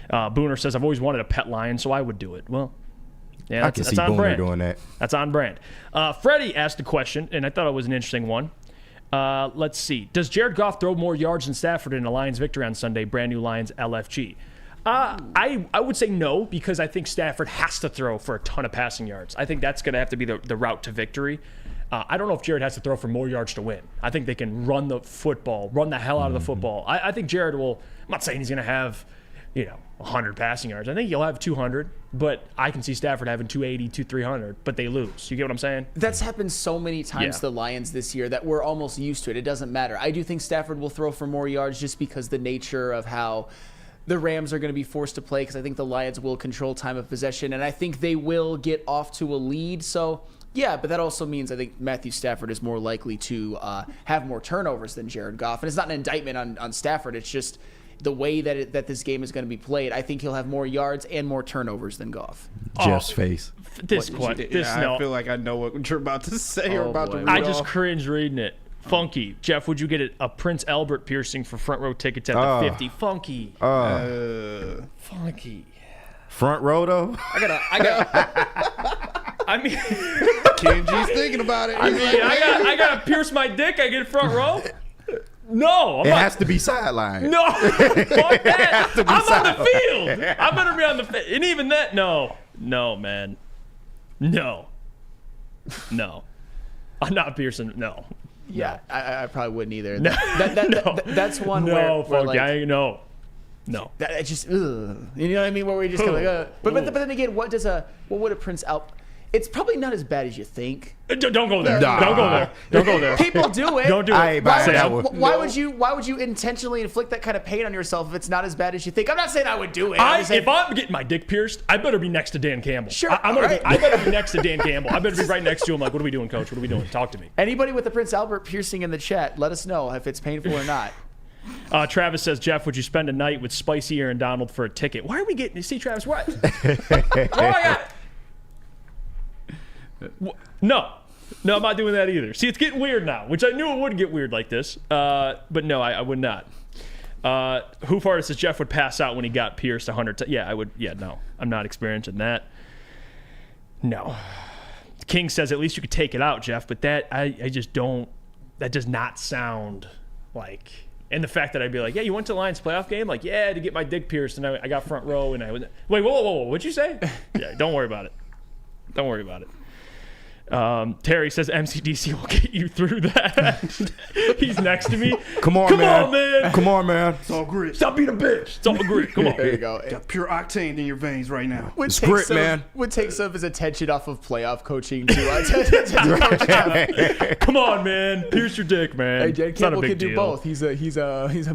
Booner says I've always wanted a pet lion, so I would do it. Well, yeah, I can see Booner doing that. That's on brand. Freddie asked a question, and I thought it was an interesting one. Let's see. Does Jared Goff throw more yards than Stafford in a Lions victory on Sunday? Brand new Lions LFG. I would say no, because I think Stafford has to throw for a ton of passing yards. I think that's going to have to be the route to victory. I don't know if Jared has to throw for more yards to win. I think they can run the football, run the hell out of the football. I think Jared will. I'm not saying he's going to have, 100 passing yards. I think he'll have 200, but I can see Stafford having 280, 300, but they lose. You get what I'm saying? That's happened so many times to the Lions this year that we're almost used to it. It doesn't matter. I do think Stafford will throw for more yards just because the nature of how the Rams are going to be forced to play, because I think the Lions will control time of possession, and I think they will get off to a lead. So, yeah, but that also means I think Matthew Stafford is more likely to have more turnovers than Jared Goff. And it's not an indictment on Stafford. It's just the way that this game is going to be played. I think he'll have more yards and more turnovers than Goff. Jeff's face. I feel like I know what you're about to say or about to read I just cringe reading it. Funky. Jeff, would you get a Prince Albert piercing for front row tickets at the 50? Funky. Funky. Front row, though? I got. I mean, Kenji's thinking about it. I got to pierce my dick. I get front row. No, it has to be sideline. No, fuck that. I'm on the field. I better be on the field. And even that, no, man, no. I'm not piercing. No. Yeah, I probably wouldn't either. That's one where no. That just, you know what I mean? Where we just kind of but then again, what would a Prince Albert? It's probably not as bad as you think. Don't go there. Don't go there. People do it. Don't do it. Why would you intentionally inflict that kind of pain on yourself if it's not as bad as you think? I'm not saying I would do it. If I'm getting my dick pierced, I better be next to Dan Campbell. Sure. I better be next to Dan Campbell. I better be right next to him. Like, what are we doing, Coach? What are we doing? Talk to me. Anybody with the Prince Albert piercing in the chat, let us know if it's painful or not. Travis says, Jeff, would you spend a night with Spicy Aaron Donald for a ticket? Why are we getting? See, Travis, what? No, I'm not doing that either. See, it's getting weird now, which I knew it would get weird like this. But no, I would not. Hoof Artist says Jeff would pass out when he got pierced 100 times. Yeah, I would. Yeah, no. I'm not experiencing that. No. King says at least you could take it out, Jeff, but that I just don't. That does not sound like. And the fact that I'd be like, yeah, you went to the Lions playoff game? Like, yeah, to get my dick pierced, and I got front row, and I was. Wait, whoa, what'd you say? Yeah, don't worry about it. Don't worry about it. Terry says MCDC will get you through that. He's next to me. Come on, man. Come on, man. It's all grit. Stop being a bitch. It's all grit. Come on. There you go. Got pure octane in your veins right now. Would grit, man. Would take some of his attention off of playoff coaching to Come on, man. Pierce your dick, man. Hey, Jen It's not a Campbell big can do deal. both. He's a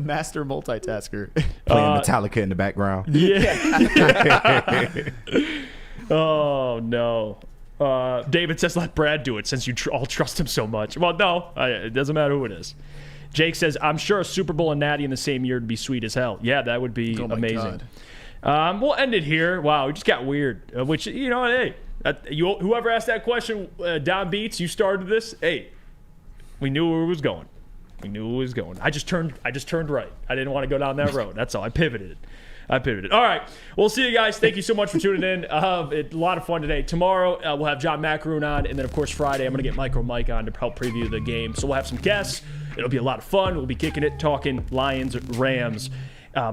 master multitasker. Playing Metallica in the background. Yeah. Oh, no. David says, let Brad do it since you all trust him so much. Well, no, it doesn't matter who it is. Jake says, I'm sure a Super Bowl and Natty in the same year would be sweet as hell. Yeah, that would be amazing. We'll end it here. Wow, we just got weird. Which, hey, whoever asked that question, Don Beats, you started this. Hey, we knew where it was going. I just turned right. I didn't want to go down that road. That's all. I pivoted. All right. We'll see you guys. Thank you so much for tuning in. A lot of fun today. Tomorrow, we'll have John Macaroon on. And then, of course, Friday, I'm going to get Mike on to help preview the game. So we'll have some guests. It'll be a lot of fun. We'll be kicking it, talking Lions, Rams,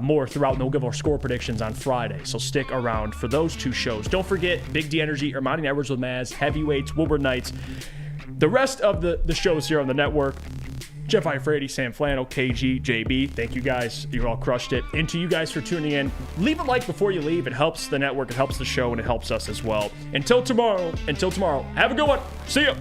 more throughout. And we'll give our score predictions on Friday. So stick around for those two shows. Don't forget, Big D Energy, Ermanni Edwards with Maz, Heavyweights, Woodward Nights. The rest of the shows here on the network. Jeff Ifrady, Sam Flannel, KG, JB, thank you guys. You all crushed it. And to you guys for tuning in. Leave a like before you leave. It helps the network, it helps the show, and it helps us as well. Until tomorrow, have a good one. See ya.